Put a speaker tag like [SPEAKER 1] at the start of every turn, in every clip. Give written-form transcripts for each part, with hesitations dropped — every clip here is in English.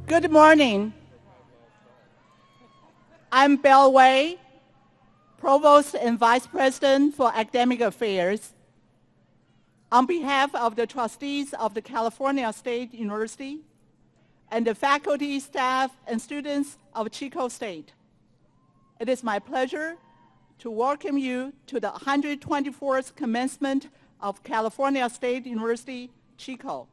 [SPEAKER 1] Good morning. I'm Belle Wei, Provost and Vice President for Academic Affairs. On behalf of the trustees of the California State University and the faculty, staff, and students of Chico State, it is my pleasure to welcome you to the 124th commencement of California State University, Chico.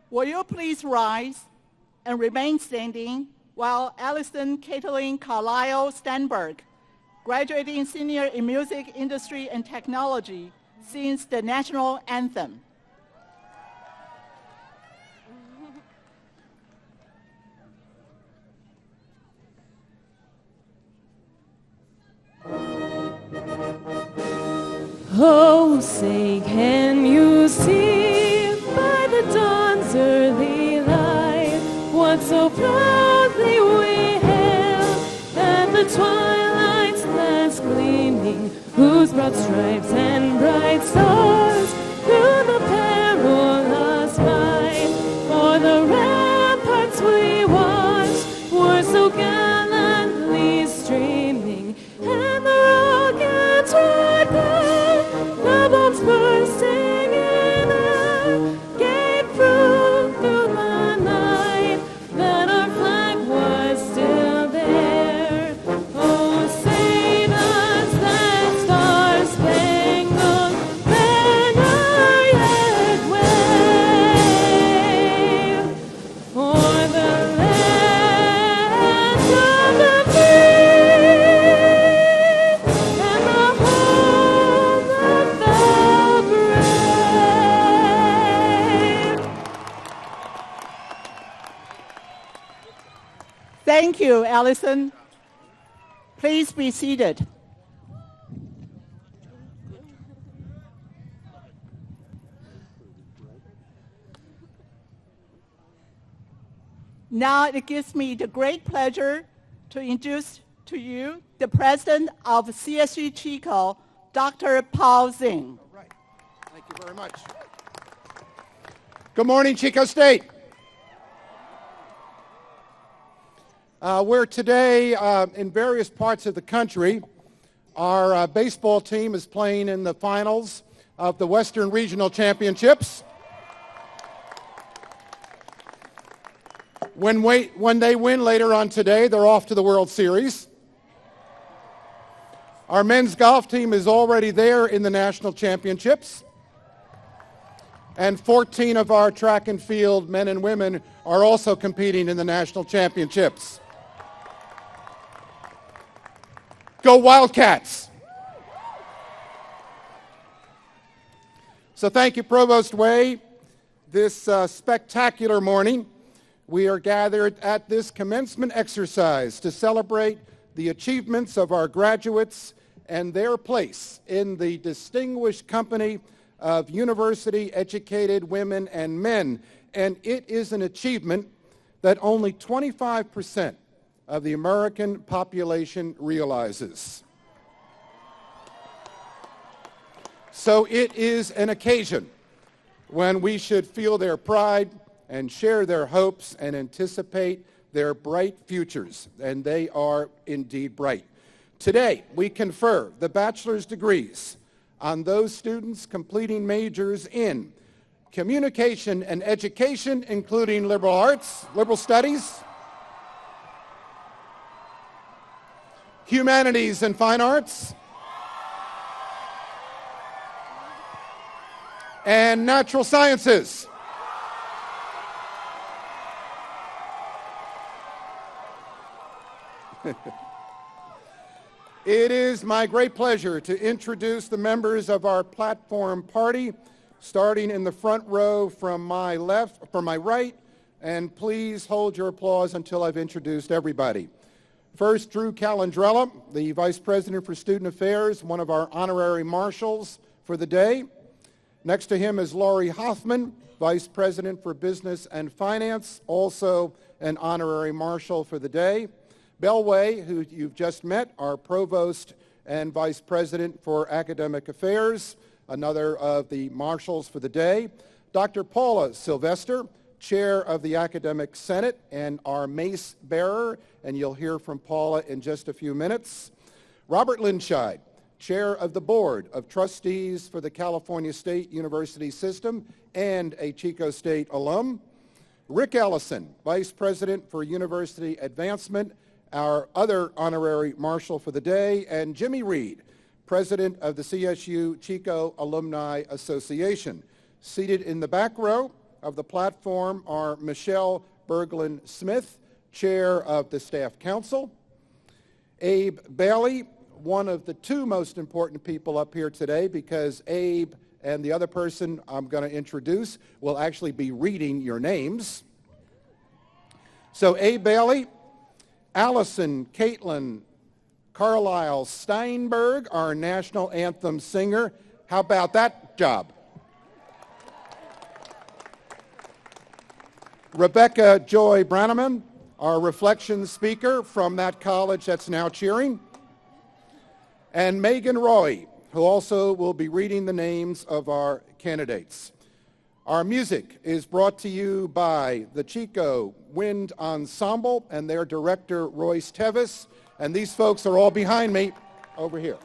[SPEAKER 1] Will you please rise and remain standing while Allison Caitlin Carlisle Stenberg, graduating senior in music, industry, and technology, sings the national anthem.
[SPEAKER 2] Oh, say, can you see by the dawn's early light what so proudly we hailed at the twilight's last gleaming, whose broad stripes and bright stars through the perilous fight for the ramparts we watched were so gallantly streaming, and the rockets right by, the bombs bursting in air, gave proof through the night that our flag was still there. Oh, say does that star-spangled banner yet wave o'er the land of the free and the home of the brave?
[SPEAKER 1] Thank you, Allison. Please be seated. Now it gives me the great pleasure to introduce to you the president of CSU Chico, Dr. Paul Zing.
[SPEAKER 3] All right. Thank you very much. Good morning, Chico State. We're today in various parts of the country. Our baseball team is playing in the finals of the Western Regional Championships. When they win later on today, they're off to the World Series. Our men's golf team is already there in the national championships. And 14 of our track and field men and women are also competing in the national championships. Go Wildcats! So thank you, Provost Wei. This spectacular morning, we are gathered at this commencement exercise to celebrate the achievements of our graduates and their place in the distinguished company of university-educated women and men. And it is an achievement that only 25% of the American population realizes. So it is an occasion when we should feel their pride and share their hopes and anticipate their bright futures, and they are indeed bright. Today, we confer the bachelor's degrees on those students completing majors in communication and education, including liberal arts, liberal studies, humanities and fine arts, and natural sciences. It is my great pleasure to introduce the members of our platform party, starting in the front row from my right, and please hold your applause until I've introduced everybody. First, Drew Calandrella, the Vice President for Student Affairs, one of our honorary marshals for the day. Next to him is Laurie Hoffman, Vice President for Business and Finance, also and Honorary Marshal for the day. Bellway, who you've just met, our Provost and Vice President for Academic Affairs, another of the Marshals for the day. Dr. Paula Selvester, Chair of the Academic Senate and our mace bearer, and you'll hear from Paula in just a few minutes. Robert Linscheid, Chair of the Board of Trustees for the California State University System and a Chico State alum. Rick Ellison, Vice President for University Advancement, our other honorary marshal for the day, and Jimmy Reed, President of the CSU Chico Alumni Association. Seated in the back row of the platform are Michelle Berglund-Smith, Chair of the Staff Council, Abe Bailey, one of the two most important people up here today, because Abe and the other person I'm going to introduce will actually be reading your names. So Abe Bailey, Allison Caitlin Carlisle Steinberg, our national anthem singer. How about that job? Rebekah Joy Branaman, our reflection speaker from that college that's now cheering. And Megan Roy, who also will be reading the names of our candidates. Our music is brought to you by the Chico Wind Ensemble and their director, Royce Tevis. And these folks are all behind me over here.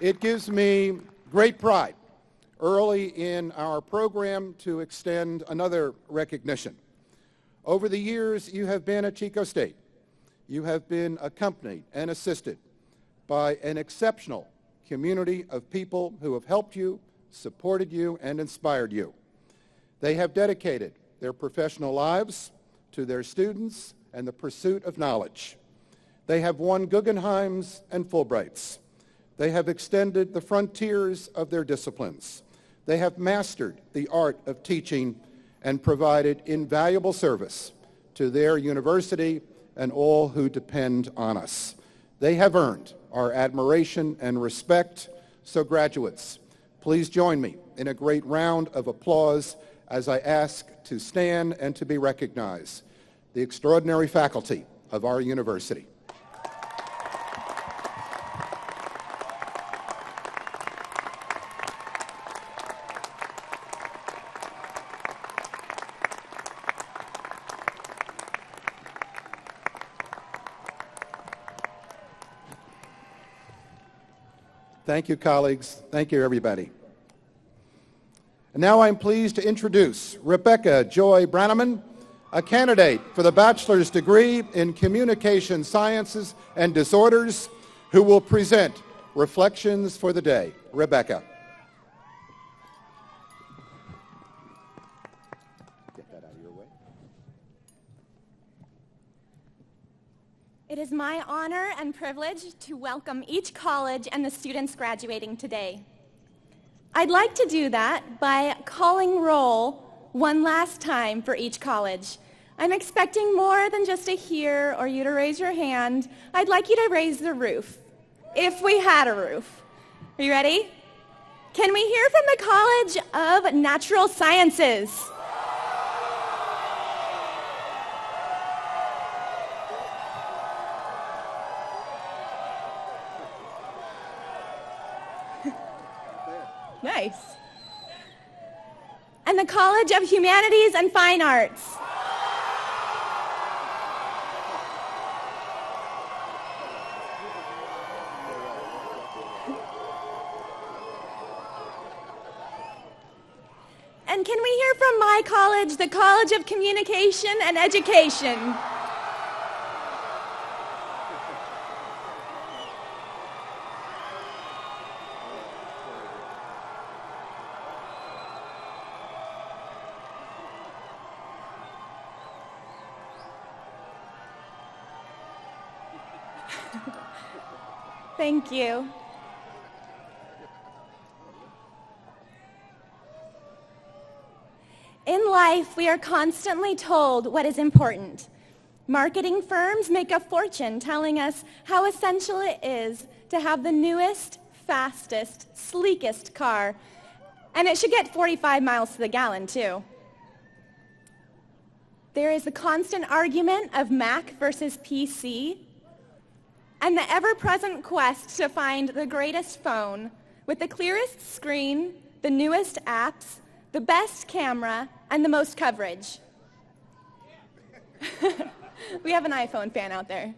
[SPEAKER 3] It gives me great pride early in our program to extend another recognition. Over the years you have been at Chico State. You have been accompanied and assisted by an exceptional community of people who have helped you, supported you, and inspired you. They have dedicated their professional lives to their students and the pursuit of knowledge. They have won Guggenheims and Fulbrights. They have extended the frontiers of their disciplines. They have mastered the art of teaching and provided invaluable service to their university and all who depend on us. They have earned our admiration and respect. So graduates, please join me in a great round of applause as I ask to stand and to be recognized the extraordinary faculty of our university. Thank you, colleagues. Thank you, everybody. And now I'm pleased to introduce Rebekah Joy Branaman, a candidate for the bachelor's degree in Communication Sciences and Disorders, who will present Reflections for the Day. Rebekah. Get that out of your way.
[SPEAKER 4] It is my honor and privilege to welcome each college and the students graduating today. I'd like to do that by calling roll one last time for each college. I'm expecting more than just a hear or you to raise your hand. I'd like you to raise the roof, if we had a roof. Are you ready? Can we hear from the College of Natural Sciences? Nice. And the College of Humanities and Fine Arts. And can we hear from my college, the College of Communication and Education? Thank you. In life, we are constantly told what is important. Marketing firms make a fortune telling us how essential it is to have the newest, fastest, sleekest car. And it should get 45 miles to the gallon, too. There is the constant argument of Mac versus PC, and the ever-present quest to find the greatest phone with the clearest screen, the newest apps, the best camera, and the most coverage. We have an iPhone fan out there.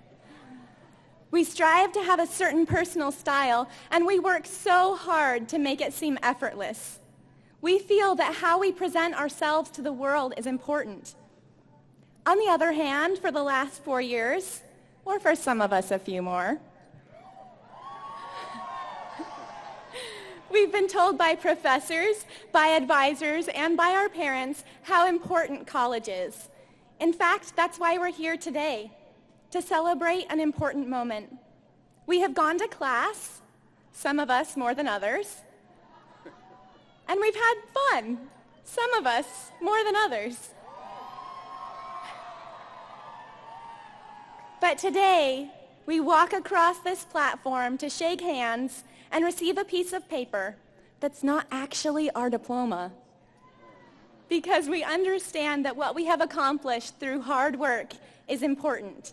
[SPEAKER 4] We strive to have a certain personal style, and we work so hard to make it seem effortless. We feel that how we present ourselves to the world is important. On the other hand, for the last 4 years, or for some of us a few more, we've been told by professors, by advisors, and by our parents how important college is. In fact, that's why we're here today, to celebrate an important moment. We have gone to class, some of us more than others, and we've had fun, some of us more than others. But today, we walk across this platform to shake hands and receive a piece of paper that's not actually our diploma, because we understand that what we have accomplished through hard work is important.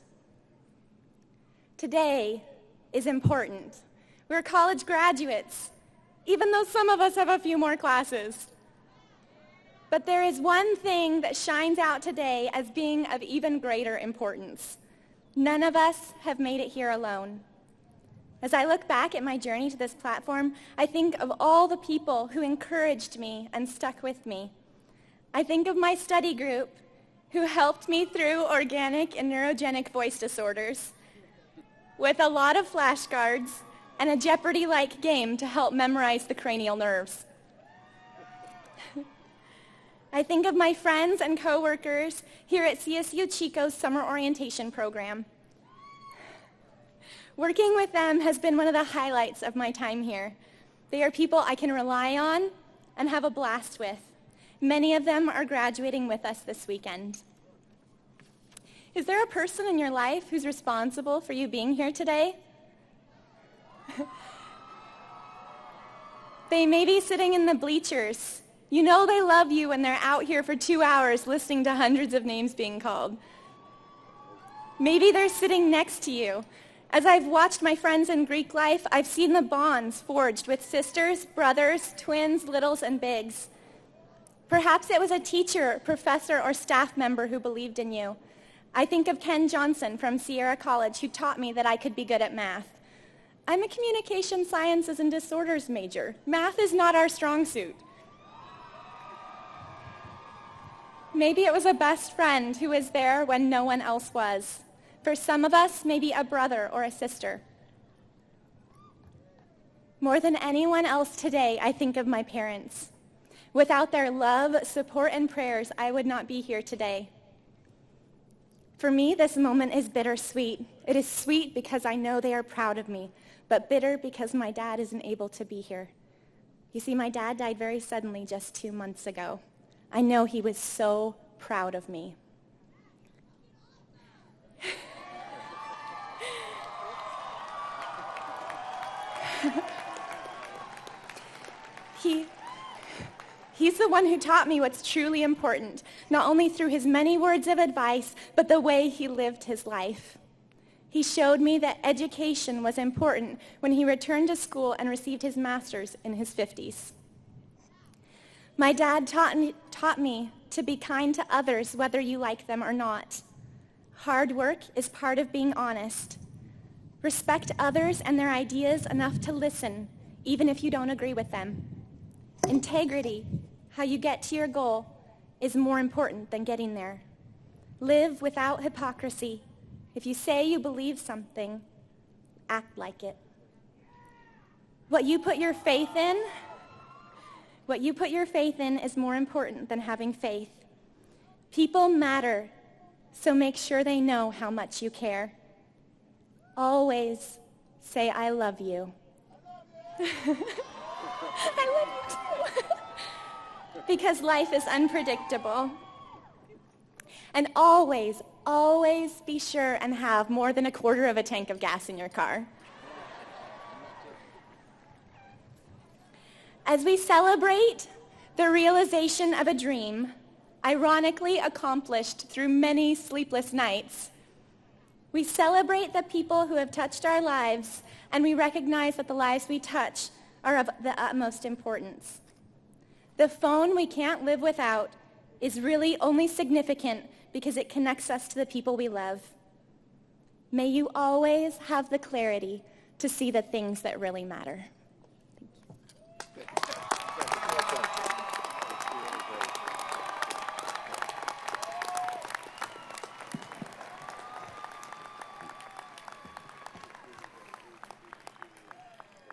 [SPEAKER 4] Today is important. We're college graduates, even though some of us have a few more classes. But there is one thing that shines out today as being of even greater importance. None of us have made it here alone. As I look back at my journey to this platform, I think of all the people who encouraged me and stuck with me. I think of my study group who helped me through organic and neurogenic voice disorders with a lot of flashcards and a Jeopardy-like game to help memorize the cranial nerves. I think of my friends and coworkers here at CSU Chico's summer orientation program. Working with them has been one of the highlights of my time here. They are people I can rely on and have a blast with. Many of them are graduating with us this weekend. Is there a person in your life who's responsible for you being here today? They may be sitting in the bleachers. You know they love you when they're out here for 2 hours listening to hundreds of names being called. Maybe they're sitting next to you. As I've watched my friends in Greek life, I've seen the bonds forged with sisters, brothers, twins, littles, and bigs. Perhaps it was a teacher, professor, or staff member who believed in you. I think of Ken Johnson from Sierra College, who taught me that I could be good at math. I'm a communication sciences and disorders major. Math is not our strong suit. Maybe it was a best friend who was there when no one else was. For some of us, maybe a brother or a sister. More than anyone else today, I think of my parents. Without their love, support, and prayers, I would not be here today. For me, this moment is bittersweet. It is sweet because I know they are proud of me, but bitter because my dad isn't able to be here. You see, my dad died very suddenly just 2 months ago. I know he was so proud of me. He's the one who taught me what's truly important, not only through his many words of advice, but the way he lived his life. He showed me that education was important when he returned to school and received his master's in his 50s. My dad taught me to be kind to others, whether you like them or not. Hard work is part of being honest. Respect others and their ideas enough to listen, even if you don't agree with them. Integrity, how you get to your goal, is more important than getting there. Live without hypocrisy. If you say you believe something, act like it. What you put your faith in is more important than having faith. People matter, so make sure they know how much you care. Always say, I love you. I love you too. Because life is unpredictable. And always, always be sure and have more than 1/4 of a tank of gas in your car. As we celebrate the realization of a dream, ironically accomplished through many sleepless nights. We celebrate the people who have touched our lives, and we recognize that the lives we touch are of the utmost importance. The phone we can't live without is really only significant because it connects us to the people we love. May you always have the clarity to see the things that really matter.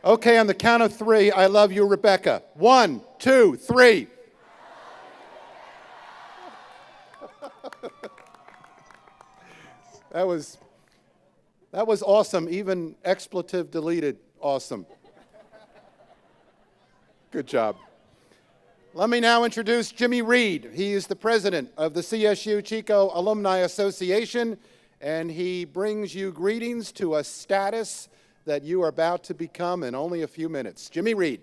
[SPEAKER 3] Okay, on the count of three, I love you, Rebekah. 1, 2, 3. That was awesome, even expletive deleted, awesome. Good job. Let me now introduce Jimmy Reed. He is the president of the CSU Chico Alumni Association, and he brings you greetings to a status that you are about to become in only a few minutes. Jimmy Reed.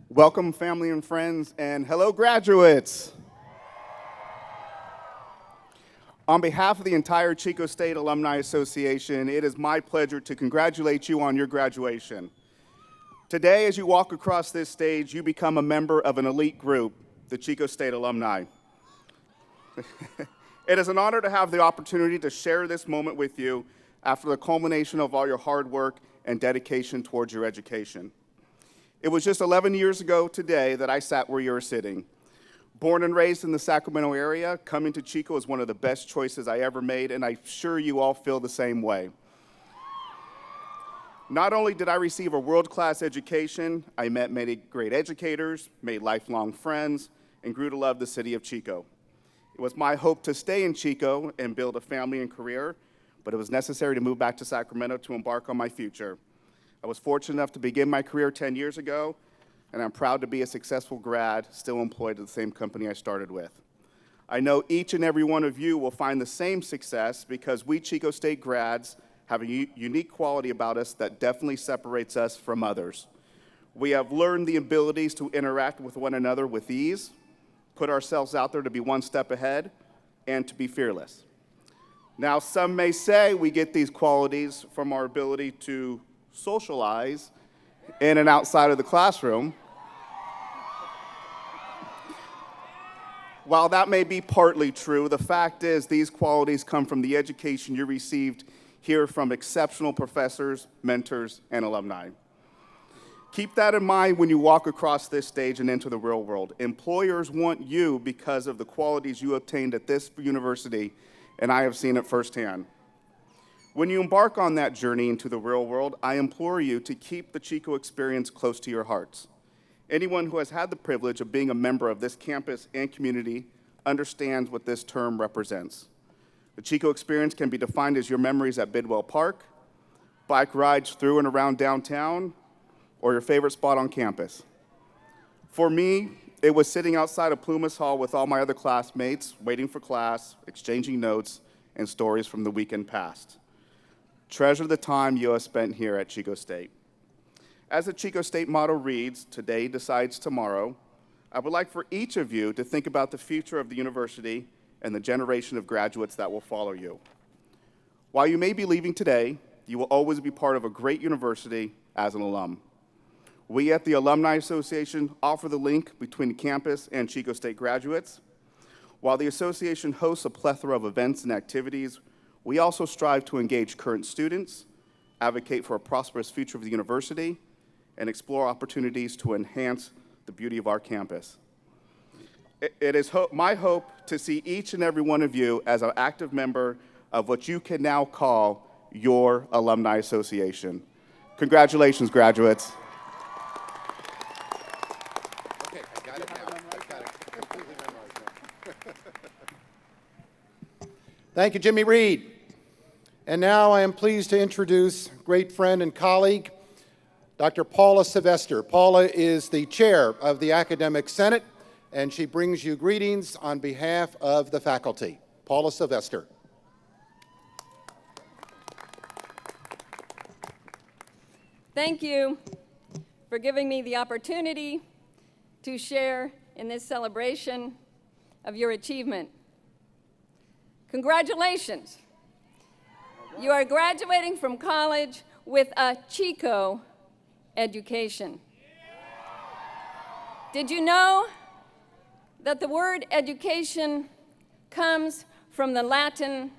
[SPEAKER 5] Welcome, family and friends, and hello, graduates. On behalf of the entire Chico State Alumni Association, it is my pleasure to congratulate you on your graduation. Today, as you walk across this stage, you become a member of an elite group, the Chico State Alumni. It is an honor to have the opportunity to share this moment with you after the culmination of all your hard work and dedication towards your education. It was just 11 years ago today that I sat where you're sitting. Born and raised in the Sacramento area, coming to Chico is one of the best choices I ever made, and I'm sure you all feel the same way. Not only did I receive a world-class education, I met many great educators, made lifelong friends, and grew to love the city of Chico. It was my hope to stay in Chico and build a family and career, but it was necessary to move back to Sacramento to embark on my future. I was fortunate enough to begin my career 10 years ago, and I'm proud to be a successful grad, still employed at the same company I started with. I know each and every one of you will find the same success because we Chico State grads have a unique quality about us that definitely separates us from others. We have learned the abilities to interact with one another with ease, put ourselves out there to be one step ahead, and to be fearless. Now, some may say we get these qualities from our ability to socialize in and outside of the classroom. While that may be partly true, the fact is these qualities come from the education you received here from exceptional professors, mentors, and alumni. Keep that in mind when you walk across this stage and enter the real world. Employers want you because of the qualities you obtained at this university, and I have seen it firsthand. When you embark on that journey into the real world, I implore you to keep the Chico experience close to your hearts. Anyone who has had the privilege of being a member of this campus and community understands what this term represents. The Chico experience can be defined as your memories at Bidwell Park, bike rides through and around downtown, or your favorite spot on campus. For me, it was sitting outside of Plumas Hall with all my other classmates, waiting for class, exchanging notes, and stories from the weekend past. Treasure the time you have spent here at Chico State. As the Chico State motto reads, "Today decides tomorrow," I would like for each of you to think about the future of the university and the generation of graduates that will follow you. While you may be leaving today, you will always be part of a great university as an alum. We at the Alumni Association offer the link between campus and Chico State graduates. While the association hosts a plethora of events and activities, we also strive to engage current students, advocate for a prosperous future of the university, and explore opportunities to enhance the beauty of our campus. It is my hope to see each and every one of you as an active member of what you can now call your Alumni Association. Congratulations, graduates.
[SPEAKER 3] Okay, I got it now. I got it completely memorized now. Thank you, Jimmy Reed. And now I am pleased to introduce great friend and colleague, Dr. Paula Selvester. Paula is the chair of the Academic Senate, and she brings you greetings on behalf of the faculty. Paula Selvester.
[SPEAKER 6] Thank you for giving me the opportunity to share in this celebration of your achievement. Congratulations. You are graduating from college with a Chico education. Did you know that the word education comes from the Latin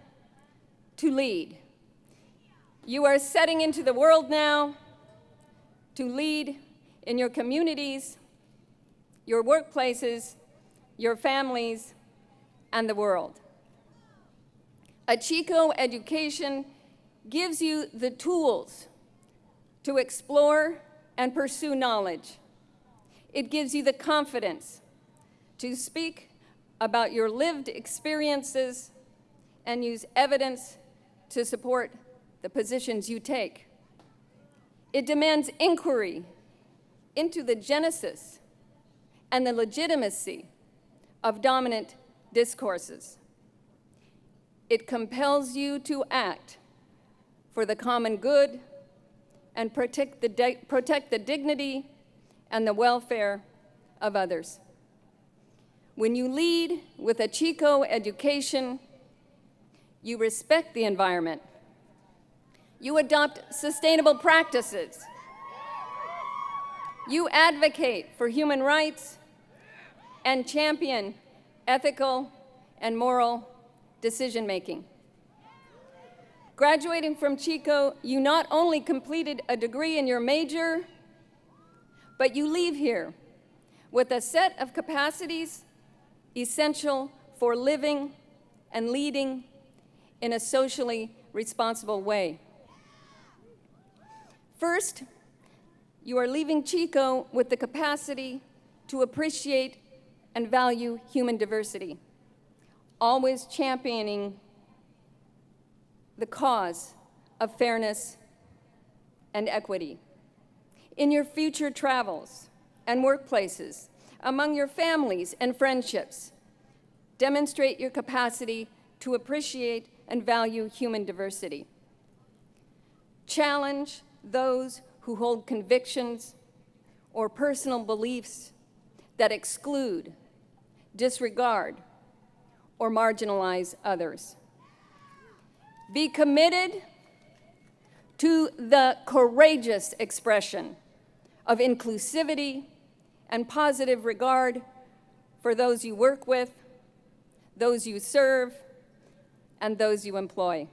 [SPEAKER 6] to lead? You are setting into the world now to lead in your communities, your workplaces, your families, and the world. A Chico education gives you the tools to explore and pursue knowledge. It gives you the confidence to speak about your lived experiences and use evidence to support the positions you take. It demands inquiry into the genesis and the legitimacy of dominant discourses. It compels you to act for the common good and protect the dignity and the welfare of others. When you lead with a Chico education, you respect the environment. You adopt sustainable practices. You advocate for human rights and champion ethical and moral decision-making. Graduating from Chico, you not only completed a degree in your major, but you leave here with a set of capacities essential for living and leading in a socially responsible way. First, you are leaving Chico with the capacity to appreciate and value human diversity, always championing the cause of fairness and equity. In your future travels and workplaces, among your families and friendships, demonstrate your capacity to appreciate and value human diversity. Challenge those who hold convictions or personal beliefs that exclude, disregard, or marginalize others. Be committed to the courageous expression of inclusivity and positive regard for those you work with, those you serve, and those you employ.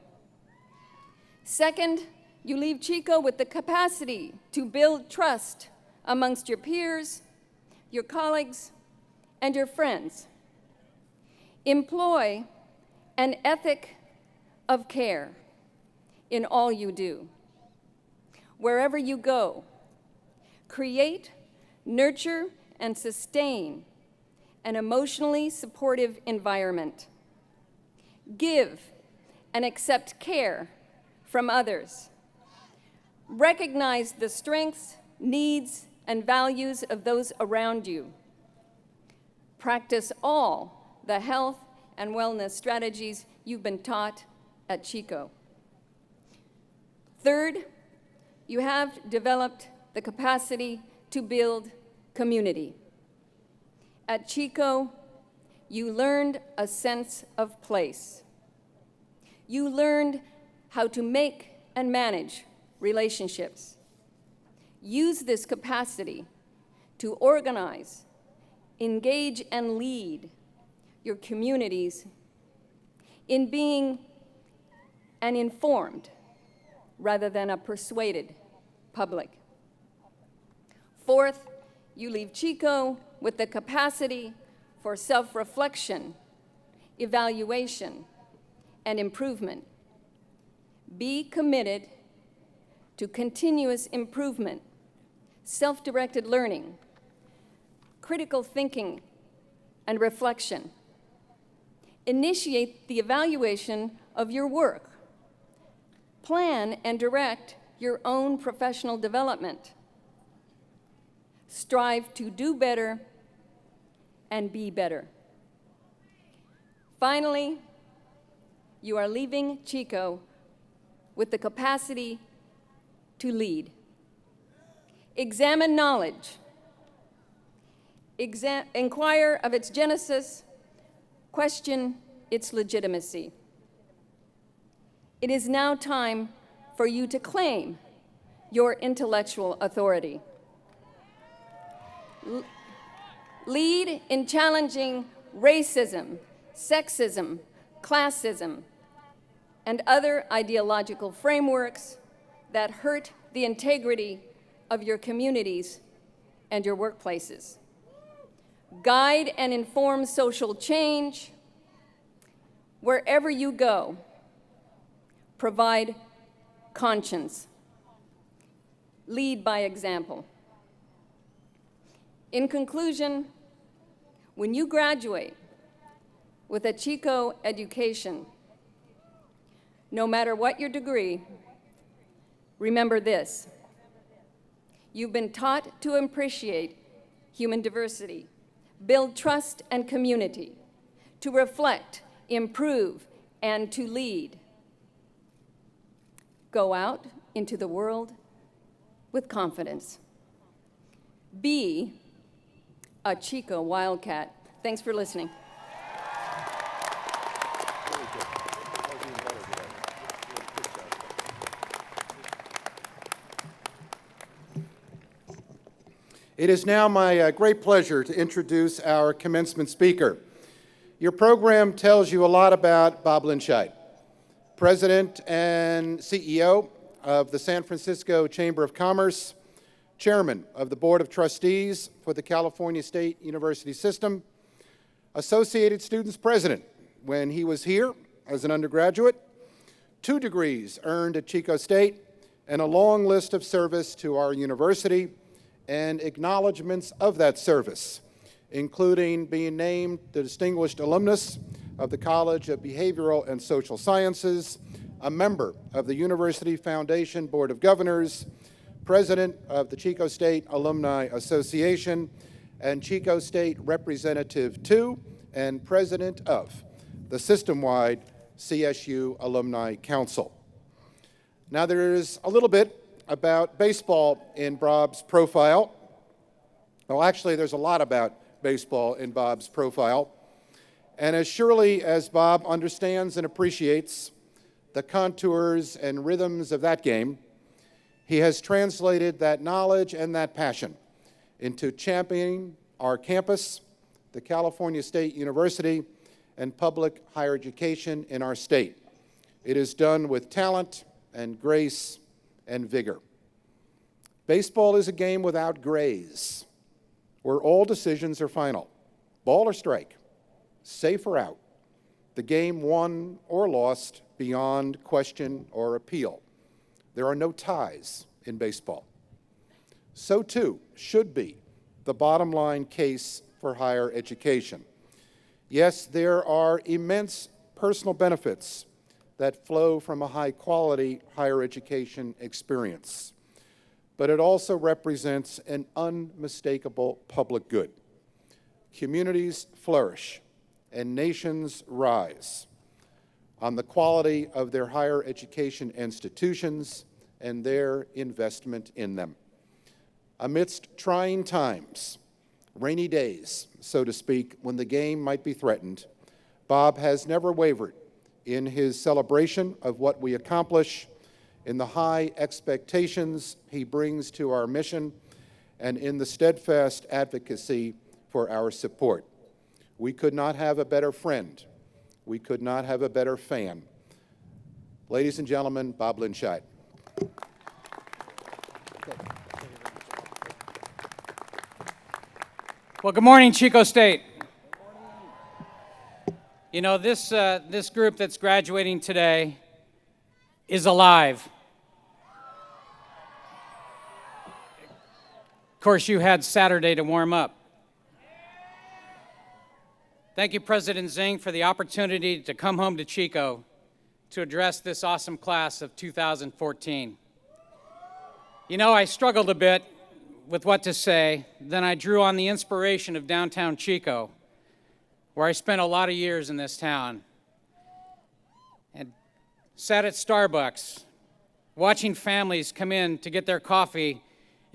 [SPEAKER 6] Second, you leave Chico with the capacity to build trust amongst your peers, your colleagues, and your friends. Employ an ethic of care in all you do. Wherever you go, create, nurture, and sustain an emotionally supportive environment. Give and accept care from others. Recognize the strengths, needs, and values of those around you. Practice all the health and wellness strategies you've been taught at Chico. Third, you have developed the capacity to build community. At Chico, you learned a sense of place. You learned how to make and manage relationships. Use this capacity to organize, engage, and lead your communities in being an informed rather than a persuaded public. Fourth, you leave Chico with the capacity for self-reflection, evaluation, and improvement. Be committed to continuous improvement, self-directed learning, critical thinking, and reflection. Initiate the evaluation of your work. Plan and direct your own professional development. Strive to do better and be better. Finally, you are leaving Chico with the capacity to lead. Examine knowledge. Inquire of its genesis. Question its legitimacy. It is now time for you to claim your intellectual authority. Lead in challenging racism, sexism, classism, and other ideological frameworks that hurt the integrity of your communities and your workplaces. Guide and inform social change wherever you go. Provide conscience. Lead by example. In conclusion, when you graduate with a Chico education, no matter what your degree, remember this: you've been taught to appreciate human diversity, build trust and community, to reflect, improve, and to lead. Go out into the world with confidence. Be a Chico Wildcat. Thanks for listening.
[SPEAKER 3] It is now my great pleasure to introduce our commencement speaker. Your program tells you a lot about Bob Linscheid, President and CEO of the San Francisco Chamber of Commerce, Chairman of the Board of Trustees for the California State University System, Associated Students President when he was here as an undergraduate, 2 degrees earned at Chico State, and a long list of service to our university and acknowledgments of that service, including being named the Distinguished Alumnus of the College of Behavioral and Social Sciences, a member of the University Foundation Board of Governors, President of the Chico State Alumni Association, and Chico State Representative to and President of the system-wide CSU Alumni Council. Now, there is a little bit about baseball in Bob's profile. Well, actually, there's a lot about baseball in Bob's profile. And as surely as Bob understands and appreciates the contours and rhythms of that game, he has translated that knowledge and that passion into championing our campus, the California State University, and public higher education in our state. It is done with talent and grace and vigor. Baseball is a game without grays, where all decisions are final. Ball or strike, safe or out. The game won or lost beyond question or appeal. There are no ties in baseball. So too should be the bottom line case for higher education. Yes, there are immense personal benefits that flow from a high-quality higher education experience, but it also represents an unmistakable public good. Communities flourish and nations rise on the quality of their higher education institutions and their investment in them. Amidst trying times, rainy days, so to speak, when the game might be threatened, Bob has never wavered in his celebration of what we accomplish, in the high expectations he brings to our mission, and in the steadfast advocacy for our support. We could not have a better friend. We could not have a better fan. Ladies and gentlemen, Bob Linscheid.
[SPEAKER 7] Well, good morning, Chico State. You know, this group that's graduating today is alive. Of course, you had Saturday to warm up. Thank you, President Zing, for the opportunity to come home to Chico to address this awesome class of 2014. You know, I struggled a bit with what to say. Then I drew on the inspiration of downtown Chico, where I spent a lot of years in this town, and sat at Starbucks, watching families come in to get their coffee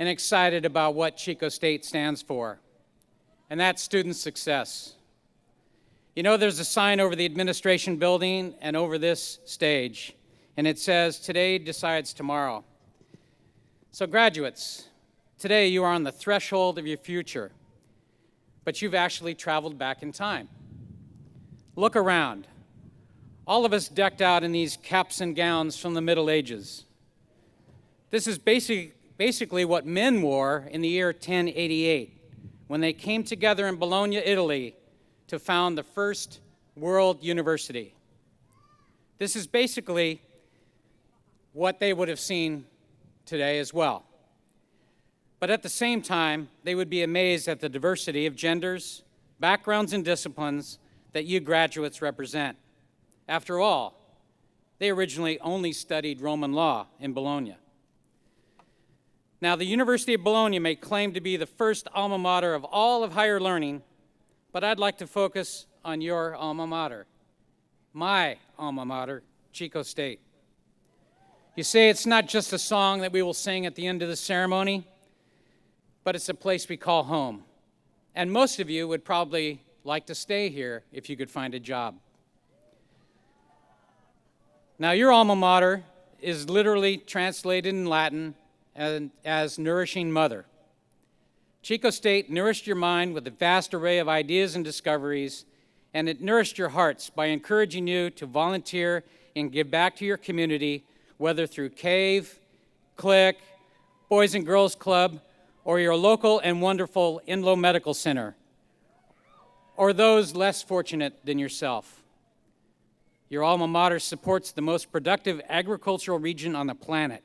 [SPEAKER 7] and excited about what Chico State stands for, and that's student success. You know, there's a sign over the administration building and over this stage, and it says, "Today decides tomorrow." So graduates, today you are on the threshold of your future, but you've actually traveled back in time. Look around. All of us decked out in these caps and gowns from the Middle Ages. This is basically what men wore in the year 1088, when they came together in Bologna, Italy, to found the first world university. This is basically what they would have seen today as well. But at the same time, they would be amazed at the diversity of genders, backgrounds, and disciplines that you graduates represent. After all, they originally only studied Roman law in Bologna. Now, the University of Bologna may claim to be the first alma mater of all of higher learning, but I'd like to focus on your alma mater, my alma mater, Chico State. You say it's not just a song that we will sing at the end of the ceremony, but it's a place we call home. And most of you would probably like to stay here if you could find a job. Now, your alma mater is literally translated in Latin as nourishing mother. Chico State nourished your mind with a vast array of ideas and discoveries, and it nourished your hearts by encouraging you to volunteer and give back to your community, whether through CAVE, CLIC, Boys and Girls Club, or your local and wonderful Inlow Medical Center, or those less fortunate than yourself. Your alma mater supports the most productive agricultural region on the planet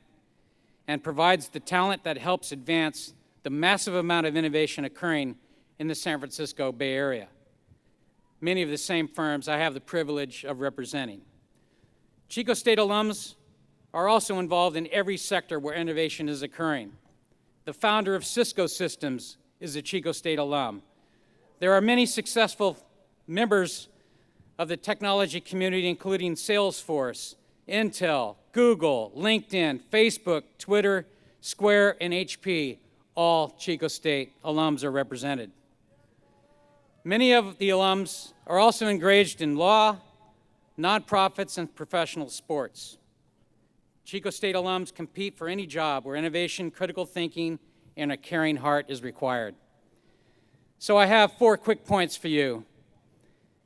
[SPEAKER 7] and provides the talent that helps advance the massive amount of innovation occurring in the San Francisco Bay Area. Many of the same firms I have the privilege of representing. Chico State alums are also involved in every sector where innovation is occurring. The founder of Cisco Systems is a Chico State alum. There are many successful members of the technology community, including Salesforce, Intel, Google, LinkedIn, Facebook, Twitter, Square, and HP. All Chico State alums are represented. Many of the alums are also engaged in law, nonprofits, and professional sports. Chico State alums compete for any job where innovation, critical thinking, and a caring heart is required. So I have 4 quick points for you.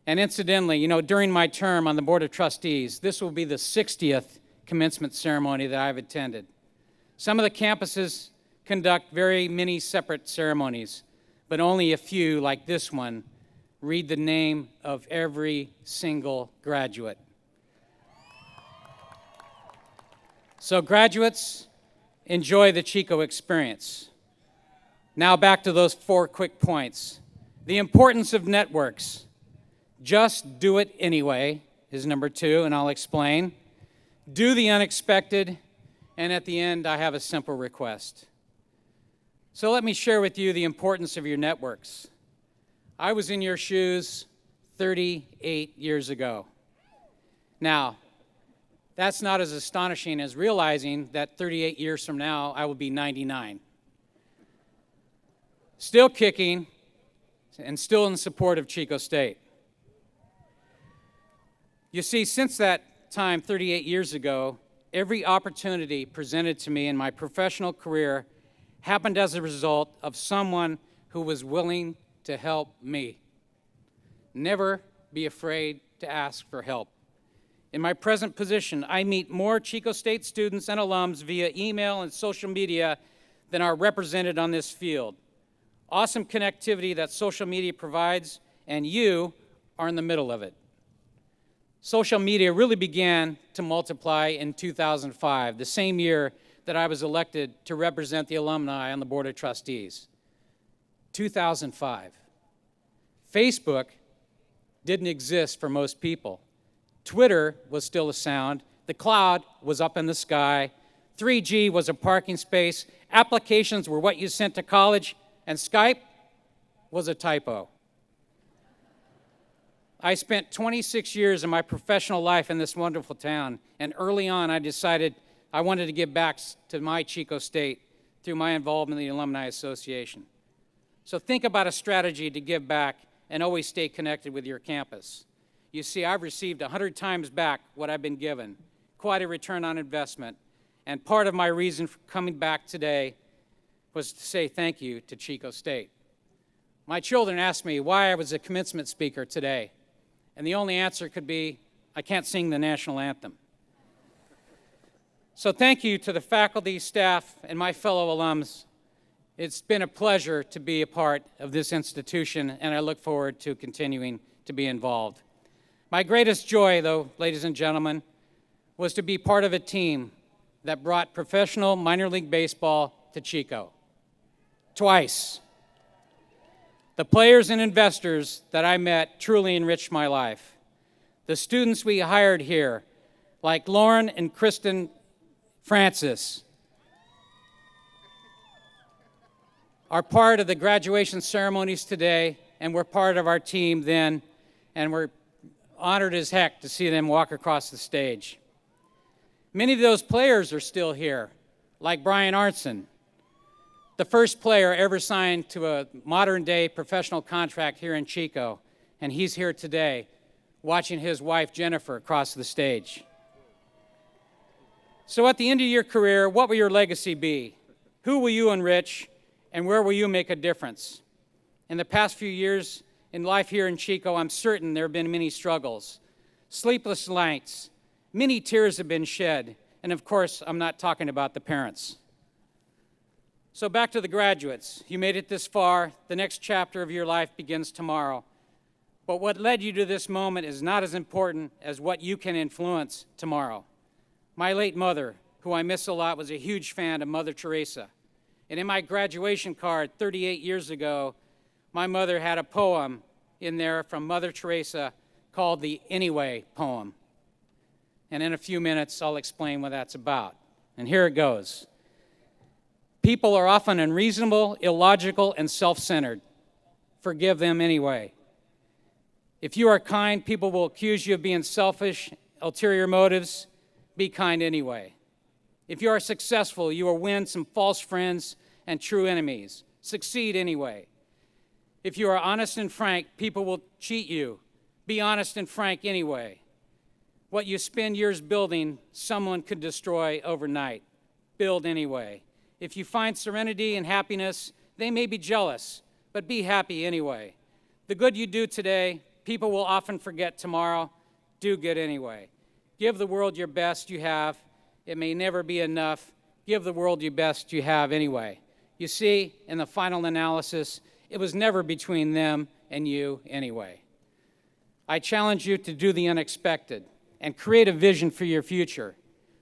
[SPEAKER 7] And incidentally, you know, during my term on the Board of Trustees, this will be the 60th commencement ceremony that I've attended. Some of the campuses conduct very many separate ceremonies, but only a few, like this one, read the name of every single graduate. So graduates, enjoy the Chico experience. Now back to those 4 quick points. The importance of networks. Just do it anyway is number 2, and I'll explain. Do the unexpected, and at the end, I have a simple request. So let me share with you the importance of your networks. I was in your shoes 38 years ago. Now, that's not as astonishing as realizing that 38 years from now, I will be 99. Still kicking, and still in support of Chico State. You see, since that time, 38 years ago, every opportunity presented to me in my professional career happened as a result of someone who was willing to help me. Never be afraid to ask for help. In my present position, I meet more Chico State students and alums via email and social media than are represented on this field. Awesome connectivity that social media provides, and you are in the middle of it. Social media really began to multiply in 2005, the same year that I was elected to represent the alumni on the Board of Trustees. 2005. Facebook didn't exist for most people. Twitter was still a sound. The cloud was up in the sky. 3G was a parking space. Applications were what you sent to college, and Skype was a typo. I spent 26 years of my professional life in this wonderful town, and early on I decided I wanted to give back to my Chico State through my involvement in the Alumni Association. So think about a strategy to give back and always stay connected with your campus. You see, I've received 100 times back what I've been given, quite a return on investment, and part of my reason for coming back today was to say thank you to Chico State. My children asked me why I was a commencement speaker today, and the only answer could be, I can't sing the national anthem. So thank you to the faculty, staff, and my fellow alums. It's been a pleasure to be a part of this institution, and I look forward to continuing to be involved. My greatest joy, though, ladies and gentlemen, was to be part of a team that brought professional minor league baseball to Chico. Twice. The players and investors that I met truly enriched my life. The students we hired here, like Lauren and Kristen Francis, are part of the graduation ceremonies today, and were part of our team then, and we're honored as heck to see them walk across the stage. Many of those players are still here, like Brian Arnson, the first player ever signed to a modern-day professional contract here in Chico, and he's here today watching his wife, Jennifer, across the stage. So at the end of your career, what will your legacy be? Who will you enrich, and where will you make a difference? In the past few years in life here in Chico, I'm certain there have been many struggles, sleepless nights, many tears have been shed, and of course, I'm not talking about the parents. So back to the graduates. You made it this far. The next chapter of your life begins tomorrow. But what led you to this moment is not as important as what you can influence tomorrow. My late mother, who I miss a lot, was a huge fan of Mother Teresa. And in my graduation card 38 years ago, my mother had a poem in there from Mother Teresa called the Anyway poem. And in a few minutes, I'll explain what that's about. And here it goes. People are often unreasonable, illogical, and self-centered. Forgive them anyway. If you are kind, people will accuse you of being selfish, ulterior motives. Be kind anyway. If you are successful, you will win some false friends and true enemies. Succeed anyway. If you are honest and frank, people will cheat you. Be honest and frank anyway. What you spend years building, someone could destroy overnight. Build anyway. If you find serenity and happiness, they may be jealous, but be happy anyway. The good you do today, people will often forget tomorrow. Do good anyway. Give the world your best you have. It may never be enough. Give the world your best you have anyway. You see, in the final analysis, it was never between them and you anyway. I challenge you to do the unexpected and create a vision for your future.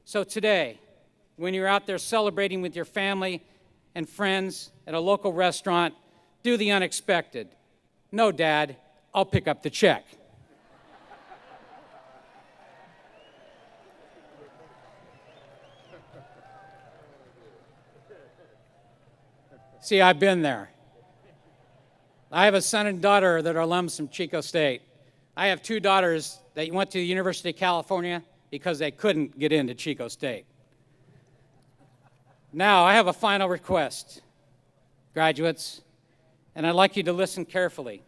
[SPEAKER 7] So today, when you're out there celebrating with your family and friends at a local restaurant, do the unexpected. No, Dad, I'll pick up the check. See, I've been there. I have a son and daughter that are alums from Chico State. I have two daughters that went to the University of California because they couldn't get into Chico State. Now, I have a final request, graduates, and I'd like you to listen carefully.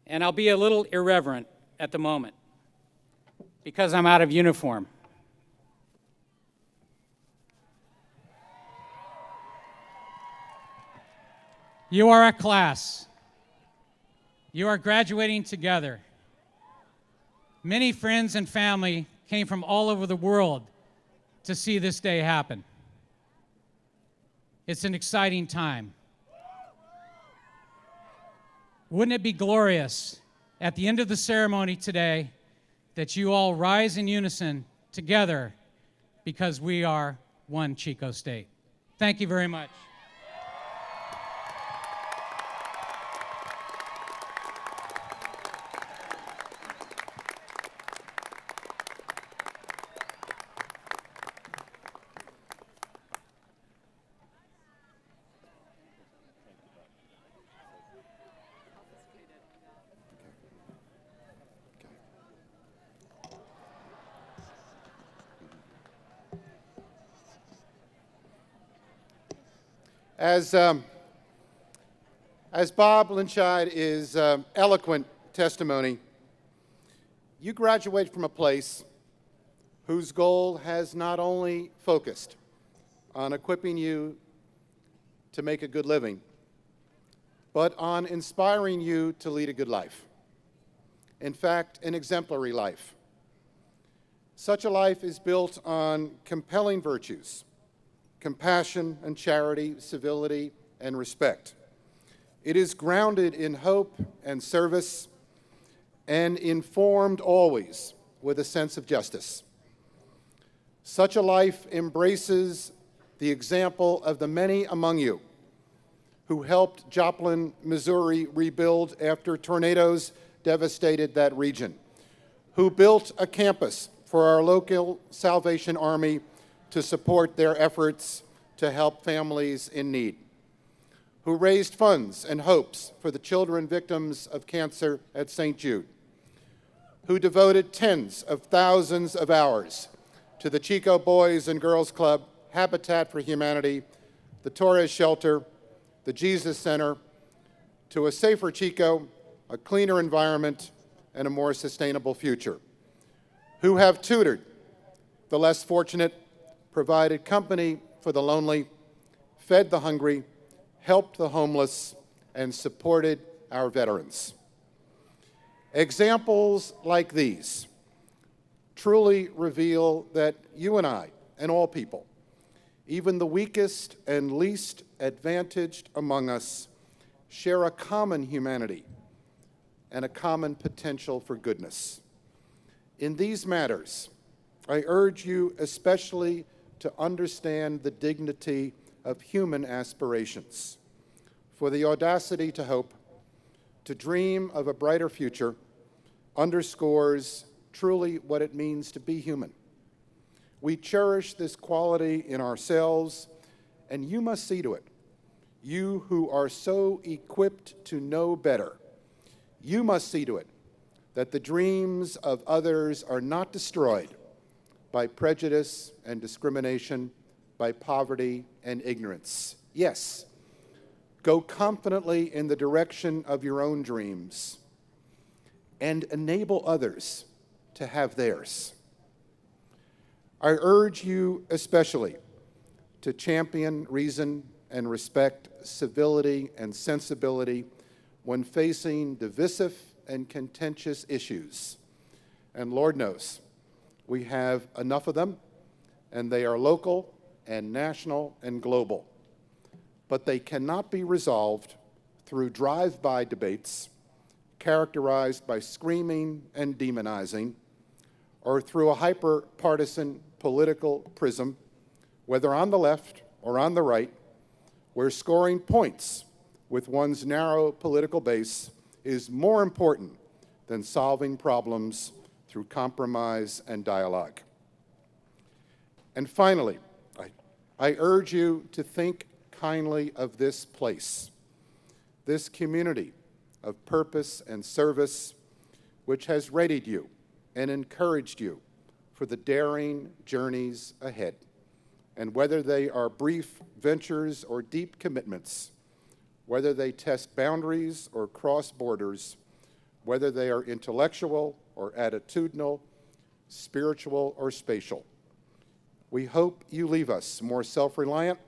[SPEAKER 7] And I'll be a little irreverent at the moment because I'm out of uniform. You are a class. You are graduating together. Many friends and family came from all over the world to see this day happen. It's an exciting time. Wouldn't it be glorious at the end of the ceremony today that you all rise in unison together because we are one Chico State? Thank you very much.
[SPEAKER 3] As Bob Linscheid is eloquent testimony, you graduate from a place whose goal has not only focused on equipping you to make a good living, but on inspiring you to lead a good life. In fact, an exemplary life. Such a life is built on compelling virtues: compassion and charity, civility and respect. It is grounded in hope and service and informed always with a sense of justice. Such a life embraces the example of the many among you who helped Joplin, Missouri rebuild after tornadoes devastated that region, who built a campus for our local Salvation Army to support their efforts to help families in need, who raised funds and hopes for the children victims of cancer at St. Jude, who devoted tens of thousands of hours to the Chico Boys and Girls Club, Habitat for Humanity, the Torres Shelter, the Jesus Center, to a safer Chico, a cleaner environment, and a more sustainable future, who have tutored the less fortunate, provided company for the lonely, fed the hungry, helped the homeless, and supported our veterans. Examples like these truly reveal that you and I, and all people, even the weakest and least advantaged among us, share a common humanity and a common potential for goodness. In these matters, I urge you especially to understand the dignity of human aspirations, for the audacity to hope, to dream of a brighter future, underscores truly what it means to be human. We cherish this quality in ourselves, and you must see to it. You who are so equipped to know better, you must see to it that the dreams of others are not destroyed by prejudice and discrimination, by poverty and ignorance. Yes, go confidently in the direction of your own dreams and enable others to have theirs. I urge you especially to champion reason and respect, civility and sensibility when facing divisive and contentious issues. And Lord knows, we have enough of them, and they are local and national and global. But they cannot be resolved through drive-by debates characterized by screaming and demonizing, or through a hyper-partisan political prism, whether on the left or on the right, where scoring points with one's narrow political base is more important than solving problems through compromise and dialogue. And finally, I urge you to think kindly of this place, this community of purpose and service, which has readied you and encouraged you for the daring journeys ahead. And whether they are brief ventures or deep commitments, whether they test boundaries or cross borders, whether they are intellectual or attitudinal, spiritual or spatial, we hope you leave us more self-reliant,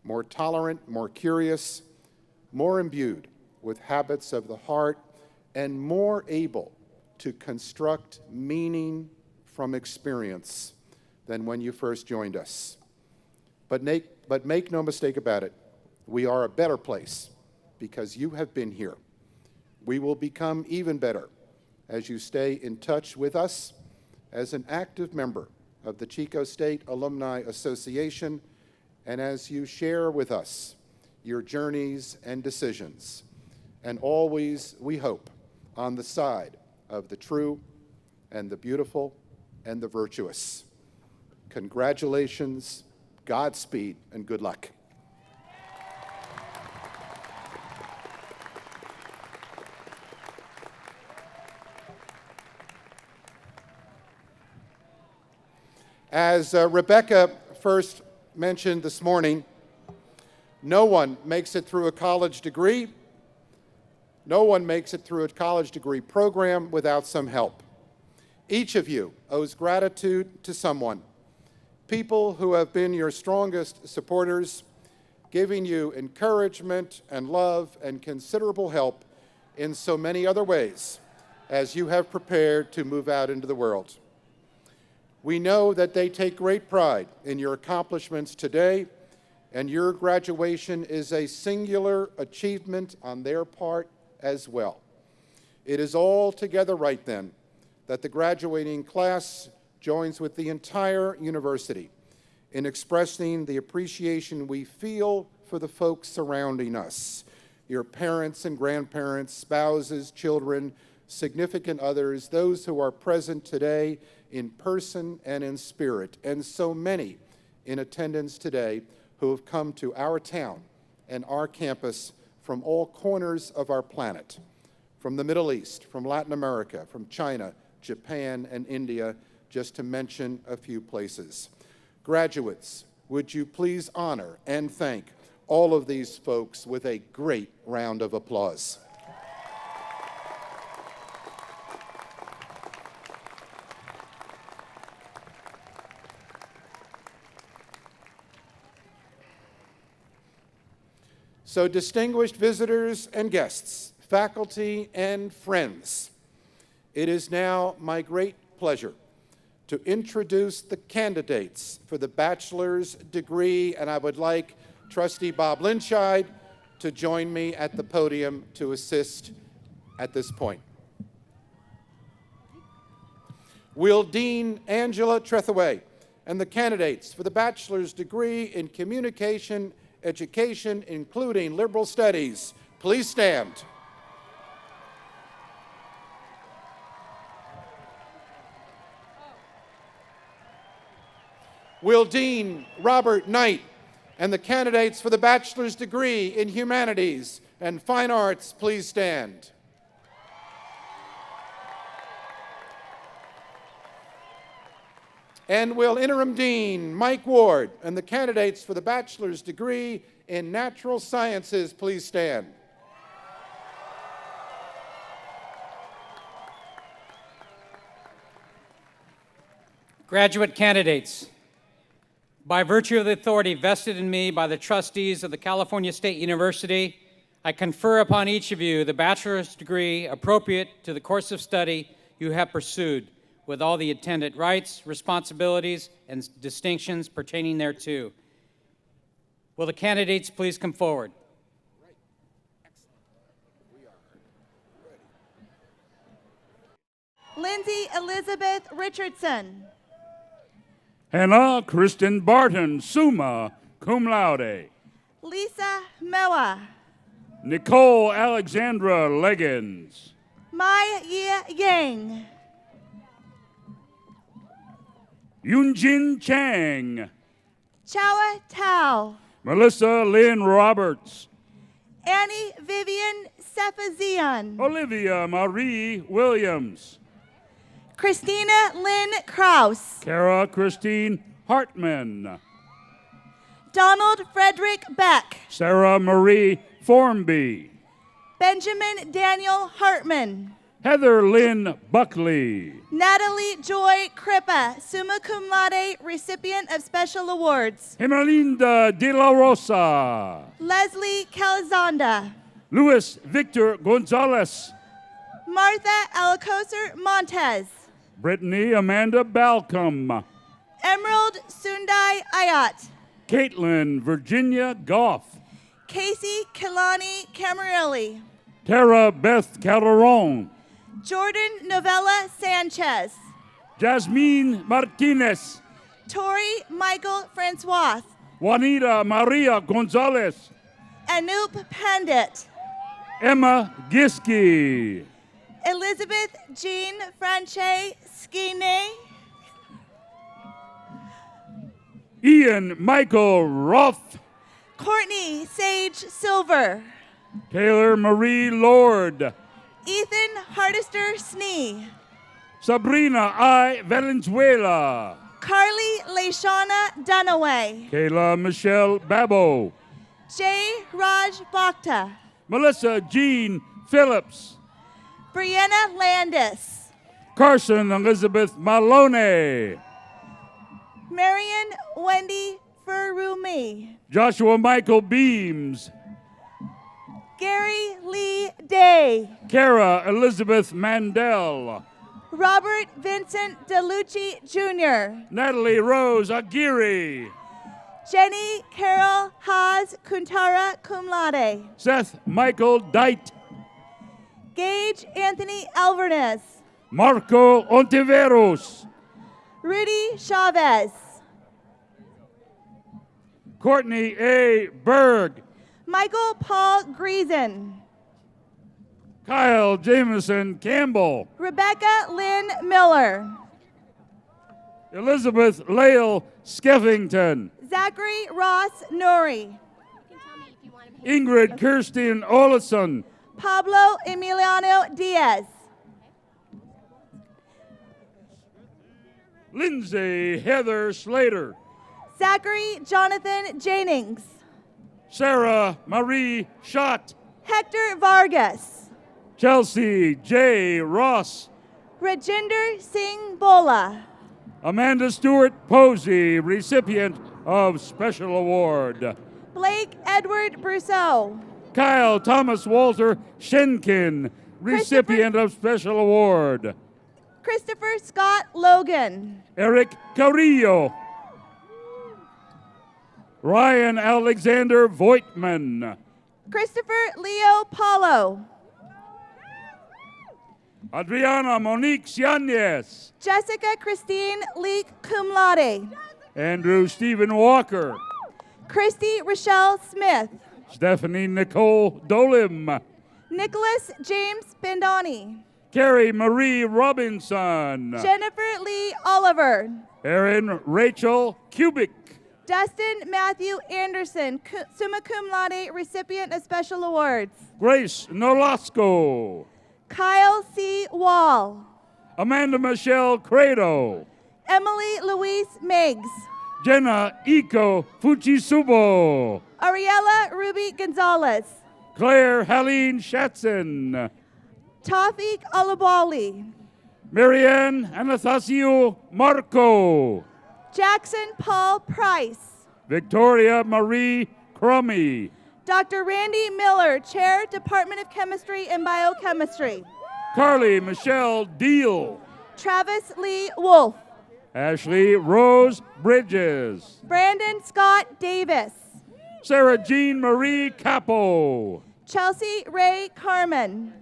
[SPEAKER 3] more tolerant, more curious, more imbued with habits of the heart, and more able to construct meaning from experience than when you first joined us. But make no mistake about it, we are a better place because you have been here. We will become even better as you stay in touch with us as an active member of the Chico State Alumni Association, and as you share with us your journeys and decisions, and always, we hope, on the side of the true and the beautiful and the virtuous. Congratulations, Godspeed, and good luck. As Rebekah first mentioned this morning, No one makes it through a college degree. No one makes it through a college degree program without some help. Each of you owes gratitude to someone. People who have been your strongest supporters, giving you encouragement and love and considerable help in so many other ways as you have prepared to move out into the world. We know that they take great pride in your accomplishments today, and your graduation is a singular achievement on their part as well. It is altogether right then that the graduating class joins with the entire university in expressing the appreciation we feel for the folks surrounding us, your parents and grandparents, spouses, children, significant others, those who are present today in person and in spirit, and so many in attendance today who have come to our town and our campus from all corners of our planet, from the Middle East, from Latin America, from China, Japan, and India, just to mention a few places. Graduates, would you please honor and thank all of these folks with a great round of applause. So, distinguished visitors and guests, faculty and friends, it is now my great pleasure to introduce the candidates for the bachelor's degree, and I would like Trustee Bob Linscheid to join me at the podium to assist at this point. Will Dean Angela Trethewey and the candidates for the bachelor's degree in communication education, including liberal studies, please stand. Will Dean Robert Knight and the candidates for the bachelor's degree in humanities and fine arts please stand. And will Interim Dean Mike Ward and the candidates for the bachelor's degree in natural sciences please stand.
[SPEAKER 7] Graduate candidates, by virtue of the authority vested in me by the trustees of the California State University, I confer upon each of you the bachelor's degree appropriate to the course of study you have pursued, with all the attendant rights, responsibilities, and distinctions pertaining thereto. Will the candidates please come forward?
[SPEAKER 2] Lindsay Elizabeth Richardson.
[SPEAKER 8] Hannah Kristen Barton, summa cum laude.
[SPEAKER 2] Lisa Mella.
[SPEAKER 8] Nicole Alexandra Leggins.
[SPEAKER 2] Mai Yi Yang.
[SPEAKER 8] Yunjin Chang.
[SPEAKER 2] Chawa Tao.
[SPEAKER 8] Melissa Lynn Roberts.
[SPEAKER 2] Annie Vivian Sephazian.
[SPEAKER 8] Olivia Marie Williams.
[SPEAKER 2] Christina Lynn Kraus.
[SPEAKER 8] Kara Christine Hartman.
[SPEAKER 2] Donald Frederick Beck.
[SPEAKER 8] Sarah Marie Formby.
[SPEAKER 2] Benjamin Daniel Hartman.
[SPEAKER 8] Heather Lynn Buckley.
[SPEAKER 2] Natalie Joy Crippa, summa cum laude, recipient of special awards.
[SPEAKER 8] Himelinda De La Rosa.
[SPEAKER 2] Leslie Calzanda.
[SPEAKER 8] Luis Victor Gonzalez.
[SPEAKER 2] Martha Alacoser Montez.
[SPEAKER 8] Brittany Amanda Balcom.
[SPEAKER 2] Emerald Sundai Ayat.
[SPEAKER 8] Caitlin Virginia Goff.
[SPEAKER 2] Casey Kilani Camarilli.
[SPEAKER 8] Tara Beth Calderon.
[SPEAKER 2] Jordan Novella Sanchez.
[SPEAKER 8] Jasmine Martinez.
[SPEAKER 2] Tori Michael Francois.
[SPEAKER 8] Juanita Maria Gonzalez.
[SPEAKER 2] Anoop Pandit.
[SPEAKER 8] Emma Giske.
[SPEAKER 2] Elizabeth Jean Franche Skine.
[SPEAKER 8] Ian Michael Roth.
[SPEAKER 2] Courtney Sage Silver.
[SPEAKER 8] Taylor Marie Lord.
[SPEAKER 2] Ethan Hardister Snee.
[SPEAKER 8] Sabrina I. Valenzuela.
[SPEAKER 2] Carly Leishana Dunaway.
[SPEAKER 8] Kayla Michelle Babo.
[SPEAKER 2] J. Raj Bhakta.
[SPEAKER 8] Melissa Jean Phillips.
[SPEAKER 2] Brianna Landis.
[SPEAKER 8] Carson Elizabeth Maloney.
[SPEAKER 2] Marion Wendy Furumi.
[SPEAKER 8] Joshua Michael Beams.
[SPEAKER 2] Gary Lee Day.
[SPEAKER 8] Kara Elizabeth Mandel.
[SPEAKER 2] Robert Vincent DeLucci Jr.
[SPEAKER 8] Natalie Rose Aguirre.
[SPEAKER 2] Jenny Carol Haas Kuntara Cum Laude.
[SPEAKER 8] Seth Michael Dite.
[SPEAKER 2] Gage Anthony Alvarez.
[SPEAKER 8] Marco Ontiveros.
[SPEAKER 2] Rudy Chavez.
[SPEAKER 8] Courtney A. Berg.
[SPEAKER 2] Michael Paul Greason.
[SPEAKER 8] Kyle Jameson Campbell.
[SPEAKER 2] Rebecca Lynn Miller.
[SPEAKER 8] Elizabeth Lael Skeffington.
[SPEAKER 2] Zachary Ross Nori.
[SPEAKER 8] Ingrid Kirsten Olson.
[SPEAKER 2] Pablo Emiliano Diaz.
[SPEAKER 8] Lindsay Heather Slater.
[SPEAKER 2] Zachary Jonathan Jennings.
[SPEAKER 8] Sarah Marie Schott.
[SPEAKER 2] Hector Vargas.
[SPEAKER 8] Chelsea J. Ross.
[SPEAKER 2] Rajinder Singh Bola.
[SPEAKER 8] Amanda Stewart Posey, recipient of Special Award.
[SPEAKER 2] Blake Edward Brousseau.
[SPEAKER 8] Kyle Thomas Walter Shenkin, recipient of Special Award.
[SPEAKER 2] Christopher Scott Logan.
[SPEAKER 8] Eric Carrillo. Ryan Alexander Voigtman.
[SPEAKER 2] Christopher Leo Paulo.
[SPEAKER 8] Adriana Monique Sianes.
[SPEAKER 2] Jessica Christine Leek Cum Laude.
[SPEAKER 8] Andrew Stephen Walker.
[SPEAKER 2] Christy Rochelle Smith.
[SPEAKER 8] Stephanie Nicole Dolim.
[SPEAKER 2] Nicholas James Bendani.
[SPEAKER 8] Carrie Marie Robinson.
[SPEAKER 2] Jennifer Lee Oliver.
[SPEAKER 8] Erin Rachel Kubik.
[SPEAKER 2] Dustin Matthew Anderson, summa cum laude, recipient of special awards.
[SPEAKER 8] Grace Nolasco.
[SPEAKER 2] Kyle C. Wall.
[SPEAKER 8] Amanda Michelle Credo.
[SPEAKER 2] Emily Louise Meigs.
[SPEAKER 8] Jenna Iko Fujisubo.
[SPEAKER 2] Ariella Ruby Gonzalez.
[SPEAKER 8] Claire Helene Shatson.
[SPEAKER 2] Tawfiq Alabali.
[SPEAKER 8] Marianne Anastasio Marco.
[SPEAKER 2] Jackson Paul Price.
[SPEAKER 8] Victoria Marie Crummy.
[SPEAKER 2] Dr. Randy Miller, Chair, Department of Chemistry and Biochemistry.
[SPEAKER 8] Carly Michelle Deal.
[SPEAKER 2] Travis Lee Wolf.
[SPEAKER 8] Ashley Rose Bridges.
[SPEAKER 2] Brandon Scott Davis.
[SPEAKER 8] Sarah Jean Marie Capo.
[SPEAKER 2] Chelsea Ray Carmen.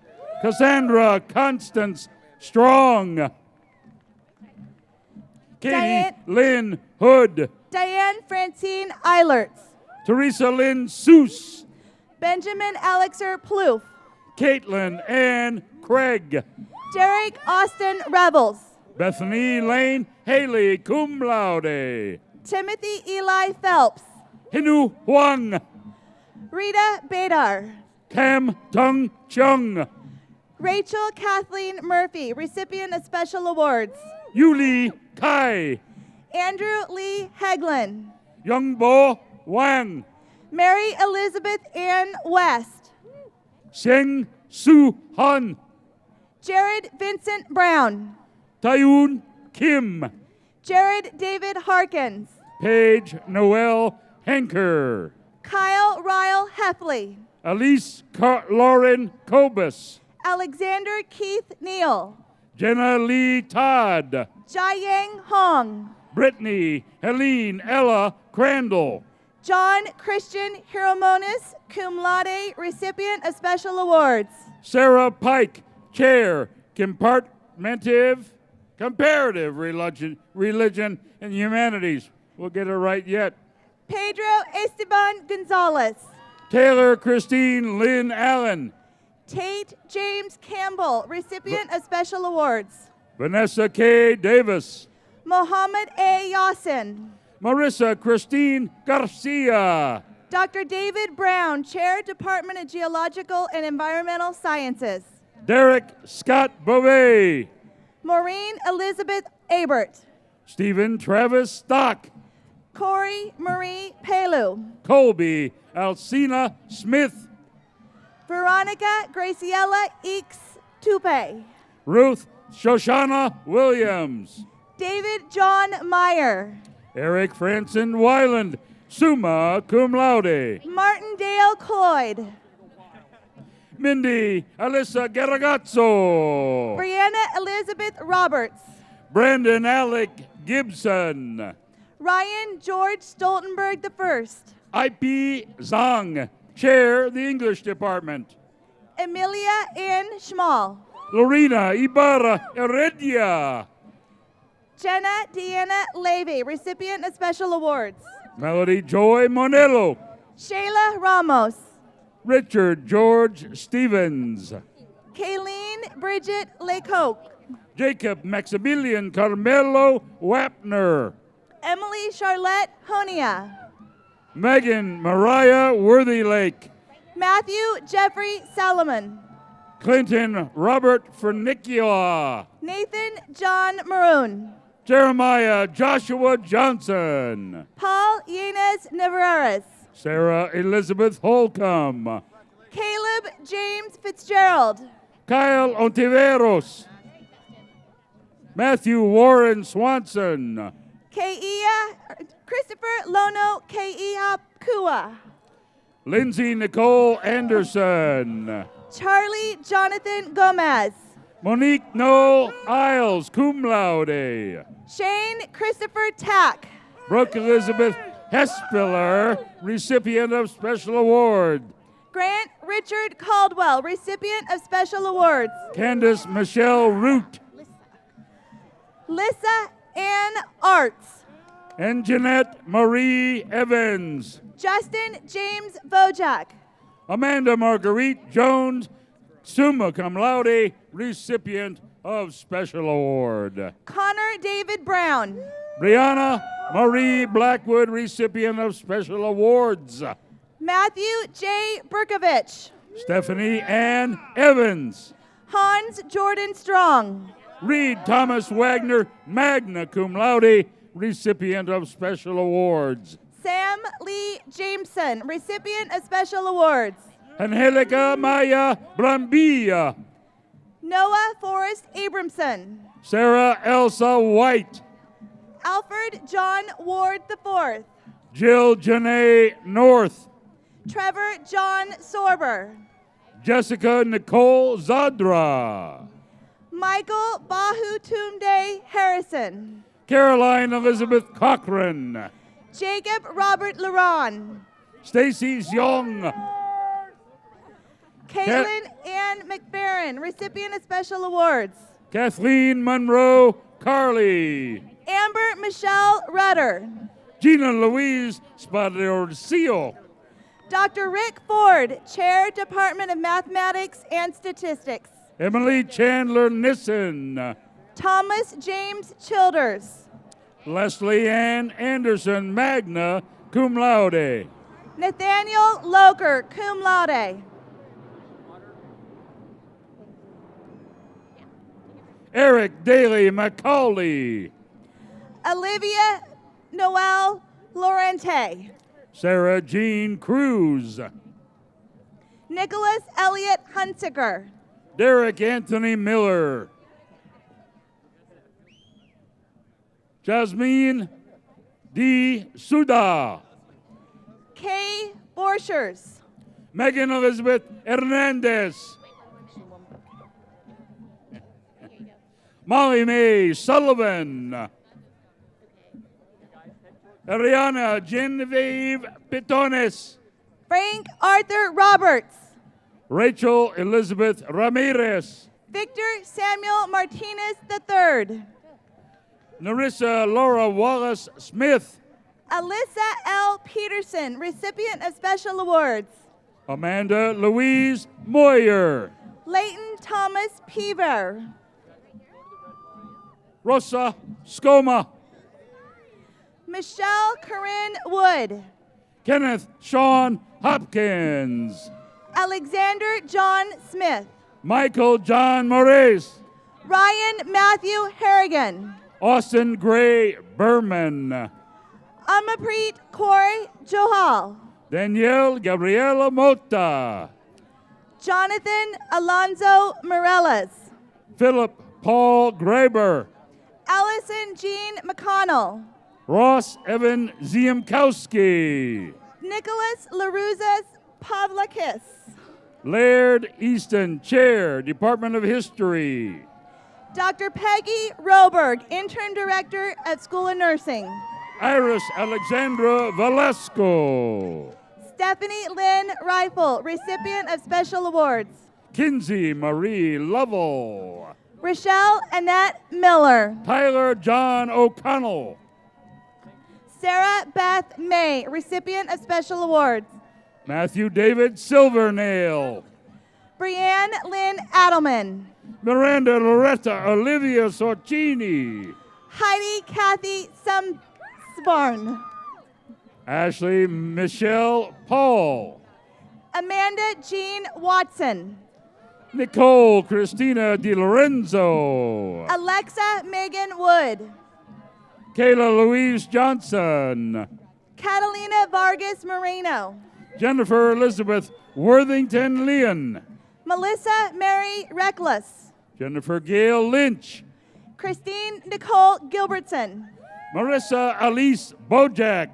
[SPEAKER 8] Cassandra Constance Strong. Katie Lynn Hood.
[SPEAKER 2] Diane Francine Eilerts.
[SPEAKER 8] Teresa Lynn Seuss.
[SPEAKER 2] Benjamin Alexer Plouffe.
[SPEAKER 8] Caitlin Ann Craig.
[SPEAKER 2] Derek Austin Rebels.
[SPEAKER 8] Bethany Lane Haley Cum Laude.
[SPEAKER 2] Timothy Eli Phelps.
[SPEAKER 8] Hinu Huang.
[SPEAKER 2] Rita Bedar.
[SPEAKER 8] Cam Tung Chung.
[SPEAKER 2] Rachel Kathleen Murphy, recipient of special awards.
[SPEAKER 8] Yuli Kai.
[SPEAKER 2] Andrew Lee Heglin.
[SPEAKER 8] Youngbo Wang.
[SPEAKER 2] Mary Elizabeth Ann West.
[SPEAKER 8] Sheng Su Han.
[SPEAKER 2] Jared Vincent Brown.
[SPEAKER 8] Tayun Kim.
[SPEAKER 2] Jared David Harkins.
[SPEAKER 8] Paige Noel Henker.
[SPEAKER 2] Kyle Ryle Heffley.
[SPEAKER 8] Elise Lauren Kobus.
[SPEAKER 2] Alexander Keith Neal.
[SPEAKER 8] Jenna Lee Todd.
[SPEAKER 2] Jiayang Hong.
[SPEAKER 8] Brittany Helene Ella Crandall.
[SPEAKER 2] John Christian Hieromonis, cum laude, recipient of special awards.
[SPEAKER 8] Sarah Pike, Chair, Comparative Religion and Humanities. We'll get it right yet.
[SPEAKER 2] Pedro Esteban Gonzalez.
[SPEAKER 8] Taylor Christine Lynn Allen.
[SPEAKER 2] Tate James Campbell, recipient of special awards.
[SPEAKER 8] Vanessa K. Davis.
[SPEAKER 2] Mohammed A. Yassin.
[SPEAKER 8] Marissa Christine Garcia.
[SPEAKER 2] Dr. David Brown, Chair, Department of Geological and Environmental Sciences.
[SPEAKER 8] Derek Scott Beauvais.
[SPEAKER 2] Maureen Elizabeth Abert.
[SPEAKER 8] Stephen Travis Stock.
[SPEAKER 2] Corey Marie Pelu.
[SPEAKER 8] Colby Alcina Smith.
[SPEAKER 2] Veronica Graciela Eeks Tupe.
[SPEAKER 8] Ruth Shoshana Williams.
[SPEAKER 2] David John Meyer.
[SPEAKER 8] Eric Franson Wyland, summa cum laude.
[SPEAKER 2] Martindale Cloyd.
[SPEAKER 8] Mindy Alyssa Garagazzo.
[SPEAKER 2] Brianna Elizabeth Roberts.
[SPEAKER 8] Brandon Alec Gibson.
[SPEAKER 2] Ryan George Stoltenberg I.
[SPEAKER 8] IP Zhang, Chair, the English Department.
[SPEAKER 2] Emilia Ann Schmall.
[SPEAKER 8] Lorena Ibarra Heredia.
[SPEAKER 2] Jenna Deanna Levy, recipient of special awards.
[SPEAKER 8] Melody Joy Monello.
[SPEAKER 2] Shayla Ramos.
[SPEAKER 8] Richard George Stevens.
[SPEAKER 2] Kayleen Bridget Lecoq.
[SPEAKER 8] Jacob Maximilian Carmelo Wapner.
[SPEAKER 2] Emily Charlotte Honia.
[SPEAKER 8] Megan Mariah Worthylake.
[SPEAKER 2] Matthew Jeffrey Salomon.
[SPEAKER 8] Clinton Robert Fernicchia.
[SPEAKER 2] Nathan John Maroon.
[SPEAKER 8] Jeremiah Joshua Johnson.
[SPEAKER 2] Paul Yanez Navarez.
[SPEAKER 8] Sarah Elizabeth Holcomb.
[SPEAKER 2] Caleb James Fitzgerald.
[SPEAKER 8] Kyle Ontiveros. Matthew Warren Swanson.
[SPEAKER 2] Christopher Lono Keia Kua.
[SPEAKER 8] Lindsay Nicole Anderson.
[SPEAKER 2] Charlie Jonathan Gomez.
[SPEAKER 8] Monique Noel Isles, cum laude.
[SPEAKER 2] Shane Christopher Tack.
[SPEAKER 8] Brooke Elizabeth Hespeler, recipient of special award.
[SPEAKER 2] Grant Richard Caldwell, recipient of special awards.
[SPEAKER 8] Candace Michelle Root.
[SPEAKER 2] Lissa Ann Arts.
[SPEAKER 8] And Jeanette Marie Evans.
[SPEAKER 2] Justin James Vojak.
[SPEAKER 8] Amanda Marguerite Jones, summa cum laude, recipient of special award.
[SPEAKER 2] Connor David Brown.
[SPEAKER 8] Brianna Marie Blackwood, recipient of special awards.
[SPEAKER 2] Matthew J. Berkovich.
[SPEAKER 8] Stephanie Ann Evans.
[SPEAKER 2] Hans Jordan Strong.
[SPEAKER 8] Reed Thomas Wagner, magna cum laude, recipient of special awards.
[SPEAKER 2] Sam Lee Jameson, recipient of special awards.
[SPEAKER 8] Angelica Maya Brambilla.
[SPEAKER 2] Noah Forrest Abramson.
[SPEAKER 8] Sarah Elsa White.
[SPEAKER 2] Alfred John Ward IV.
[SPEAKER 8] Jill Janae North.
[SPEAKER 2] Trevor John Sorber.
[SPEAKER 8] Jessica Nicole Zadra.
[SPEAKER 2] Michael Bahutunde Harrison.
[SPEAKER 8] Caroline Elizabeth Cochran.
[SPEAKER 2] Jacob Robert Laron.
[SPEAKER 8] Stacy Young.
[SPEAKER 2] Caitlin Ann McBaron, recipient of special awards.
[SPEAKER 8] Kathleen Monroe Carley.
[SPEAKER 2] Amber Michelle Rudder.
[SPEAKER 8] Gina Louise Spadorcio.
[SPEAKER 2] Dr. Rick Ford, Chair, Department of Mathematics and Statistics.
[SPEAKER 8] Emily Chandler Nissen.
[SPEAKER 2] Thomas James Childers.
[SPEAKER 8] Leslie Ann Anderson, magna cum laude.
[SPEAKER 2] Nathaniel Loker, cum laude.
[SPEAKER 8] Eric Daly Macaulay.
[SPEAKER 2] Olivia Noel Lorente.
[SPEAKER 8] Sarah Jean Cruz.
[SPEAKER 2] Nicholas Elliott Hunsiker.
[SPEAKER 8] Derek Anthony Miller. Jasmine D. Suda.
[SPEAKER 2] Kay Borchers.
[SPEAKER 8] Megan Elizabeth Hernandez. Molly Mae Sullivan. Ariana Genevieve Pitones.
[SPEAKER 2] Frank Arthur Roberts.
[SPEAKER 8] Rachel Elizabeth Ramirez.
[SPEAKER 2] Victor Samuel Martinez III.
[SPEAKER 8] Narissa Laura Wallace Smith.
[SPEAKER 2] Alyssa L. Peterson, recipient of special awards.
[SPEAKER 8] Amanda Louise Moyer.
[SPEAKER 2] Leighton Thomas Peaver.
[SPEAKER 8] Rosa Scoma.
[SPEAKER 2] Michelle Corinne Wood.
[SPEAKER 8] Kenneth Sean Hopkins.
[SPEAKER 2] Alexander John Smith.
[SPEAKER 8] Michael John Moraes.
[SPEAKER 2] Ryan Matthew Harrigan.
[SPEAKER 8] Austin Gray Berman.
[SPEAKER 2] Amapreet Kaur Johal.
[SPEAKER 8] Danielle Gabriela Mota.
[SPEAKER 2] Jonathan Alonzo Morellas.
[SPEAKER 8] Philip Paul Graber.
[SPEAKER 2] Allison Jean McConnell.
[SPEAKER 8] Ross Evan Ziemkowski.
[SPEAKER 2] Nicholas LaRuzas Pavlakis.
[SPEAKER 8] Laird Easton, Chair, Department of History.
[SPEAKER 2] Dr. Peggy Roberg, Intern Director at School of Nursing.
[SPEAKER 8] Iris Alexandra Velasco.
[SPEAKER 2] Stephanie Lynn Rifle, recipient of special awards.
[SPEAKER 8] Kinsey Marie Lovell.
[SPEAKER 2] Rochelle Annette Miller.
[SPEAKER 8] Tyler John O'Connell.
[SPEAKER 2] Sarah Beth May, recipient of special awards.
[SPEAKER 8] Matthew David Silvernail.
[SPEAKER 2] Brianne Lynn Adelman.
[SPEAKER 8] Miranda Loretta Olivia Sorcini.
[SPEAKER 2] Heidi Kathy Sumsbarn.
[SPEAKER 8] Ashley Michelle Paul.
[SPEAKER 2] Amanda Jean Watson.
[SPEAKER 8] Nicole Christina DiLorenzo.
[SPEAKER 2] Alexa Megan Wood.
[SPEAKER 8] Kayla Louise Johnson.
[SPEAKER 2] Catalina Vargas Moreno.
[SPEAKER 8] Jennifer Elizabeth Worthington Leon.
[SPEAKER 2] Melissa Mary Reckless.
[SPEAKER 8] Jennifer Gail Lynch.
[SPEAKER 2] Christine Nicole Gilbertson.
[SPEAKER 8] Marissa Alice Bojack.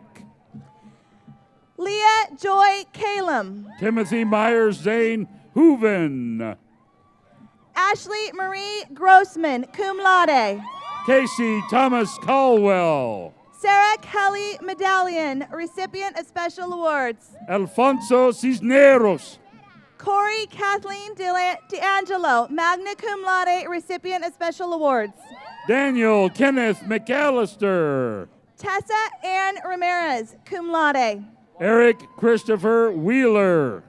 [SPEAKER 2] Leah Joy Kalem.
[SPEAKER 8] Timothy Myers Zane Hooven.
[SPEAKER 2] Ashley Marie Grossman, cum laude.
[SPEAKER 8] Casey Thomas Caldwell.
[SPEAKER 2] Sarah Kelly Medallion, recipient of special awards.
[SPEAKER 8] Alfonso Cisneros.
[SPEAKER 2] Corey Kathleen D'Angelo, magna cum laude, recipient of special awards.
[SPEAKER 8] Daniel Kenneth McAllister.
[SPEAKER 2] Tessa Ann Ramirez, cum laude.
[SPEAKER 8] Eric Christopher Wheeler.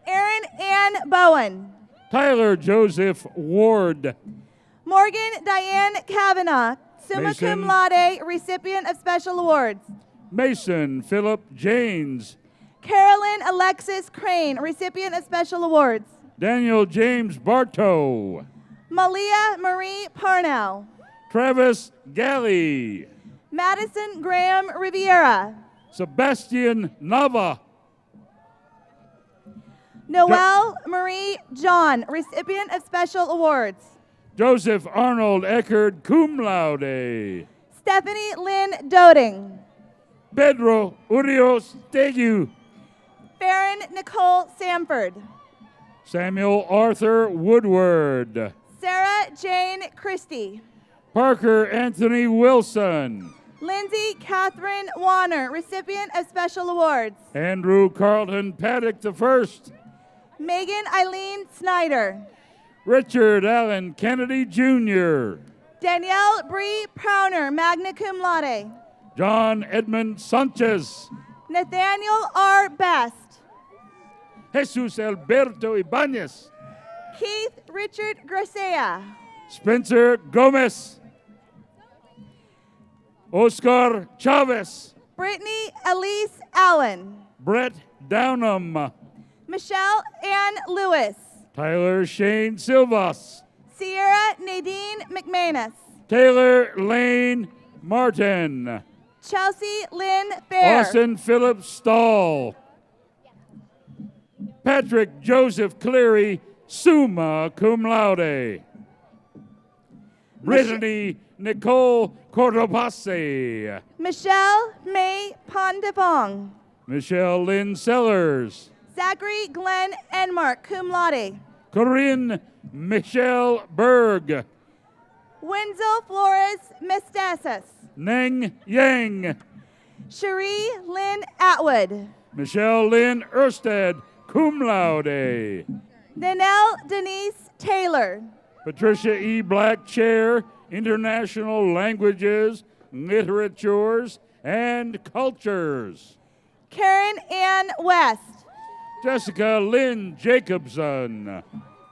[SPEAKER 2] Erin Ann Bowen.
[SPEAKER 8] Tyler Joseph Ward.
[SPEAKER 2] Morgan Diane Kavanaugh, summa
[SPEAKER 8] Mason.
[SPEAKER 2] cum laude, recipient of special awards.
[SPEAKER 8] Mason Philip Janes.
[SPEAKER 2] Carolyn Alexis Crane, recipient of special awards.
[SPEAKER 8] Daniel James Bartow.
[SPEAKER 2] Malia Marie Parnell.
[SPEAKER 8] Travis Galley.
[SPEAKER 2] Madison Graham Riviera.
[SPEAKER 8] Sebastian Nava.
[SPEAKER 2] Noelle Marie John, recipient of special awards.
[SPEAKER 8] Joseph Arnold Eckerd, cum laude.
[SPEAKER 2] Stephanie Lynn Doding.
[SPEAKER 8] Pedro Urios Tegu.
[SPEAKER 2] Farron Nicole Samford.
[SPEAKER 8] Samuel Arthur Woodward.
[SPEAKER 2] Sarah Jane Christie.
[SPEAKER 8] Parker Anthony Wilson.
[SPEAKER 2] Lindsay Catherine Warner, recipient of special awards.
[SPEAKER 8] Andrew Carlton Paddock I.
[SPEAKER 2] Megan Eileen Snyder.
[SPEAKER 8] Richard Allen Kennedy Jr.
[SPEAKER 2] Danielle Bree Prowner, magna cum laude.
[SPEAKER 8] John Edmund Sanchez.
[SPEAKER 2] Nathaniel R. Best.
[SPEAKER 8] Jesus Alberto Ibanez.
[SPEAKER 2] Keith Richard Gracea.
[SPEAKER 8] Spencer Gomez. Oscar Chavez.
[SPEAKER 2] Brittany Elise Allen.
[SPEAKER 8] Brett Downham.
[SPEAKER 2] Michelle Ann Lewis.
[SPEAKER 8] Tyler Shane Silvas.
[SPEAKER 2] Sierra Nadine McManus.
[SPEAKER 8] Taylor Lane Martin.
[SPEAKER 2] Chelsea Lynn Fair.
[SPEAKER 8] Austin Philip Stahl. Patrick Joseph Cleary, summa cum laude. Brittany Nicole Cordobase.
[SPEAKER 2] Michelle May Pondavong.
[SPEAKER 8] Michelle Lynn Sellers.
[SPEAKER 2] Zachary Glenn Enmark, cum laude.
[SPEAKER 8] Corinne Michelle Berg.
[SPEAKER 2] Wenzel Flores Mestazas.
[SPEAKER 8] Neng Yang.
[SPEAKER 2] Cherie Lynn Atwood.
[SPEAKER 8] Michelle Lynn Ersted, cum laude.
[SPEAKER 2] Nanelle Denise Taylor.
[SPEAKER 8] Patricia E. Black Chair, International Languages, Literatures, and Cultures.
[SPEAKER 2] Karen Ann West.
[SPEAKER 8] Jessica Lynn Jacobson.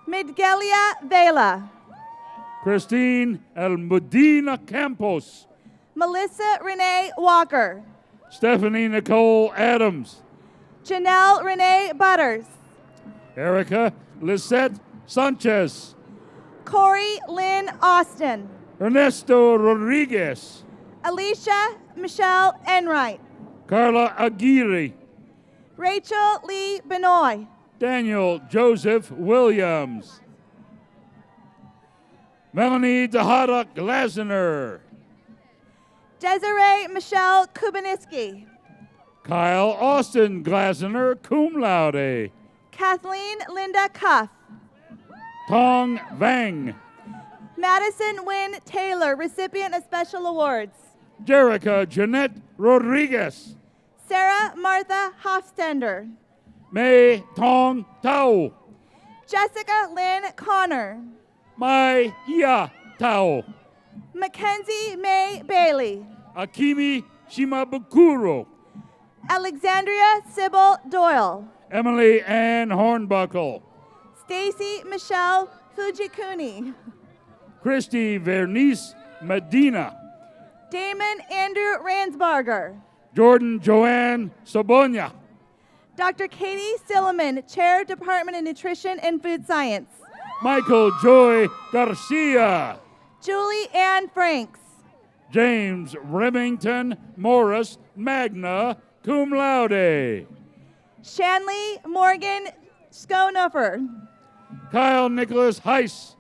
[SPEAKER 2] Midgelia Vela.
[SPEAKER 8] Christine Almudena Campos.
[SPEAKER 2] Melissa Renee Walker.
[SPEAKER 8] Stephanie Nicole Adams.
[SPEAKER 2] Janelle Renee Butters.
[SPEAKER 8] Erica Lisette Sanchez.
[SPEAKER 2] Corey Lynn Austin.
[SPEAKER 8] Ernesto Rodriguez.
[SPEAKER 2] Alicia Michelle Enright.
[SPEAKER 8] Carla Aguirre.
[SPEAKER 2] Rachel Lee Benoit.
[SPEAKER 8] Daniel Joseph Williams. Melanie Dahada Glasner.
[SPEAKER 2] Desiree Michelle Kubaniski.
[SPEAKER 8] Kyle Austin Glasner, cum laude.
[SPEAKER 2] Kathleen Linda Cuff.
[SPEAKER 8] Tong Vang.
[SPEAKER 2] Madison Wynn Taylor, recipient of special awards.
[SPEAKER 8] Jerica Jeanette Rodriguez.
[SPEAKER 2] Sarah Martha Hofstender.
[SPEAKER 8] May Tong Tao.
[SPEAKER 2] Jessica Lynn Connor.
[SPEAKER 8] Mai Ya Tao.
[SPEAKER 2] Mackenzie May Bailey.
[SPEAKER 8] Akimi Shimabukuro.
[SPEAKER 2] Alexandria Sybil Doyle.
[SPEAKER 8] Emily Ann Hornbuckle.
[SPEAKER 2] Stacy Michelle Fujikuni.
[SPEAKER 8] Christy Vernice Medina.
[SPEAKER 2] Damon Andrew Ransbarger.
[SPEAKER 8] Jordan Joanne Sobonia.
[SPEAKER 2] Dr. Katie Silliman, Chair, Department of Nutrition and Food Science.
[SPEAKER 8] Michael Joy Garcia.
[SPEAKER 2] Julie Ann Franks.
[SPEAKER 8] James Remington Morris Magna, cum laude.
[SPEAKER 2] Shanley Morgan Schoenhofer.
[SPEAKER 8] Kyle Nicholas Heiss.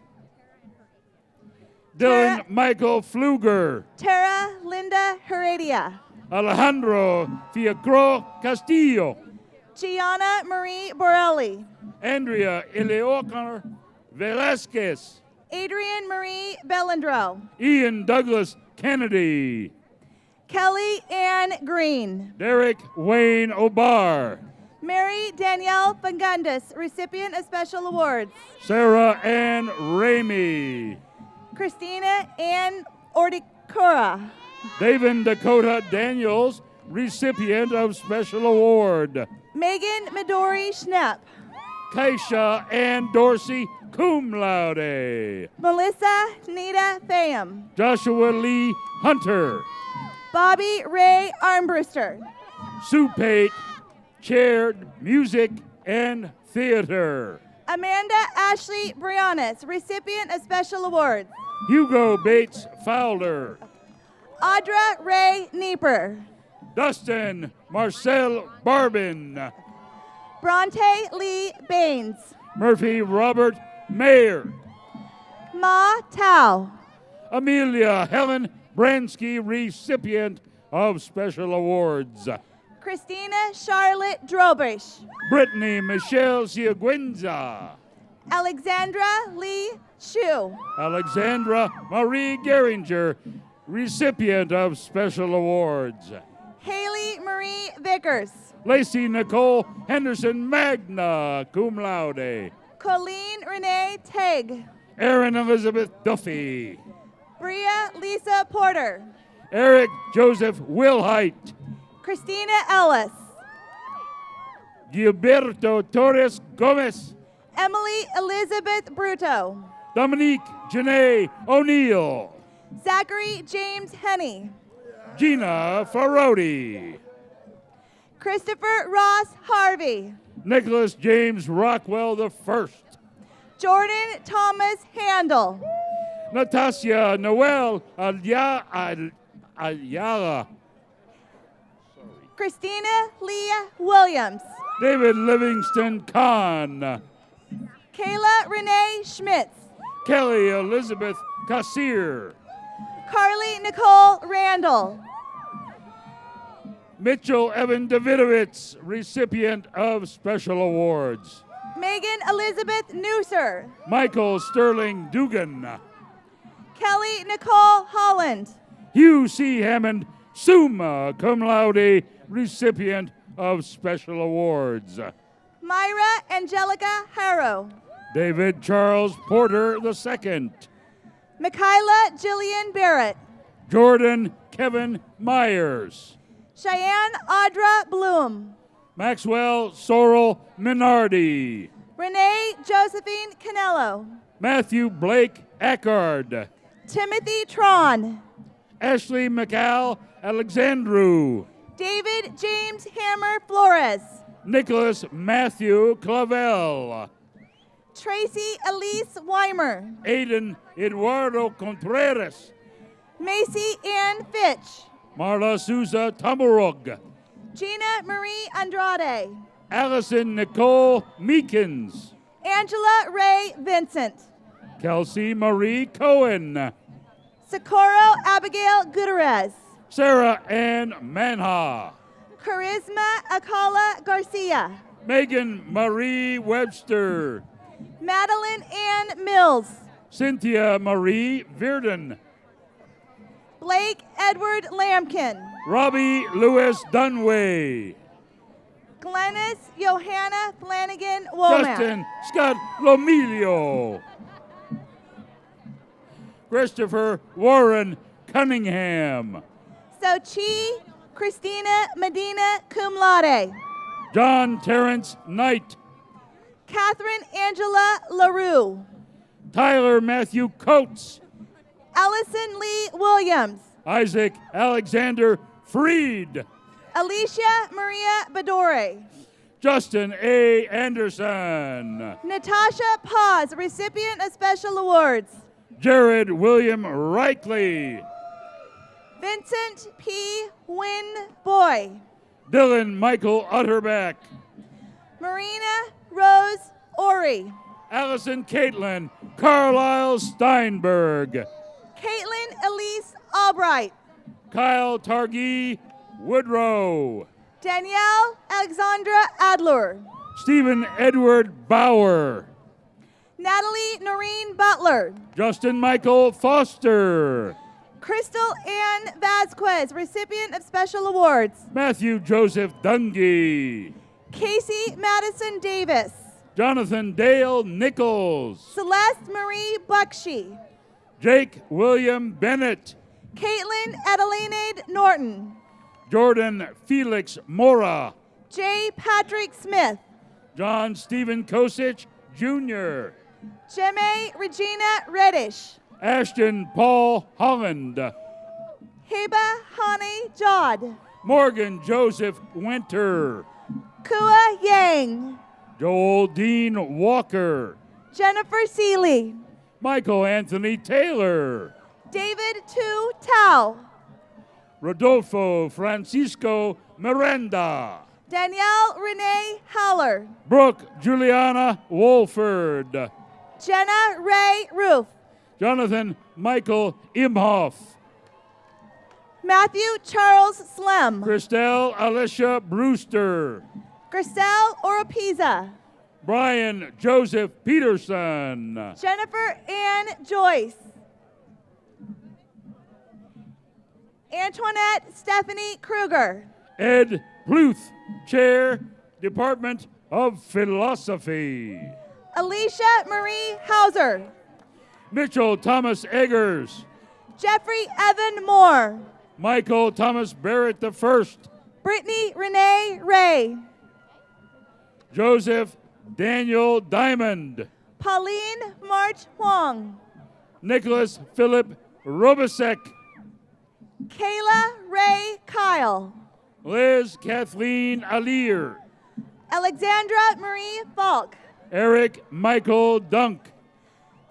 [SPEAKER 8] Dylan
[SPEAKER 2] Tara-
[SPEAKER 8] Michael Pfluger.
[SPEAKER 2] Tara Linda Heredia.
[SPEAKER 8] Alejandro Fiacro Castillo.
[SPEAKER 2] Gianna Marie Borelli.
[SPEAKER 8] Andrea Eleocor Velasquez.
[SPEAKER 2] Adrian Marie Bellandro.
[SPEAKER 8] Ian Douglas Kennedy.
[SPEAKER 2] Kelly Ann Green.
[SPEAKER 8] Derek Wayne Obar.
[SPEAKER 2] Mary Danielle Fagundis, recipient of special awards.
[SPEAKER 8] Sarah Ann Ramey.
[SPEAKER 2] Christina Ann Ordicura.
[SPEAKER 8] David Dakota Daniels, recipient of special award.
[SPEAKER 2] Megan Midori Schnepp.
[SPEAKER 8] Kaisha Ann Dorsey, cum laude.
[SPEAKER 2] Melissa Nita Pham.
[SPEAKER 8] Joshua Lee Hunter.
[SPEAKER 2] Bobby Ray Armbruster.
[SPEAKER 8] Sue Pate, chaired music and theater.
[SPEAKER 2] Amanda Ashley Brianis, recipient of special awards.
[SPEAKER 8] Hugo Bates Fowler.
[SPEAKER 2] Audra Ray Nieper.
[SPEAKER 8] Dustin Marcel Barbin.
[SPEAKER 2] Bronte Lee Baines.
[SPEAKER 8] Murphy Robert Mayer.
[SPEAKER 2] Ma Tao.
[SPEAKER 8] Amelia Helen Bransky, recipient of special awards.
[SPEAKER 2] Christina Charlotte Drobish.
[SPEAKER 8] Brittany Michelle Ciaguenza.
[SPEAKER 2] Alexandra Lee Shu.
[SPEAKER 8] Alexandra Marie Geringer, recipient of special awards.
[SPEAKER 2] Haley Marie Vickers.
[SPEAKER 8] Lacey Nicole Henderson Magna, cum laude.
[SPEAKER 2] Colleen Renee Tegg.
[SPEAKER 8] Erin Elizabeth Duffy.
[SPEAKER 2] Bria Lisa Porter.
[SPEAKER 8] Eric Joseph Wilhite.
[SPEAKER 2] Christina Ellis.
[SPEAKER 8] Gilberto Torres Gomez.
[SPEAKER 2] Emily Elizabeth Bruto.
[SPEAKER 8] Dominique Janae O'Neill.
[SPEAKER 2] Zachary James Henney.
[SPEAKER 8] Gina Farodi.
[SPEAKER 2] Christopher Ross Harvey.
[SPEAKER 8] Nicholas James Rockwell I.
[SPEAKER 2] Jordan Thomas Handel.
[SPEAKER 8] Natasha Noel Ayala.
[SPEAKER 2] Christina Leah Williams.
[SPEAKER 8] David Livingston Kahn.
[SPEAKER 2] Kayla Renee Schmitz.
[SPEAKER 8] Kelly Elizabeth Kassir.
[SPEAKER 2] Carly Nicole Randall.
[SPEAKER 8] Mitchell Evan Davidovitz, recipient of special awards.
[SPEAKER 2] Megan Elizabeth Newser.
[SPEAKER 8] Michael Sterling Dugan.
[SPEAKER 2] Kelly Nicole Holland.
[SPEAKER 8] Hugh C. Hammond, summa cum laude, recipient of special awards.
[SPEAKER 2] Myra Angelica Harrow.
[SPEAKER 8] David Charles Porter II.
[SPEAKER 2] Michaela Jillian Barrett.
[SPEAKER 8] Jordan Kevin Myers.
[SPEAKER 2] Cheyenne Audra Bloom.
[SPEAKER 8] Maxwell Sorrel Minardi.
[SPEAKER 2] Renee Josephine Canello.
[SPEAKER 8] Matthew Blake Ackard.
[SPEAKER 2] Timothy Tron.
[SPEAKER 8] Ashley McCall Alexandru.
[SPEAKER 2] David James Hammer Flores.
[SPEAKER 8] Nicholas Matthew Clavel.
[SPEAKER 2] Tracy Elise Weimer.
[SPEAKER 8] Aiden Eduardo Contreras.
[SPEAKER 2] Macy Ann Fitch.
[SPEAKER 8] Marla Souza Tamarog.
[SPEAKER 2] Gina Marie Andrade.
[SPEAKER 8] Allison Nicole Meekins.
[SPEAKER 2] Angela Ray Vincent.
[SPEAKER 8] Kelsey Marie Cohen.
[SPEAKER 2] Socorro Abigail Gutierrez.
[SPEAKER 8] Sarah Ann Manha.
[SPEAKER 2] Charisma Akala Garcia.
[SPEAKER 8] Megan Marie Webster.
[SPEAKER 2] Madeline Ann Mills.
[SPEAKER 8] Cynthia Marie Virden.
[SPEAKER 2] Blake Edward Lambkin.
[SPEAKER 8] Robbie Lewis Dunway.
[SPEAKER 2] Glennis Johanna Flanagan Womack.
[SPEAKER 8] Justin Scott Lomilio. Christopher Warren Cunningham.
[SPEAKER 2] Sochi Christina Medina cum laude.
[SPEAKER 8] John Terrence Knight.
[SPEAKER 2] Catherine Angela LaRue.
[SPEAKER 8] Tyler Matthew Coates.
[SPEAKER 2] Allison Lee Williams.
[SPEAKER 8] Isaac Alexander Freed.
[SPEAKER 2] Alicia Maria Badore.
[SPEAKER 8] Justin A. Anderson.
[SPEAKER 2] Natasha Paz, recipient of special awards.
[SPEAKER 8] Jared William Reichley.
[SPEAKER 2] Vincent P. Wynn Boy.
[SPEAKER 8] Dylan Michael Utterback.
[SPEAKER 2] Marina Rose Ori.
[SPEAKER 8] Allison Caitlin Carlisle Steinberg.
[SPEAKER 2] Caitlin Elise Albright.
[SPEAKER 8] Kyle Targi Woodrow.
[SPEAKER 2] Danielle Alexandra Adler.
[SPEAKER 8] Stephen Edward Bauer.
[SPEAKER 2] Natalie Noreen Butler.
[SPEAKER 8] Justin Michael Foster.
[SPEAKER 2] Crystal Ann Vasquez, recipient of special awards.
[SPEAKER 8] Matthew Joseph Dungy.
[SPEAKER 2] Casey Madison Davis.
[SPEAKER 8] Jonathan Dale Nichols.
[SPEAKER 2] Celeste Marie Buckshee.
[SPEAKER 8] Jake William Bennett.
[SPEAKER 2] Caitlin Adeline Norton.
[SPEAKER 8] Jordan Felix Mora.
[SPEAKER 2] J. Patrick Smith.
[SPEAKER 8] John Stephen Kosich Jr.
[SPEAKER 2] Jemme Regina Reddish.
[SPEAKER 8] Ashton Paul Holland.
[SPEAKER 2] Heba Hani Jod.
[SPEAKER 8] Morgan Joseph Winter.
[SPEAKER 2] Kua Yang.
[SPEAKER 8] Joel Dean Walker.
[SPEAKER 2] Jennifer Seeley.
[SPEAKER 8] Michael Anthony Taylor.
[SPEAKER 2] David Tu Tao.
[SPEAKER 8] Rodolfo Francisco Miranda.
[SPEAKER 2] Danielle Renee Howler.
[SPEAKER 8] Brooke Juliana Wolford.
[SPEAKER 2] Jenna Ray Roof.
[SPEAKER 8] Jonathan Michael Imhoff.
[SPEAKER 2] Matthew Charles Slem.
[SPEAKER 8] Christelle Alicia Brewster.
[SPEAKER 2] Griselle Oropeza.
[SPEAKER 8] Brian Joseph Peterson.
[SPEAKER 2] Jennifer Ann Joyce. Antoinette Stephanie Kruger.
[SPEAKER 8] Ed Pluth, Chair, Department of Philosophy.
[SPEAKER 2] Alicia Marie Hauser.
[SPEAKER 8] Mitchell Thomas Eggers.
[SPEAKER 2] Jeffrey Evan Moore.
[SPEAKER 8] Michael Thomas Barrett I.
[SPEAKER 2] Brittany Renee Ray.
[SPEAKER 8] Joseph Daniel Diamond.
[SPEAKER 2] Pauline March Huang.
[SPEAKER 8] Nicholas Philip Robasek.
[SPEAKER 2] Kayla Ray Kyle.
[SPEAKER 8] Liz Kathleen Alier.
[SPEAKER 2] Alexandra Marie Falk.
[SPEAKER 8] Eric Michael Dunk.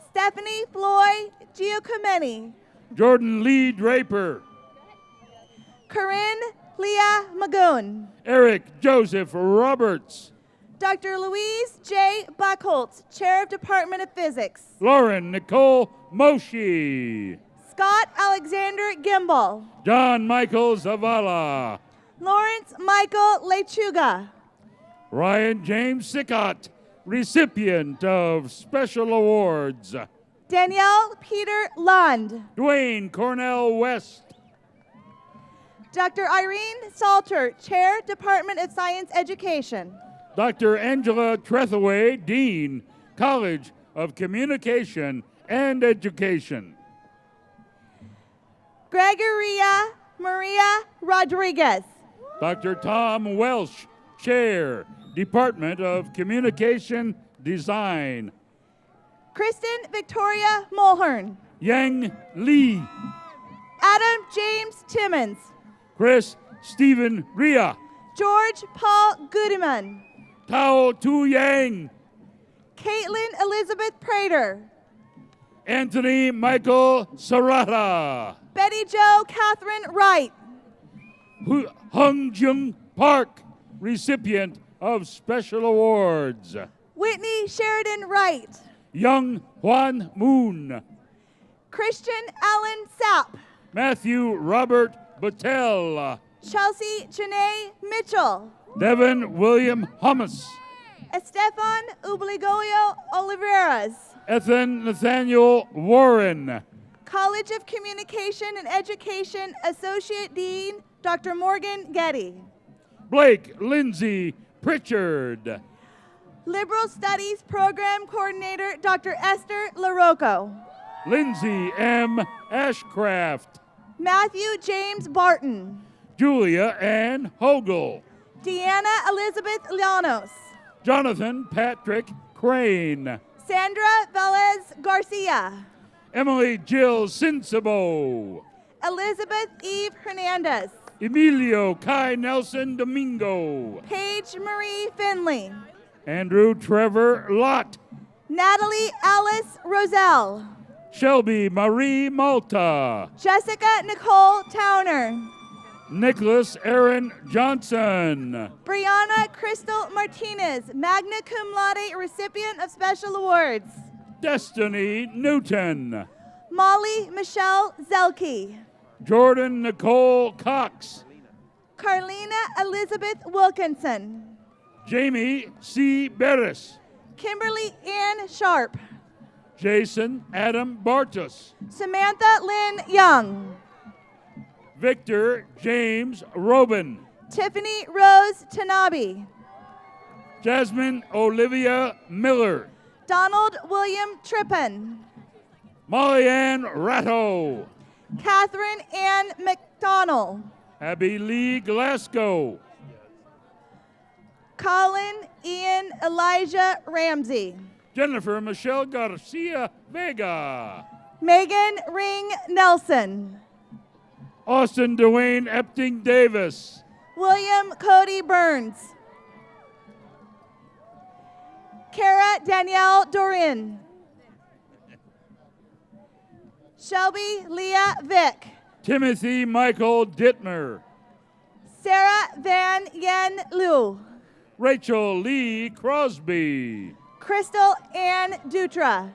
[SPEAKER 2] Stephanie Floyd Giacometti.
[SPEAKER 8] Jordan Lee Draper.
[SPEAKER 2] Corinne Leah Magoon.
[SPEAKER 8] Eric Joseph Roberts.
[SPEAKER 2] Dr. Louise J. Buckholtz, Chair of Department of Physics.
[SPEAKER 8] Lauren Nicole Moshi.
[SPEAKER 2] Scott Alexander Gimbel.
[SPEAKER 8] John Michael Zavala.
[SPEAKER 2] Lawrence Michael Lechuga.
[SPEAKER 8] Ryan James Sickott, recipient of special awards.
[SPEAKER 2] Danielle Peter Lund.
[SPEAKER 8] Dwayne Cornell West.
[SPEAKER 2] Dr. Irene Salter, Chair, Department of Science Education.
[SPEAKER 8] Dr. Angela Trethaway, Dean, College of Communication and Education.
[SPEAKER 2] Gregoria Maria Rodriguez.
[SPEAKER 8] Dr. Tom Welsh, Chair, Department of Communication Design.
[SPEAKER 2] Kristen Victoria Mulhern.
[SPEAKER 8] Yang Lee.
[SPEAKER 2] Adam James Timmons.
[SPEAKER 8] Chris Stephen Ria.
[SPEAKER 2] George Paul Goodman.
[SPEAKER 8] Tao Tu Yang.
[SPEAKER 2] Caitlin Elizabeth Prater.
[SPEAKER 8] Anthony Michael Serrata.
[SPEAKER 2] Betty Jo Catherine Wright.
[SPEAKER 8] Hung Jung Park, recipient of special awards.
[SPEAKER 2] Whitney Sheridan Wright.
[SPEAKER 8] Young Hwan Moon.
[SPEAKER 2] Christian Allen Sapp.
[SPEAKER 8] Matthew Robert Battelle.
[SPEAKER 2] Chelsea Janae Mitchell.
[SPEAKER 8] Devin William Hummus.
[SPEAKER 2] Estefan Ubligoyo Oliveras.
[SPEAKER 8] Ethan Nathaniel Warren.
[SPEAKER 2] College of Communication and Education Associate Dean, Dr. Morgan Getty.
[SPEAKER 8] Blake Lindsay Pritchard.
[SPEAKER 2] Liberal Studies Program Coordinator, Dr. Esther LaRocco.
[SPEAKER 8] Lindsay M. Ashcraft.
[SPEAKER 2] Matthew James Barton.
[SPEAKER 8] Julia Ann Hogel.
[SPEAKER 2] Deanna Elizabeth Llanos.
[SPEAKER 8] Jonathan Patrick Crane.
[SPEAKER 2] Sandra Velez Garcia.
[SPEAKER 8] Emily Jill Sinsabo.
[SPEAKER 2] Elizabeth Eve Hernandez.
[SPEAKER 8] Emilio Kai Nelson Domingo.
[SPEAKER 2] Paige Marie Finley.
[SPEAKER 8] Andrew Trevor Lott.
[SPEAKER 2] Natalie Alice Roselle.
[SPEAKER 8] Shelby Marie Malta.
[SPEAKER 2] Jessica Nicole Towner.
[SPEAKER 8] Nicholas Aaron Johnson.
[SPEAKER 2] Brianna Crystal Martinez, magna cum laude recipient of special awards.
[SPEAKER 8] Destiny Newton.
[SPEAKER 2] Molly Michelle Zelke.
[SPEAKER 8] Jordan Nicole Cox.
[SPEAKER 2] Carlina Elizabeth Wilkinson.
[SPEAKER 8] Jamie C. Beres.
[SPEAKER 2] Kimberly Ann Sharp.
[SPEAKER 8] Jason Adam Bartos.
[SPEAKER 2] Samantha Lynn Young.
[SPEAKER 8] Victor James Robin.
[SPEAKER 2] Tiffany Rose Tanabe.
[SPEAKER 8] Jasmine Olivia Miller.
[SPEAKER 2] Donald William Trippin.
[SPEAKER 8] Molly Ann Ratto.
[SPEAKER 2] Catherine Ann McDonald.
[SPEAKER 8] Abby Lee Glasgow.
[SPEAKER 2] Colin Ian Elijah Ramsey.
[SPEAKER 8] Jennifer Michelle Garcia Vega.
[SPEAKER 2] Megan Ring Nelson.
[SPEAKER 8] Austin Dwayne Epting Davis.
[SPEAKER 2] William Cody Burns. Kara Danielle Dorin. Shelby Leah Vick.
[SPEAKER 8] Timothy Michael Dittmer.
[SPEAKER 2] Sarah Van Yen Liu.
[SPEAKER 8] Rachel Lee Crosby.
[SPEAKER 2] Crystal Ann Dutra.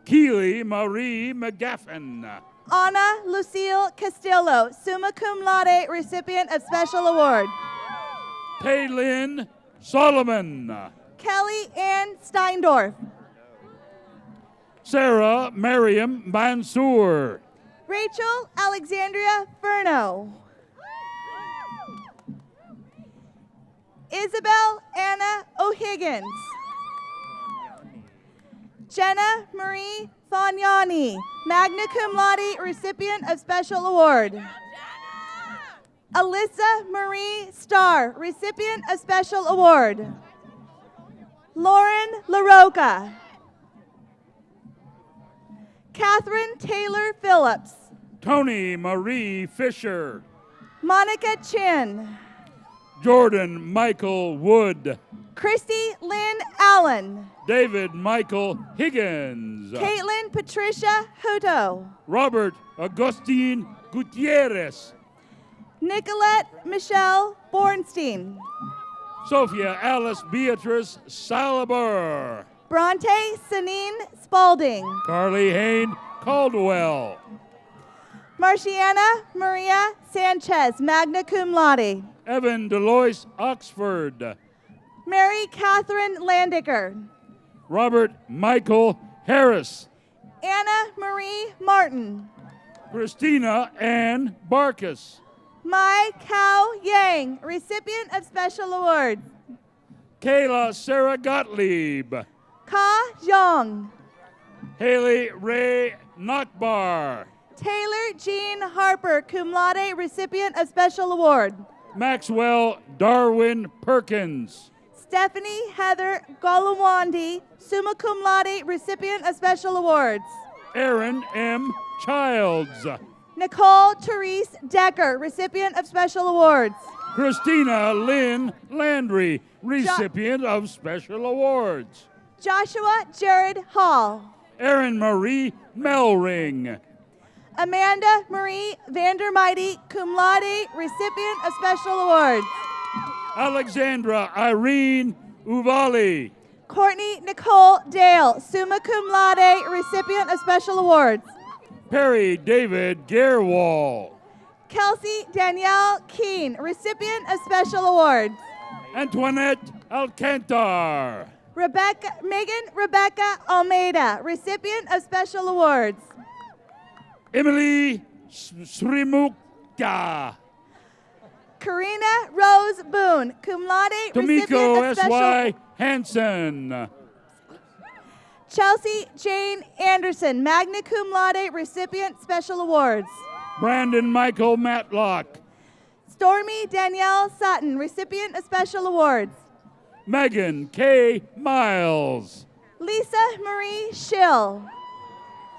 [SPEAKER 8] Keely Marie McGaffin.
[SPEAKER 2] Anna Lucille Castillo, summa cum laude recipient of special award.
[SPEAKER 8] Taylin Solomon.
[SPEAKER 2] Kelly Ann Steindorf.
[SPEAKER 8] Sarah Mariam Mansour.
[SPEAKER 2] Rachel Alexandria Furno. Isabel Anna O'Higgins. Jenna Marie Fagnani, magna cum laude recipient of special award. Alyssa Marie Starr, recipient of special award. Lauren LaRocca. Catherine Taylor Phillips.
[SPEAKER 8] Tony Marie Fisher.
[SPEAKER 2] Monica Chin.
[SPEAKER 8] Jordan Michael Wood.
[SPEAKER 2] Christy Lynn Allen.
[SPEAKER 8] David Michael Higgins.
[SPEAKER 2] Caitlin Patricia Hutto.
[SPEAKER 8] Robert Agustin Gutierrez.
[SPEAKER 2] Nicolette Michelle Bornstein.
[SPEAKER 8] Sophia Alice Beatrice Salabur.
[SPEAKER 2] Bronte Sanine Spalding.
[SPEAKER 8] Carly Hain Caldwell.
[SPEAKER 2] Marciana Maria Sanchez, magna cum laude.
[SPEAKER 8] Evan Delois Oxford.
[SPEAKER 2] Mary Catherine Landiker.
[SPEAKER 8] Robert Michael Harris.
[SPEAKER 2] Anna Marie Martin.
[SPEAKER 8] Christina Ann Barkus.
[SPEAKER 2] Mai Kao Yang, recipient of special award.
[SPEAKER 8] Kayla Sarah Gottlieb.
[SPEAKER 2] Ka Jong.
[SPEAKER 8] Haley Ray Nakbar.
[SPEAKER 2] Taylor Jean Harper, cum laude, recipient of special award.
[SPEAKER 8] Maxwell Darwin Perkins.
[SPEAKER 2] Stephanie Heather Golawandi, summa cum laude, recipient of special awards.
[SPEAKER 8] Aaron M. Childs.
[SPEAKER 2] Nicole Therese Decker, recipient of special awards.
[SPEAKER 8] Christina Lynn Landry, recipient of special awards.
[SPEAKER 2] Joshua Jared Hall.
[SPEAKER 8] Erin Marie Melring.
[SPEAKER 2] Amanda Marie Vandermighty, cum laude, recipient of special awards.
[SPEAKER 8] Alexandra Irene Uvali.
[SPEAKER 2] Courtney Nicole Dale, summa cum laude, recipient of special awards.
[SPEAKER 8] Perry David Gerwall.
[SPEAKER 2] Kelsey Danielle Keene, recipient of special awards.
[SPEAKER 8] Antoinette Alcantar.
[SPEAKER 2] Megan Rebecca Almeida, recipient of special awards.
[SPEAKER 8] Emily Srimuka.
[SPEAKER 2] Karina Rose Boone, cum laude, recipient
[SPEAKER 8] Tomiko
[SPEAKER 2] of special
[SPEAKER 8] S.Y. Hansen.
[SPEAKER 2] Chelsea Jane Anderson, magna cum laude, recipient special awards.
[SPEAKER 8] Brandon Michael Matlock.
[SPEAKER 2] Stormy Danielle Sutton, recipient of special awards.
[SPEAKER 8] Megan K. Miles.
[SPEAKER 2] Lisa Marie Schill.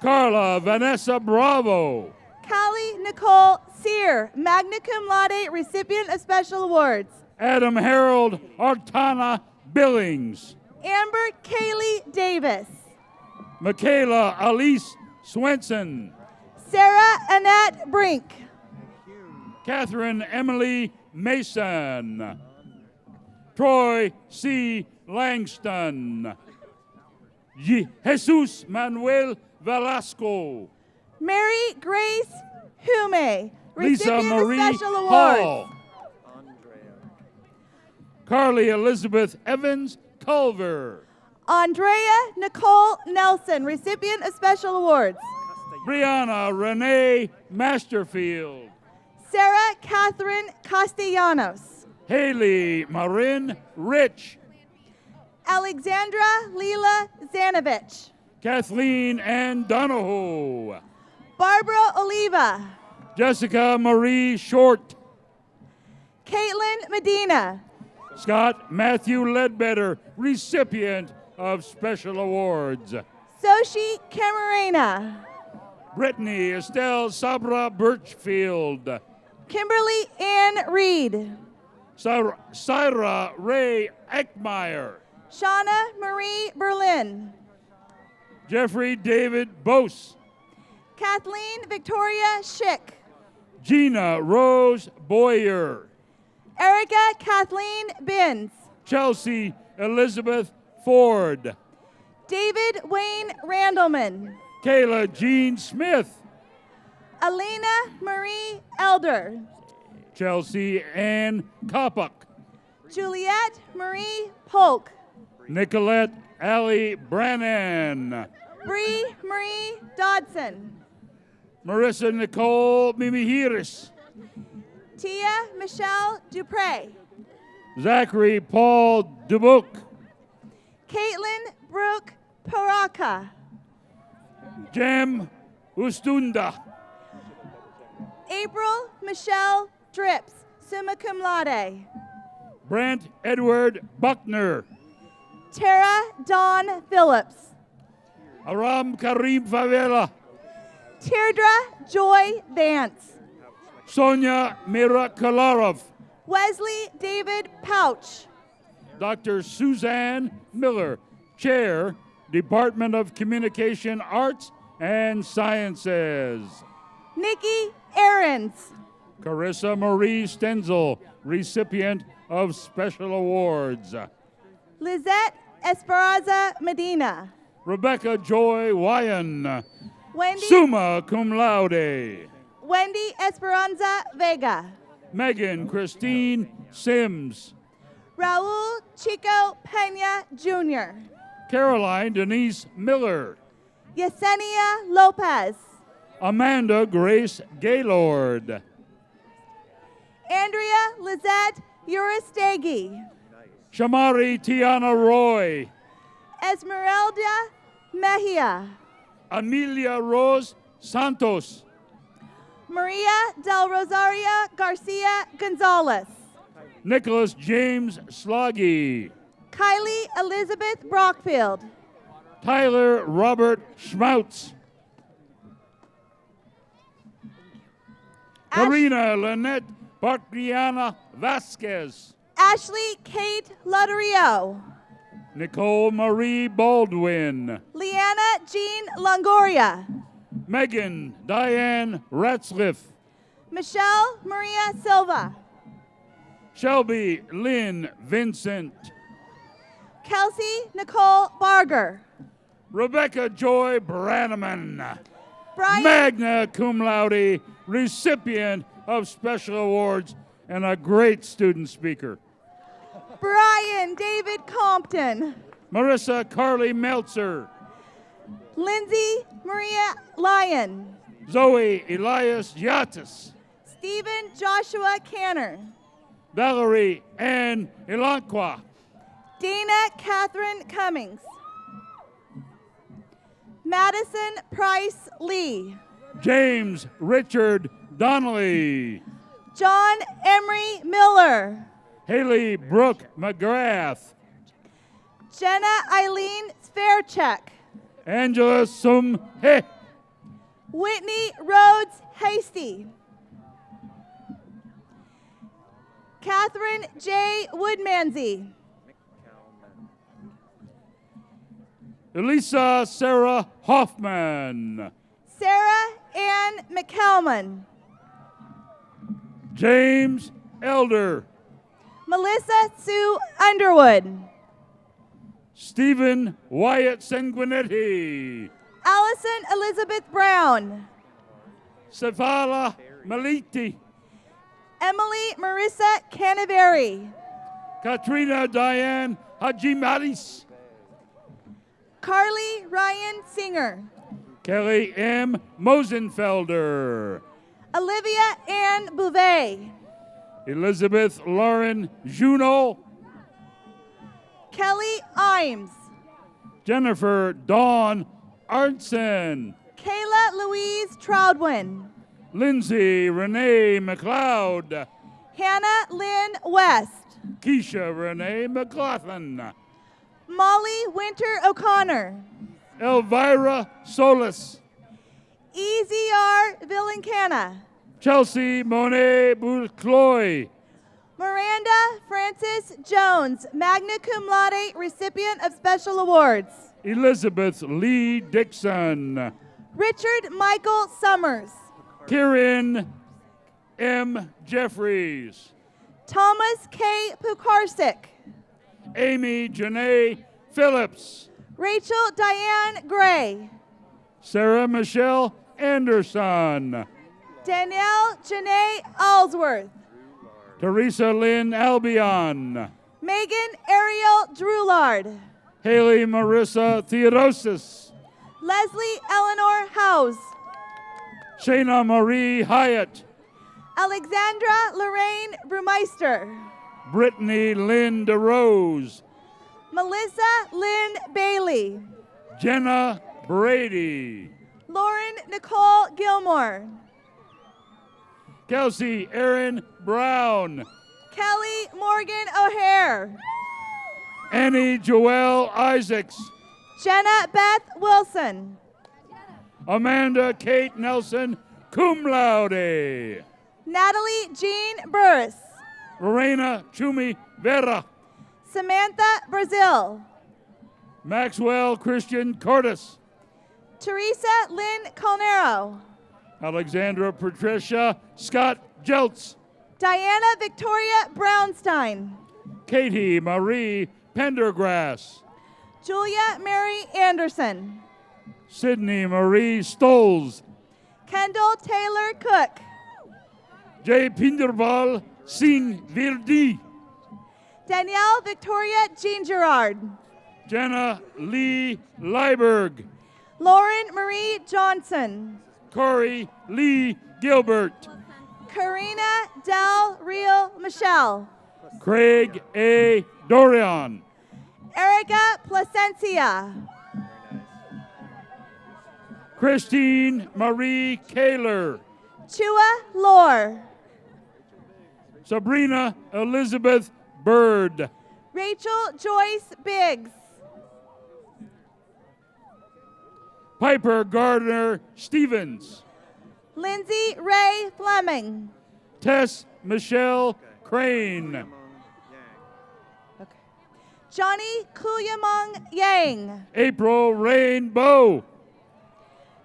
[SPEAKER 8] Carla Vanessa Bravo.
[SPEAKER 2] Callie Nicole Sear, magna cum laude, recipient of special awards.
[SPEAKER 8] Adam Harold Artana Billings.
[SPEAKER 2] Amber Kaylee Davis.
[SPEAKER 8] Michaela Alice Swenson.
[SPEAKER 2] Sarah Annette Brink.
[SPEAKER 8] Catherine Emily Mason. Troy C. Langston. Jesus Manuel Velasco.
[SPEAKER 2] Mary Grace Hume,
[SPEAKER 8] Lisa
[SPEAKER 2] recipient
[SPEAKER 8] Marie
[SPEAKER 2] of special awards.
[SPEAKER 8] Hall. Carly Elizabeth Evans Culver.
[SPEAKER 2] Andrea Nicole Nelson, recipient of special awards.
[SPEAKER 8] Brianna Renee Masterfield.
[SPEAKER 2] Sarah Catherine Castellanos.
[SPEAKER 8] Haley Marin Rich.
[SPEAKER 2] Alexandra Leela Zanovich.
[SPEAKER 8] Kathleen Ann Donahoe.
[SPEAKER 2] Barbara Oliva.
[SPEAKER 8] Jessica Marie Short.
[SPEAKER 2] Caitlin Medina.
[SPEAKER 8] Scott Matthew Ledbetter, recipient of special awards.
[SPEAKER 2] Soshi Camarena.
[SPEAKER 8] Brittany Estelle Sabra Birchfield.
[SPEAKER 2] Kimberly Ann Reed.
[SPEAKER 8] Syra Ray Eckmeyer.
[SPEAKER 2] Shauna Marie Berlin.
[SPEAKER 8] Jeffrey David Bose.
[SPEAKER 2] Kathleen Victoria Schick.
[SPEAKER 8] Gina Rose Boyer.
[SPEAKER 2] Erica Kathleen Binns.
[SPEAKER 8] Chelsea Elizabeth Ford.
[SPEAKER 2] David Wayne Randleman.
[SPEAKER 8] Kayla Jean Smith.
[SPEAKER 2] Alina Marie Elder.
[SPEAKER 8] Chelsea Ann Kopuk.
[SPEAKER 2] Juliette Marie Polk.
[SPEAKER 8] Nicolette Allie Brannan.
[SPEAKER 2] Bree Marie Dodson.
[SPEAKER 8] Marissa Nicole Mimihiris.
[SPEAKER 2] Tia Michelle Dupre.
[SPEAKER 8] Zachary Paul Dubuc.
[SPEAKER 2] Caitlin Brooke Paraka.
[SPEAKER 8] Jem Ustunda.
[SPEAKER 2] April Michelle Drips, summa cum laude.
[SPEAKER 8] Brent Edward Buckner.
[SPEAKER 2] Tara Dawn Phillips.
[SPEAKER 8] Aram Karim Favela.
[SPEAKER 2] Teardra Joy Vance.
[SPEAKER 8] Sonia Mirakolarov.
[SPEAKER 2] Wesley David Pouch.
[SPEAKER 8] Dr. Suzanne Miller, Chair, Department of Communication Arts and Sciences.
[SPEAKER 2] Nikki Ahrens.
[SPEAKER 8] Carissa Marie Stenzel, recipient of special awards.
[SPEAKER 2] Lizette Esperanza Medina.
[SPEAKER 8] Rebecca Joy Wyan,
[SPEAKER 2] Wendy,
[SPEAKER 8] summa cum laude.
[SPEAKER 2] Wendy Esperanza Vega.
[SPEAKER 8] Megan Christine Sims.
[SPEAKER 2] Raul Chico Pena Jr.
[SPEAKER 8] Caroline Denise Miller.
[SPEAKER 2] Yesenia Lopez.
[SPEAKER 8] Amanda Grace Gaylord.
[SPEAKER 2] Andrea Lizette Uristegi.
[SPEAKER 8] Shamari Tiana Roy.
[SPEAKER 2] Esmeralda Mejia.
[SPEAKER 8] Amelia Rose Santos.
[SPEAKER 2] Maria del Rosario Garcia Gonzalez.
[SPEAKER 8] Nicholas James Sloggy.
[SPEAKER 2] Kylie Elizabeth Brockfield.
[SPEAKER 8] Tyler Robert Schmautz. Karina Lynette Bartriana Vasquez.
[SPEAKER 2] Ashley Kate Loderio.
[SPEAKER 8] Nicole Marie Baldwin.
[SPEAKER 2] Leanna Jean Longoria.
[SPEAKER 8] Megan Diane Ratzliff.
[SPEAKER 2] Michelle Maria Silva.
[SPEAKER 8] Shelby Lynn Vincent.
[SPEAKER 2] Kelsey Nicole Barger.
[SPEAKER 8] Rebekah Joy Branaman.
[SPEAKER 2] Brian
[SPEAKER 8] Magna cum laude, recipient of special awards, and a great student speaker.
[SPEAKER 2] Brian David Compton.
[SPEAKER 8] Marissa Carly Meltzer.
[SPEAKER 2] Lindsay Maria Lyon.
[SPEAKER 8] Zoe Elias Yatis.
[SPEAKER 2] Stephen Joshua Canner.
[SPEAKER 8] Valerie Ann Ilanqua.
[SPEAKER 2] Dana Catherine Cummings. Madison Price Lee.
[SPEAKER 8] James Richard Donnelly.
[SPEAKER 2] John Emery Miller.
[SPEAKER 8] Haley Brooke McGrath.
[SPEAKER 2] Jenna Eileen Sverchek.
[SPEAKER 8] Angela Sum He.
[SPEAKER 2] Whitney Rhodes Hasty. Catherine J. Woodmansey.
[SPEAKER 8] Elisa Sarah Hoffman.
[SPEAKER 2] Sarah Ann McCalman.
[SPEAKER 8] James Elder.
[SPEAKER 2] Melissa Sue Underwood.
[SPEAKER 8] Stephen Wyatt Sanguinetti.
[SPEAKER 2] Allison Elizabeth Brown.
[SPEAKER 8] Sefala Maliti.
[SPEAKER 2] Emily Marissa Canaveri.
[SPEAKER 8] Katrina Diane Hajimaris.
[SPEAKER 2] Carly Ryan Singer.
[SPEAKER 8] Kelly M. Mosenfelder.
[SPEAKER 2] Olivia Ann Bouvet.
[SPEAKER 8] Elizabeth Lauren Juno.
[SPEAKER 2] Kelly Imes.
[SPEAKER 8] Jennifer Dawn Arnson.
[SPEAKER 2] Kayla Louise Troudwin.
[SPEAKER 8] Lindsay Renee McLeod.
[SPEAKER 2] Hannah Lynn West.
[SPEAKER 8] Keisha Renee McLaughlin.
[SPEAKER 2] Molly Winter O'Connor.
[SPEAKER 8] Elvira Solis.
[SPEAKER 2] EZR Villancana.
[SPEAKER 8] Chelsea Monet Boucloy.
[SPEAKER 2] Miranda Frances Jones, magna cum laude, recipient of special awards.
[SPEAKER 8] Elizabeth Lee Dixon.
[SPEAKER 2] Richard Michael Summers.
[SPEAKER 8] Kieran M. Jeffries.
[SPEAKER 2] Thomas K. Pukarsik.
[SPEAKER 8] Amy Janae Phillips.
[SPEAKER 2] Rachel Diane Gray.
[SPEAKER 8] Sarah Michelle Anderson.
[SPEAKER 2] Danielle Janae Allsworth.
[SPEAKER 8] Teresa Lynn Albion.
[SPEAKER 2] Megan Ariel Drulard.
[SPEAKER 8] Haley Marissa Theodosis.
[SPEAKER 2] Leslie Eleanor House.
[SPEAKER 8] Shayna Marie Hyatt.
[SPEAKER 2] Alexandra Lorraine Brumeister.
[SPEAKER 8] Brittany Lynn DeRose.
[SPEAKER 2] Melissa Lynn Bailey.
[SPEAKER 8] Jenna Brady.
[SPEAKER 2] Lauren Nicole Gilmore.
[SPEAKER 8] Kelsey Aaron Brown.
[SPEAKER 2] Kelly Morgan O'Hare.
[SPEAKER 8] Annie Joelle Isaacs.
[SPEAKER 2] Jenna Beth Wilson.
[SPEAKER 8] Amanda Kate Nelson, cum laude.
[SPEAKER 2] Natalie Jean Burris.
[SPEAKER 8] Lorena Chumi Vera.
[SPEAKER 2] Samantha Brazil.
[SPEAKER 8] Maxwell Christian Cordes.
[SPEAKER 2] Teresa Lynn Colnero.
[SPEAKER 8] Alexandra Patricia Scott Jeltz.
[SPEAKER 2] Diana Victoria Brownstein.
[SPEAKER 8] Katie Marie Pendergrass.
[SPEAKER 2] Julia Mary Anderson.
[SPEAKER 8] Sydney Marie Stolz.
[SPEAKER 2] Kendall Taylor Cook.
[SPEAKER 8] Jay Pinderval Singh Virdi.
[SPEAKER 2] Danielle Victoria Jean Gerard.
[SPEAKER 8] Jenna Lee Leiberg.
[SPEAKER 2] Lauren Marie Johnson.
[SPEAKER 8] Corey Lee Gilbert.
[SPEAKER 2] Karina Del Real Michelle.
[SPEAKER 8] Craig A. Dorian.
[SPEAKER 2] Erica Placencia.
[SPEAKER 8] Christine Marie Kaler.
[SPEAKER 2] Chua Lore.
[SPEAKER 8] Sabrina Elizabeth Bird.
[SPEAKER 2] Rachel Joyce Biggs.
[SPEAKER 8] Piper Gardner Stevens.
[SPEAKER 2] Lindsay Ray Fleming.
[SPEAKER 8] Tess Michelle Crane.
[SPEAKER 2] Johnny Kuyamong Yang.
[SPEAKER 8] April Rainbow.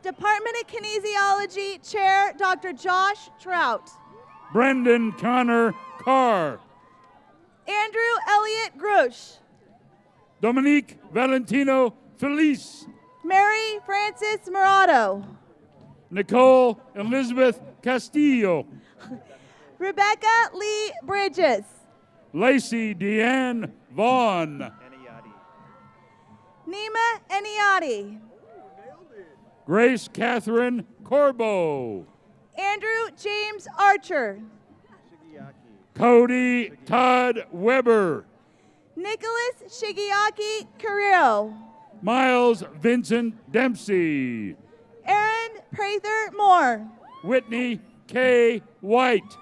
[SPEAKER 2] Department of Kinesiology Chair, Dr. Josh Trout.
[SPEAKER 8] Brendan Connor Carr.
[SPEAKER 2] Andrew Elliott Grosh.
[SPEAKER 8] Dominique Valentino Felice.
[SPEAKER 2] Mary Frances Murado.
[SPEAKER 8] Nicole Elizabeth Castillo.
[SPEAKER 2] Rebekah Lee Bridges.
[SPEAKER 8] Lacey Deanne Vaughn.
[SPEAKER 2] Nima Eniati.
[SPEAKER 8] Grace Catherine Corbo.
[SPEAKER 2] Andrew James Archer.
[SPEAKER 8] Cody Todd Weber.
[SPEAKER 2] Nicholas Shigeaki Carrillo.
[SPEAKER 8] Miles Vincent Dempsey.
[SPEAKER 2] Aaron Prather Moore.
[SPEAKER 8] Whitney K. White.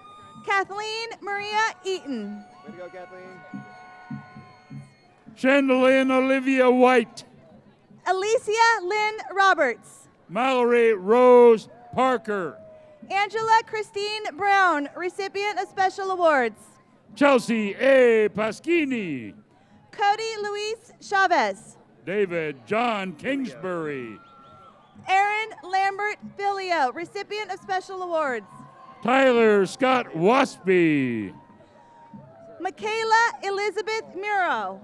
[SPEAKER 2] Kathleen Maria Eaton.
[SPEAKER 9] Way to go, Kathleen.
[SPEAKER 8] Chandelier Olivia White.
[SPEAKER 2] Alicia Lynn Roberts.
[SPEAKER 8] Mallory Rose Parker.
[SPEAKER 2] Angela Christine Brown, recipient of special awards.
[SPEAKER 8] Chelsea A. Paschini.
[SPEAKER 2] Cody Luis Chavez.
[SPEAKER 8] David John Kingsbury.
[SPEAKER 2] Aaron Lambert Filio, recipient of special awards.
[SPEAKER 8] Tyler Scott Waspy.
[SPEAKER 2] Michaela Elizabeth Muro.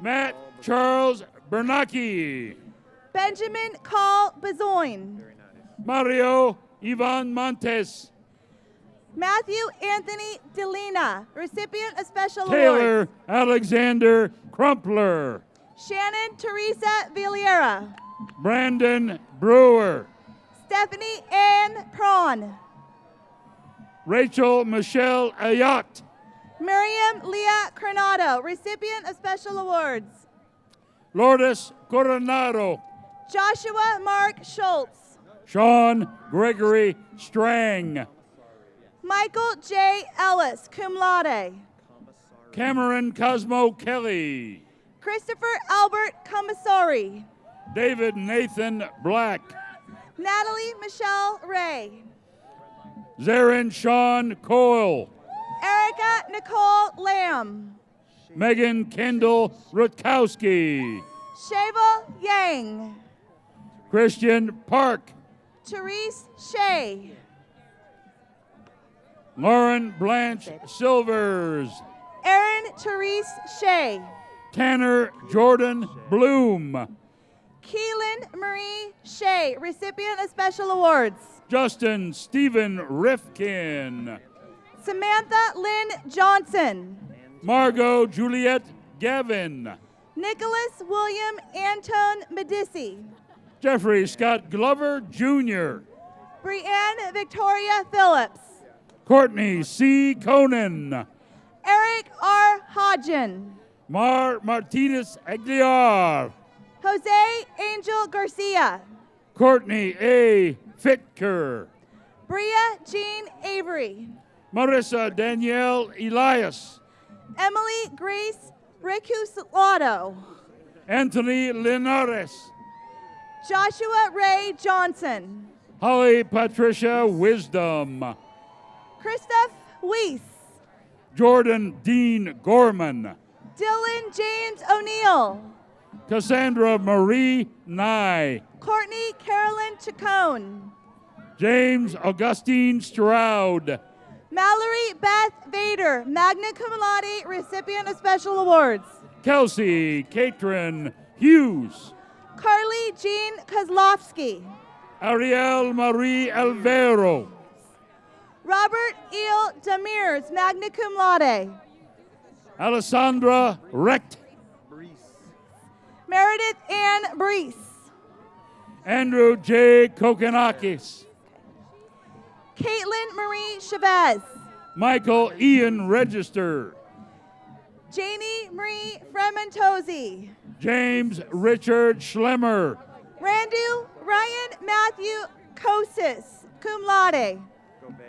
[SPEAKER 8] Matt Charles Bernacchi.
[SPEAKER 2] Benjamin Call Bezoin.
[SPEAKER 8] Mario Ivan Montes.
[SPEAKER 2] Matthew Anthony Delina, recipient of special
[SPEAKER 8] Taylor
[SPEAKER 2] awards.
[SPEAKER 8] Alexander Crumpler.
[SPEAKER 2] Shannon Teresa Villera.
[SPEAKER 8] Brandon Brewer.
[SPEAKER 2] Stephanie Ann Prawn.
[SPEAKER 8] Rachel Michelle Ayat.
[SPEAKER 2] Miriam Leah Coronado, recipient of special awards.
[SPEAKER 8] Lourdes Coronado.
[SPEAKER 2] Joshua Mark Schultz.
[SPEAKER 8] Sean Gregory Strang.
[SPEAKER 2] Michael J. Ellis, cum laude.
[SPEAKER 8] Cameron Cosmo Kelly.
[SPEAKER 2] Christopher Albert Commissari.
[SPEAKER 8] David Nathan Black.
[SPEAKER 2] Natalie Michelle Ray.
[SPEAKER 8] Zarin Sean Coyle.
[SPEAKER 2] Erica Nicole Lamb.
[SPEAKER 8] Megan Kendall Rutkowski.
[SPEAKER 2] Sheva Yang.
[SPEAKER 8] Christian Park.
[SPEAKER 2] Therese Shea.
[SPEAKER 8] Lauren Blanche Silvers.
[SPEAKER 2] Erin Therese Shea.
[SPEAKER 8] Tanner Jordan Bloom.
[SPEAKER 2] Keelan Marie Shea, recipient of special awards.
[SPEAKER 8] Justin Stephen Rifkin.
[SPEAKER 2] Samantha Lynn Johnson.
[SPEAKER 8] Margot Juliet Gavin.
[SPEAKER 2] Nicholas William Anton Medici.
[SPEAKER 8] Jeffrey Scott Glover Jr.
[SPEAKER 2] Brianne Victoria Phillips.
[SPEAKER 8] Courtney C. Conan.
[SPEAKER 2] Eric R. Hodgen.
[SPEAKER 8] Mar Martinez Aguilar.
[SPEAKER 2] Jose Angel Garcia.
[SPEAKER 8] Courtney A. Fitker.
[SPEAKER 2] Bria Jean Avery.
[SPEAKER 8] Marissa Danielle Elias.
[SPEAKER 2] Emily Grace Recusalado.
[SPEAKER 8] Anthony Linares.
[SPEAKER 2] Joshua Ray Johnson.
[SPEAKER 8] Holly Patricia Wisdom.
[SPEAKER 2] Christoph Weiss.
[SPEAKER 8] Jordan Dean Gorman.
[SPEAKER 2] Dylan James O'Neill.
[SPEAKER 8] Cassandra Marie Nye.
[SPEAKER 2] Courtney Carolyn Chacon.
[SPEAKER 8] James Augustine Stroud.
[SPEAKER 2] Mallory Beth Vader, magna cum laude, recipient of special awards.
[SPEAKER 8] Kelsey Katrin Hughes.
[SPEAKER 2] Carly Jean Kozlowski.
[SPEAKER 8] Ariel Marie Alvero.
[SPEAKER 2] Robert Eel Demirs, magna cum laude.
[SPEAKER 8] Alessandra Recht.
[SPEAKER 2] Meredith Ann Brees.
[SPEAKER 8] Andrew J. Kokonakis.
[SPEAKER 2] Caitlin Marie Chavez.
[SPEAKER 8] Michael Ian Register.
[SPEAKER 2] Janie Marie Frementosi.
[SPEAKER 8] James Richard Schlemmer.
[SPEAKER 2] Randu Ryan Matthew Kosis, cum laude.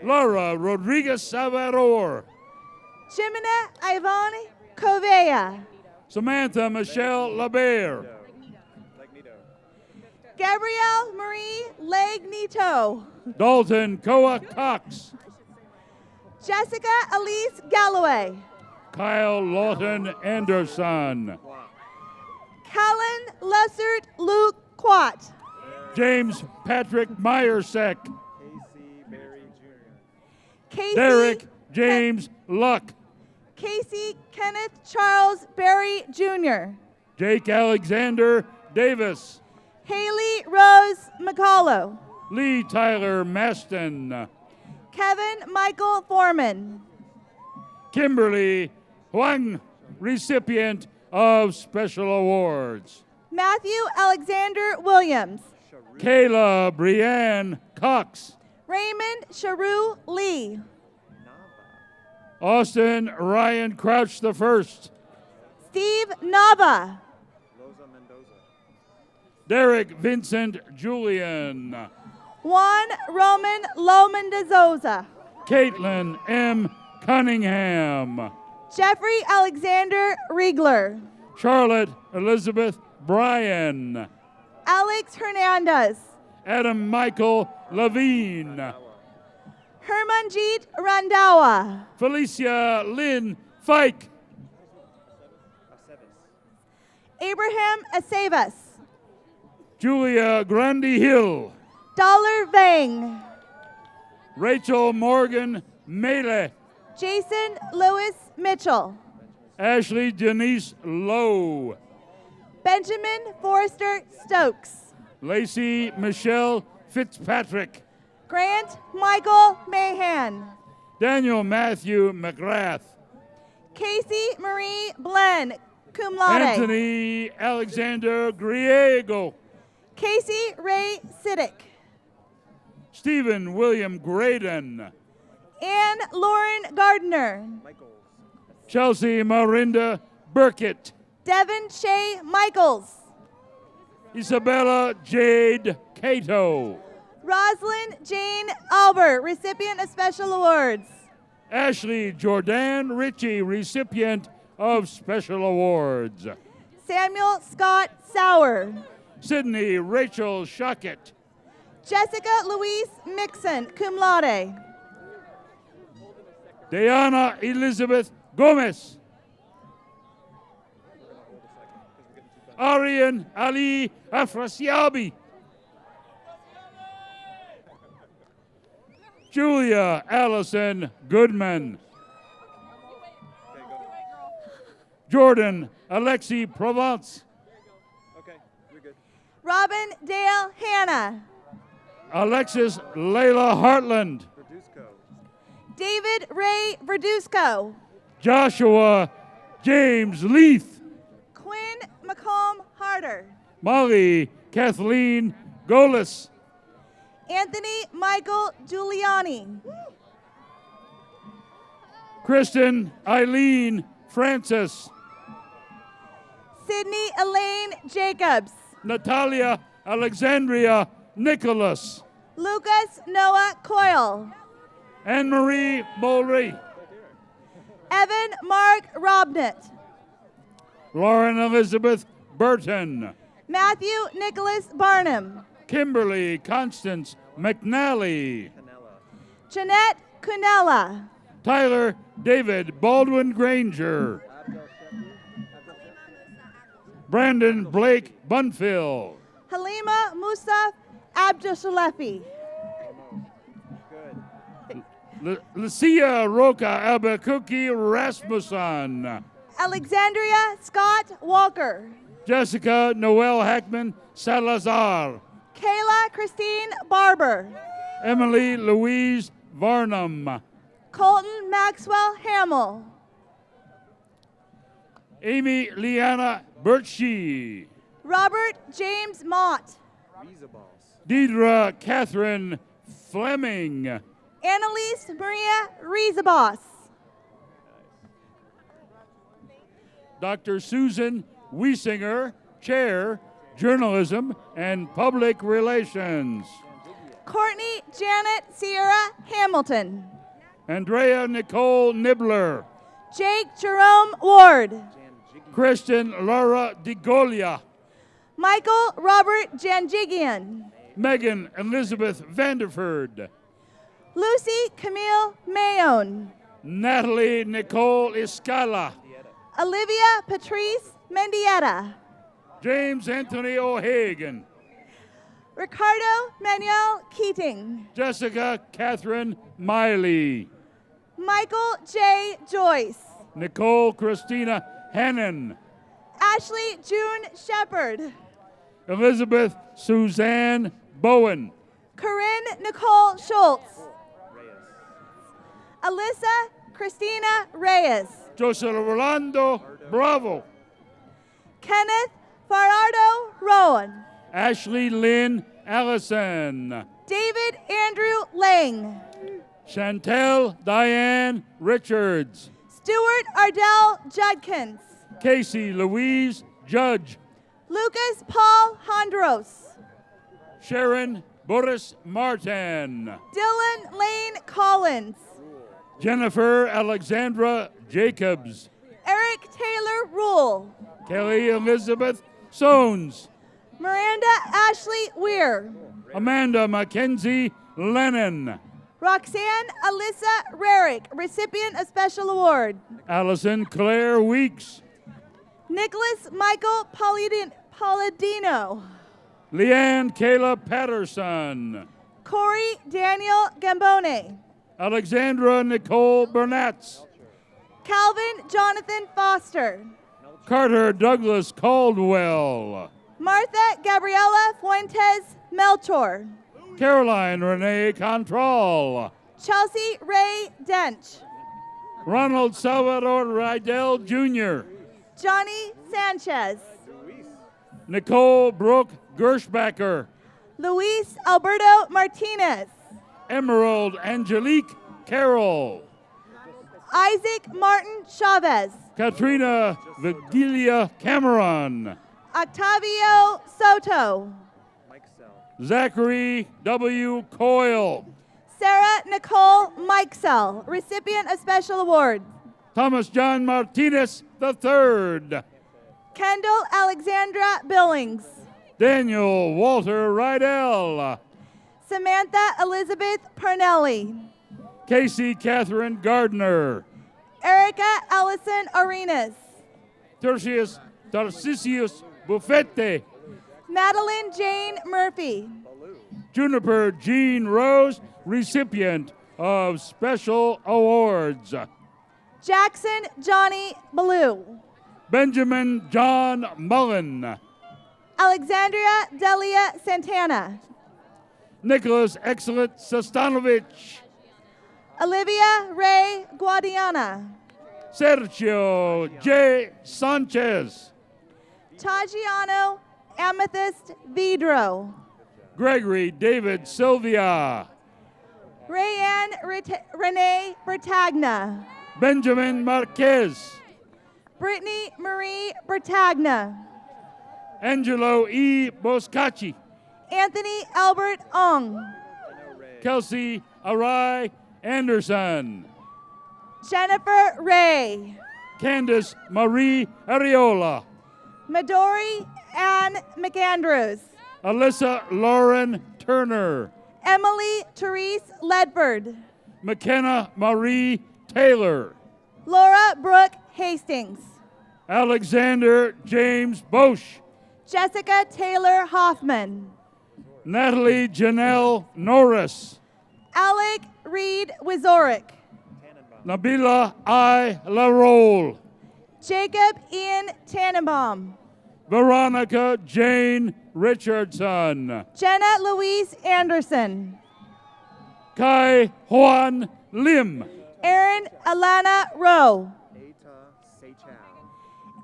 [SPEAKER 8] Laura Rodriguez Salvador.
[SPEAKER 2] Jimena Ivani Covea.
[SPEAKER 8] Samantha Michelle Labere.
[SPEAKER 2] Gabrielle Marie Lagnito.
[SPEAKER 8] Dalton Koa Cox.
[SPEAKER 2] Jessica Elise Galloway.
[SPEAKER 8] Kyle Lawton Anderson.
[SPEAKER 2] Callan Lessert Luke Quat.
[SPEAKER 8] James Patrick Myersek.
[SPEAKER 2] Casey
[SPEAKER 8] Derek James Luck.
[SPEAKER 2] Casey Kenneth Charles Berry Jr.
[SPEAKER 8] Jake Alexander Davis.
[SPEAKER 2] Haley Rose McCullough.
[SPEAKER 8] Lee Tyler Maston.
[SPEAKER 2] Kevin Michael Foreman.
[SPEAKER 8] Kimberly Huang, recipient of special awards.
[SPEAKER 2] Matthew Alexander Williams.
[SPEAKER 8] Kayla Brianne Cox.
[SPEAKER 2] Raymond Sharu Lee.
[SPEAKER 8] Austin Ryan Crouch I.
[SPEAKER 2] Steve Nava.
[SPEAKER 8] Derek Vincent Julian.
[SPEAKER 2] Juan Roman Loman de Zoza.
[SPEAKER 8] Caitlin M. Cunningham.
[SPEAKER 2] Jeffrey Alexander Riegler.
[SPEAKER 8] Charlotte Elizabeth Bryan.
[SPEAKER 2] Alex Hernandez.
[SPEAKER 8] Adam Michael Levine.
[SPEAKER 2] Hermanjeet Randawa.
[SPEAKER 8] Felicia Lynn Fike.
[SPEAKER 2] Abraham Acevas.
[SPEAKER 8] Julia Grundy Hill.
[SPEAKER 2] Dollar Vang.
[SPEAKER 8] Rachel Morgan Mele.
[SPEAKER 2] Jason Lewis Mitchell.
[SPEAKER 8] Ashley Denise Lowe.
[SPEAKER 2] Benjamin Forrester Stokes.
[SPEAKER 8] Lacey Michelle Fitzpatrick.
[SPEAKER 2] Grant Michael Mahan.
[SPEAKER 8] Daniel Matthew McGrath.
[SPEAKER 2] Casey Marie Blen, cum laude.
[SPEAKER 8] Anthony Alexander Griego.
[SPEAKER 2] Casey Ray Siddick.
[SPEAKER 8] Stephen William Graydon.
[SPEAKER 2] Ann Lauren Gardner.
[SPEAKER 8] Chelsea Marinda Burkett.
[SPEAKER 2] Devin Shea Michaels.
[SPEAKER 8] Isabella Jade Cato.
[SPEAKER 2] Rosalind Jane Albert, recipient of special awards.
[SPEAKER 8] Ashley Jordan Ritchie, recipient of special awards.
[SPEAKER 2] Samuel Scott Sauer.
[SPEAKER 8] Sydney Rachel Shockett.
[SPEAKER 2] Jessica Louise Mixon, cum laude.
[SPEAKER 8] Diana Elizabeth Gomez. Arian Ali Afrasiabi. Julia Allison Goodman. Jordan Alexi Provence.
[SPEAKER 2] Robin Dale Hanna.
[SPEAKER 8] Alexis Layla Hartland.
[SPEAKER 2] David Ray Verduzco.
[SPEAKER 8] Joshua James Leith.
[SPEAKER 2] Quinn McComb Harder.
[SPEAKER 8] Molly Kathleen Golis.
[SPEAKER 2] Anthony Michael Giuliani.
[SPEAKER 8] Kristen Eileen Francis.
[SPEAKER 2] Sydney Elaine Jacobs.
[SPEAKER 8] Natalia Alexandria Nicholas.
[SPEAKER 2] Lucas Noah Coyle.
[SPEAKER 8] Anne-Marie Mulry.
[SPEAKER 2] Evan Mark Robnett.
[SPEAKER 8] Lauren Elizabeth Burton.
[SPEAKER 2] Matthew Nicholas Barnum.
[SPEAKER 8] Kimberly Constance McNally.
[SPEAKER 2] Jeanette Cunella.
[SPEAKER 8] Tyler David Baldwin Granger. Brandon Blake Bunfill.
[SPEAKER 2] Halima Musaf Abdushalefi.
[SPEAKER 8] Lucia Roca Albuquerque Rasmussen.
[SPEAKER 2] Alexandria Scott Walker.
[SPEAKER 8] Jessica Noel Hackman Salazar.
[SPEAKER 2] Kayla Christine Barber.
[SPEAKER 8] Emily Louise Varnum.
[SPEAKER 2] Colton Maxwell Hamill.
[SPEAKER 8] Amy Leanna Birchie.
[SPEAKER 2] Robert James Mott.
[SPEAKER 8] Deidre Catherine Fleming.
[SPEAKER 2] Annalise Maria Riezabos.
[SPEAKER 8] Dr. Susan Wiesinger, Chair, Journalism and Public Relations.
[SPEAKER 2] Courtney Janet Sierra Hamilton.
[SPEAKER 8] Andrea Nicole Nibbler.
[SPEAKER 2] Jake Jerome Ward.
[SPEAKER 8] Kristen Laura DeGolia.
[SPEAKER 2] Michael Robert Janjigian.
[SPEAKER 8] Megan Elizabeth Vanderford.
[SPEAKER 2] Lucy Camille Mayone.
[SPEAKER 8] Natalie Nicole Escala.
[SPEAKER 2] Olivia Patrice Mendieta.
[SPEAKER 8] James Anthony O'Hagan.
[SPEAKER 2] Ricardo Manuel Keating.
[SPEAKER 8] Jessica Catherine Miley.
[SPEAKER 2] Michael J. Joyce.
[SPEAKER 8] Nicole Christina Hannon.
[SPEAKER 2] Ashley June Shepard.
[SPEAKER 8] Elizabeth Suzanne Bowen.
[SPEAKER 2] Corinne Nicole Schultz. Alyssa Christina Reyes.
[SPEAKER 8] Joseph Rolando Bravo.
[SPEAKER 2] Kenneth Farardo Rowan.
[SPEAKER 8] Ashley Lynn Allison.
[SPEAKER 2] David Andrew Lang.
[SPEAKER 8] Chantel Diane Richards.
[SPEAKER 2] Stuart Ardell Judkins.
[SPEAKER 8] Casey Louise Judge.
[SPEAKER 2] Lucas Paul Hondros.
[SPEAKER 8] Sharon Boris Martin.
[SPEAKER 2] Dylan Lane Collins.
[SPEAKER 8] Jennifer Alexandra Jacobs.
[SPEAKER 2] Eric Taylor Rule.
[SPEAKER 8] Kelly Elizabeth Sones.
[SPEAKER 2] Miranda Ashley Weir.
[SPEAKER 8] Amanda Mackenzie Lennon.
[SPEAKER 2] Roxanne Alyssa Rarick, recipient of special award.
[SPEAKER 8] Allison Claire Weeks.
[SPEAKER 2] Nicholas Michael Palladino.
[SPEAKER 8] Leanne Kayla Patterson.
[SPEAKER 2] Corey Daniel Gambone.
[SPEAKER 8] Alexandra Nicole Burnatz.
[SPEAKER 2] Calvin Jonathan Foster.
[SPEAKER 8] Carter Douglas Caldwell.
[SPEAKER 2] Martha Gabriela Fuentes Melchor.
[SPEAKER 8] Caroline Renee Contral.
[SPEAKER 2] Chelsea Ray Dench.
[SPEAKER 8] Ronald Salvador Rydell Jr.
[SPEAKER 2] Johnny Sanchez.
[SPEAKER 8] Nicole Brooke Gershbacker.
[SPEAKER 2] Luis Alberto Martinez.
[SPEAKER 8] Emerald Angelique Carroll.
[SPEAKER 2] Isaac Martin Chavez.
[SPEAKER 8] Katrina Vigilia Cameron.
[SPEAKER 2] Octavio Soto.
[SPEAKER 8] Zachary W. Coyle.
[SPEAKER 2] Sarah Nicole Mikesell, recipient of special award.
[SPEAKER 8] Thomas John Martinez III.
[SPEAKER 2] Kendall Alexandra Billings.
[SPEAKER 8] Daniel Walter Rydell.
[SPEAKER 2] Samantha Elizabeth Parnelli.
[SPEAKER 8] Casey Catherine Gardner.
[SPEAKER 2] Erica Allison Arenas.
[SPEAKER 8] Tertius Tarcisius Buffette.
[SPEAKER 2] Madeline Jane Murphy.
[SPEAKER 8] Juniper Jean Rose, recipient of special awards.
[SPEAKER 2] Jackson Johnny Ballou.
[SPEAKER 8] Benjamin John Mullen.
[SPEAKER 2] Alexandria Delia Santana.
[SPEAKER 8] Nicholas Excellent Sostanovich.
[SPEAKER 2] Olivia Ray Guadiana.
[SPEAKER 8] Sergio J. Sanchez.
[SPEAKER 2] Tagiano Amethyst Vidro.
[SPEAKER 8] Gregory David Sylvia.
[SPEAKER 2] Rayanne Renee Bertagna.
[SPEAKER 8] Benjamin Marquez.
[SPEAKER 2] Brittany Marie Bertagna.
[SPEAKER 8] Angelo E. Boscacci.
[SPEAKER 2] Anthony Albert Ong.
[SPEAKER 8] Kelsey Arai Anderson.
[SPEAKER 2] Jennifer Ray.
[SPEAKER 8] Candace Marie Ariola.
[SPEAKER 2] Midori Ann McAndrews.
[SPEAKER 8] Alyssa Lauren Turner.
[SPEAKER 2] Emily Therese Ledford.
[SPEAKER 8] McKenna Marie Taylor.
[SPEAKER 2] Laura Brooke Hastings.
[SPEAKER 8] Alexander James Bosch.
[SPEAKER 2] Jessica Taylor Hoffman.
[SPEAKER 8] Natalie Janelle Norris.
[SPEAKER 2] Alec Reed Wizoric.
[SPEAKER 8] Nabila I. Larole.
[SPEAKER 2] Jacob Ian Tannenbaum.
[SPEAKER 8] Veronica Jane Richardson.
[SPEAKER 2] Jenna Louise Anderson.
[SPEAKER 8] Kai Juan Lim.
[SPEAKER 2] Aaron Alana Rowe.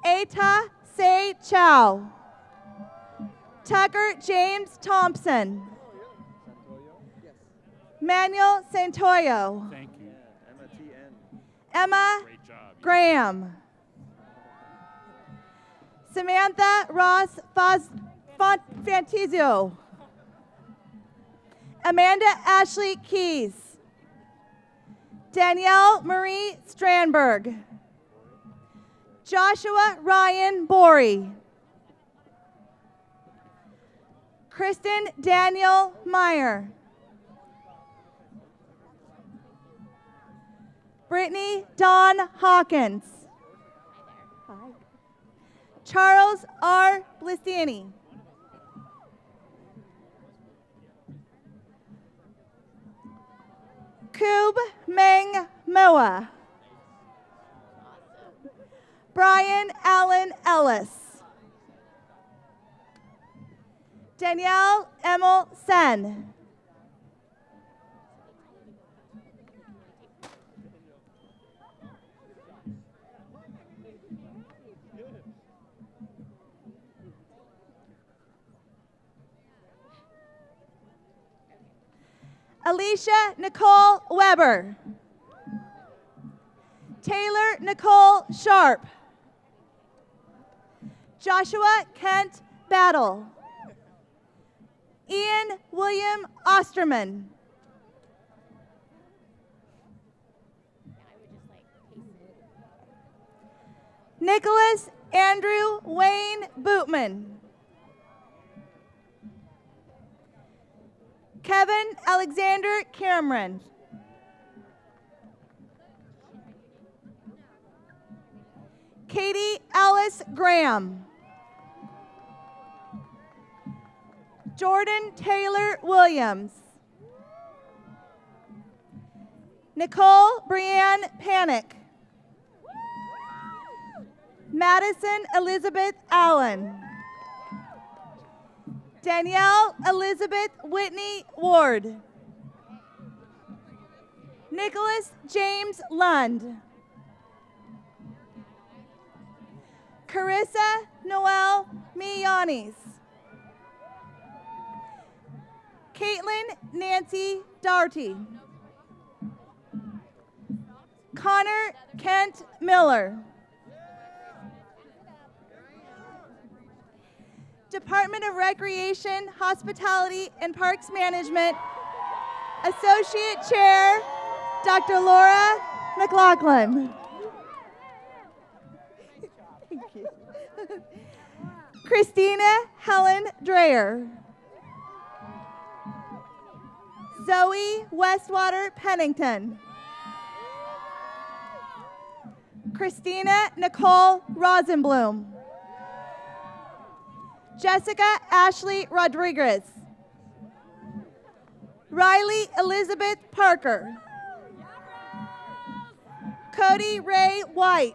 [SPEAKER 2] Eta Se Chow. Tucker James Thompson. Manuel Santoyo.
[SPEAKER 8] Thank you.
[SPEAKER 2] Emma
[SPEAKER 8] Great job.
[SPEAKER 2] Graham. Samantha Ross Fantizio. Amanda Ashley Keys. Danielle Marie Strandberg. Joshua Ryan Borey. Kristen Daniel Meyer. Brittany Dawn Hawkins. Charles R. Blistani. Meng Moa. Brian Allen Ellis. Danielle Emil Sen. Alicia Nicole Weber. Taylor Nicole Sharp. Joshua Kent Battle. Ian William Osterman. Nicholas Andrew Wayne Bootman. Kevin Alexander Cameron. Katie Alice Graham. Jordan Taylor Williams. Nicole Brianne Panic. Madison Elizabeth Allen. Danielle Elizabeth Whitney Ward. Nicholas James Lund. Carissa Noel Mianis. Caitlin Nancy Darty. Connor Kent Miller. Department of Recreation, Hospitality, and Parks Management, Associate Chair, Dr. Laura McLaughlin. Thank you. Christina Helen Dreyer. Zoe Westwater Pennington. Christina Nicole Rosenblum. Jessica Ashley Rodriguez. Riley Elizabeth Parker. Cody Ray White.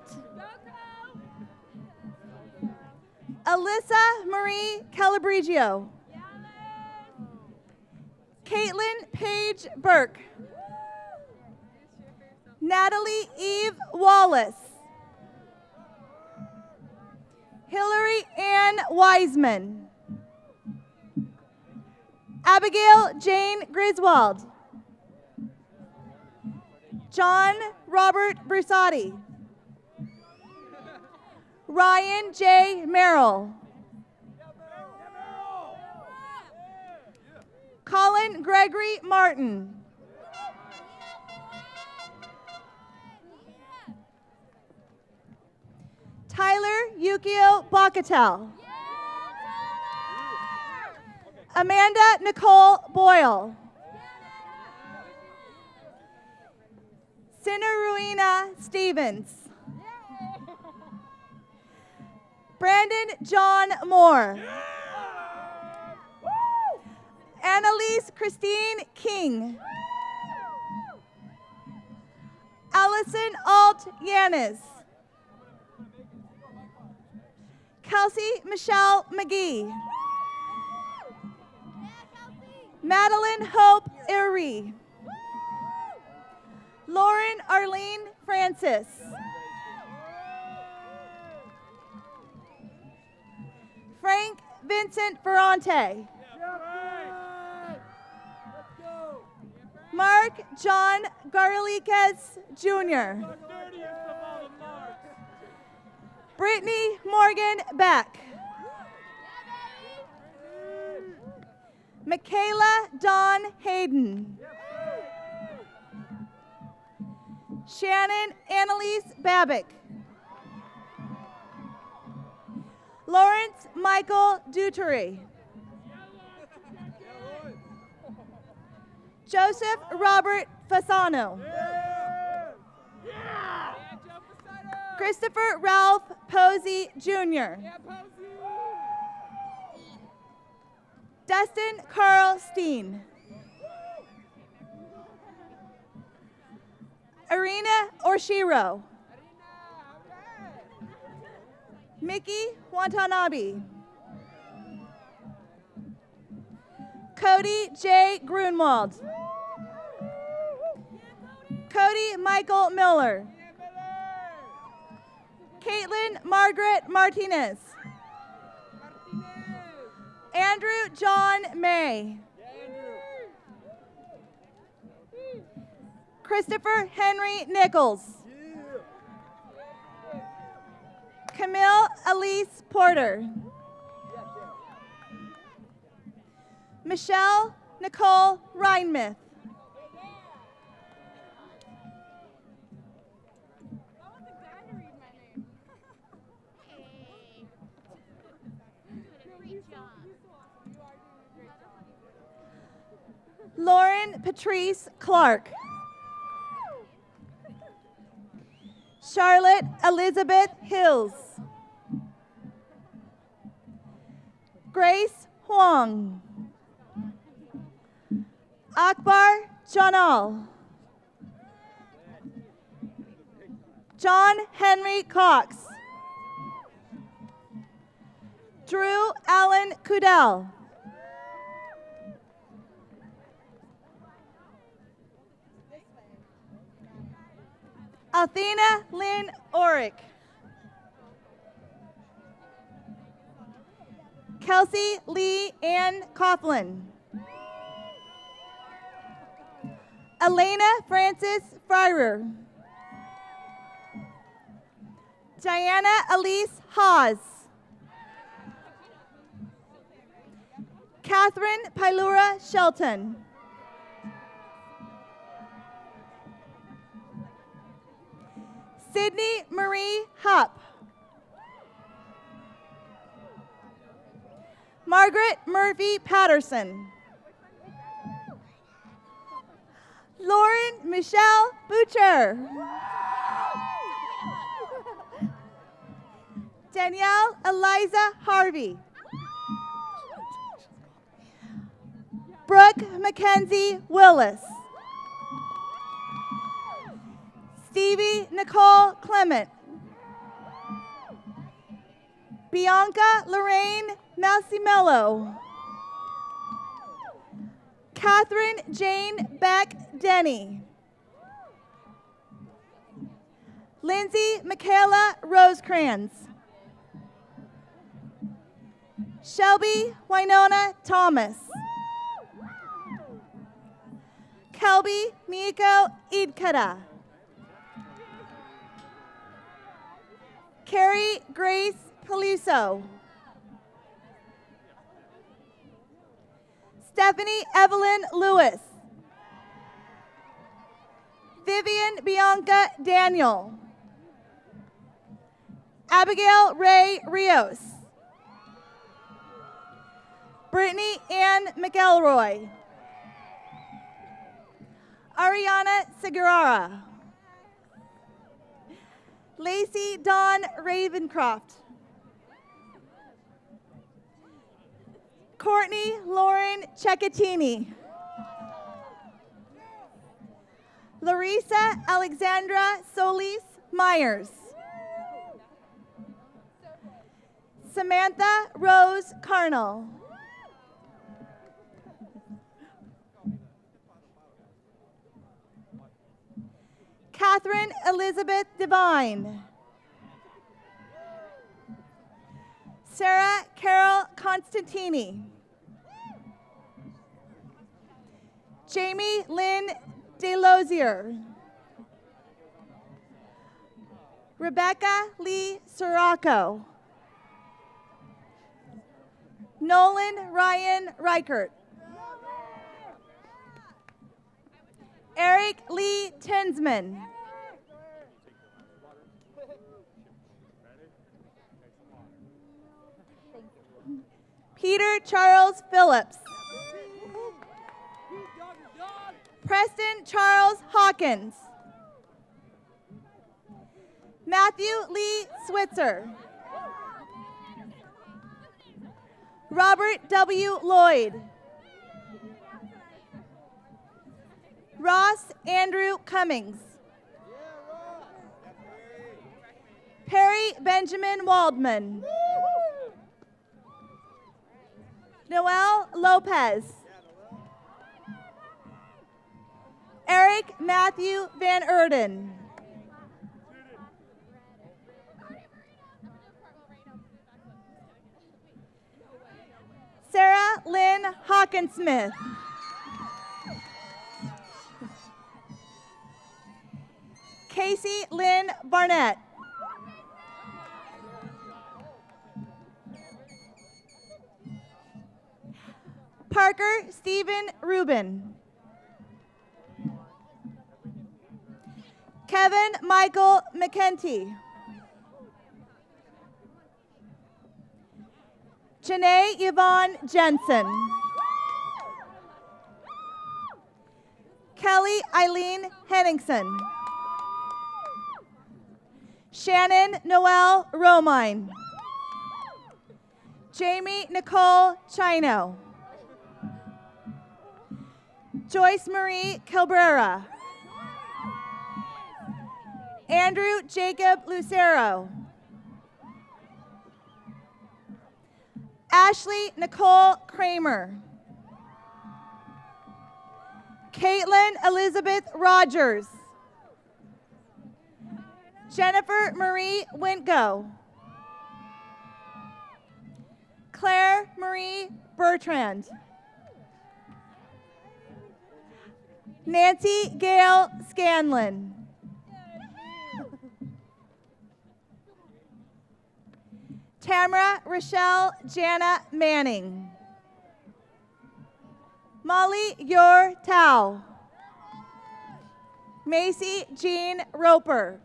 [SPEAKER 2] Alyssa Marie Calabrigio. Caitlin Paige Burke. Natalie Eve Wallace. Hillary Ann Wiseman. Abigail Jane Griswold. John Robert Brusati. Ryan J. Merrill. Colin Gregory Martin. Tyler Yukio Bakatel. Amanda Nicole Boyle. Cineruina Stevens. Brandon John Moore. Annalise Christine King. Allison Alt Yanis. Kelsey Michelle McGee. Madeline Hope Erie. Lauren Arlene Francis. Frank Vincent Ferrante. Mark John Garliquez Jr. Brittany Morgan Beck. Michaela Dawn Hayden. Shannon Annalise Babick. Lawrence Michael Dutery. Joseph Robert Fasano. Christopher Ralph Posey Jr. Dustin Carl Steen. Arena Oshiro. Mickey Watanabe. Cody J. Grunwald. Cody Michael Miller. Caitlin Margaret Martinez. Andrew John May. Christopher Henry Nichols. Camille Elise Porter. Michelle Nicole Reinmuth. Lauren Patrice Clark. Charlotte Elizabeth Hills. Grace Huang. Akbar Janal. John Henry Cox. Drew Allen Kudell. Athena Lynn Orick. Kelsey Lee Ann Coughlin. Elena Francis Freirer. Diana Elise Haas. Catherine Pilura Shelton. Sydney Marie Hupp. Margaret Murphy Patterson. Lauren Michelle Butcher. Danielle Eliza Harvey. Brooke Mackenzie Willis. Stevie Nicole Clement. Bianca Lorraine Malcimello. Catherine Jane Beck Denny. Lindsay Michaela Rosecrans. Shelby Winona Thomas. Kelby Miko Idkata. Carrie Grace Peluso. Stephanie Evelyn Lewis. Vivian Bianca Daniel. Abigail Ray Rios. Brittany Ann McElroy. Ariana Segurara. Lacey Dawn Ravencroft. Courtney Lauren Cecchettini. Larissa Alexandra Solis Myers. Samantha Rose Carnell. Catherine Elizabeth Devine. Sarah Carol Constantini. Jamie Lynn DeLozier. Rebekah Lee Sirocco. Nolan Ryan Reichert. Eric Lee Tinsman. Peter Charles Phillips. Preston Charles Hawkins. Matthew Lee Switzer. Robert W. Lloyd. Ross Andrew Cummings. Perry Benjamin Waldman. Noel Lopez. Eric Matthew Van Erden. Sarah Lynn Hawkinsmith. Casey Lynn Barnett. Parker Stephen Rubin. Kevin Michael McKenty. Janae Yvonne Jensen. Kelly Eileen Henningsen. Shannon Noel Romine. Jamie Nicole Chino. Joyce Marie Cabrera. Andrew Jacob Lucero. Ashley Nicole Kramer. Caitlin Elizabeth Rogers. Jennifer Marie Wintgo. Claire Marie Bertrand. Nancy Gail Scanlon. Tamara Rochelle Jana Manning. Molly Yor Tao. Macy Jean Roper.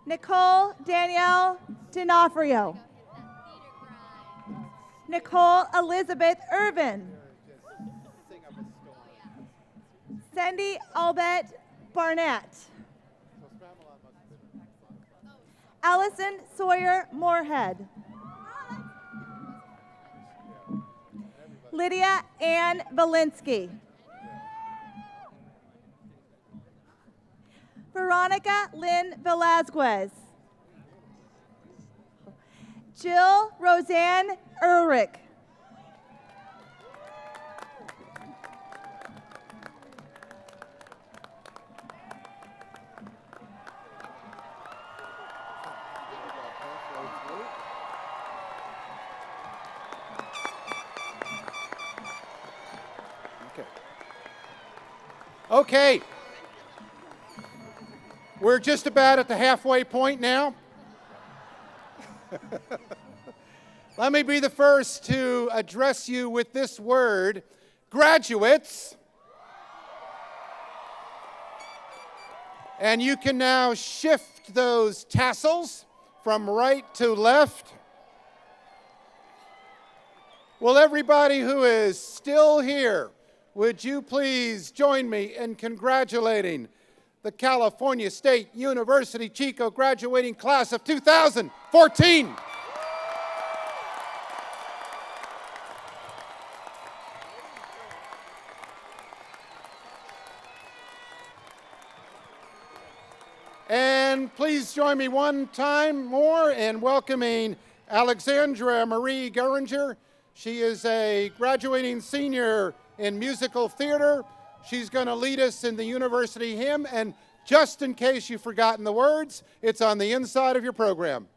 [SPEAKER 2] Nicole Danielle D'Onofrio. Nicole Elizabeth Irvin. Cindy Albert Barnett. Allison Sawyer Moorhead. Lydia Ann Valinsky. Veronica Lynn Velazquez. Jill Roseanne Ulrich.
[SPEAKER 3] Okay. We're just about at the halfway point now. Let me be the first to address you with this word, graduates. And you can now shift those tassels from right to left. Will everybody who is still here, would you please join me in congratulating the California State University Chico graduating class of 2014. And please join me one time more in welcoming Alexandra Marie Geringer. She is a graduating senior in musical theater. She's going to lead us in the university hymn, and just in case you've forgotten the words, it's on the inside of your program.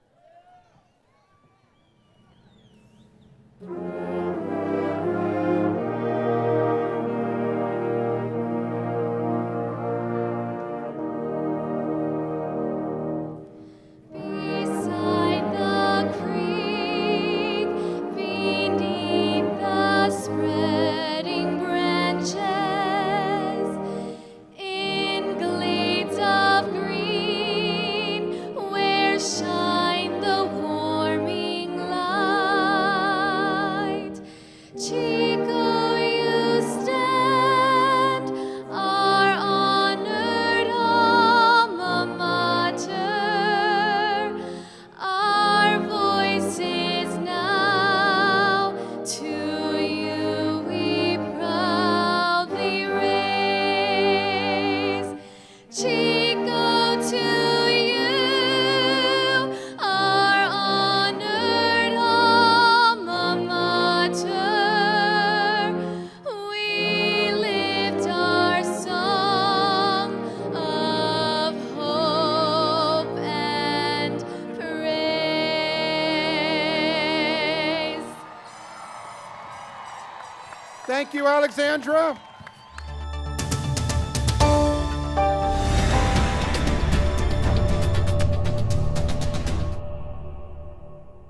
[SPEAKER 9] Chico to
[SPEAKER 3] Thank you, Alexandra.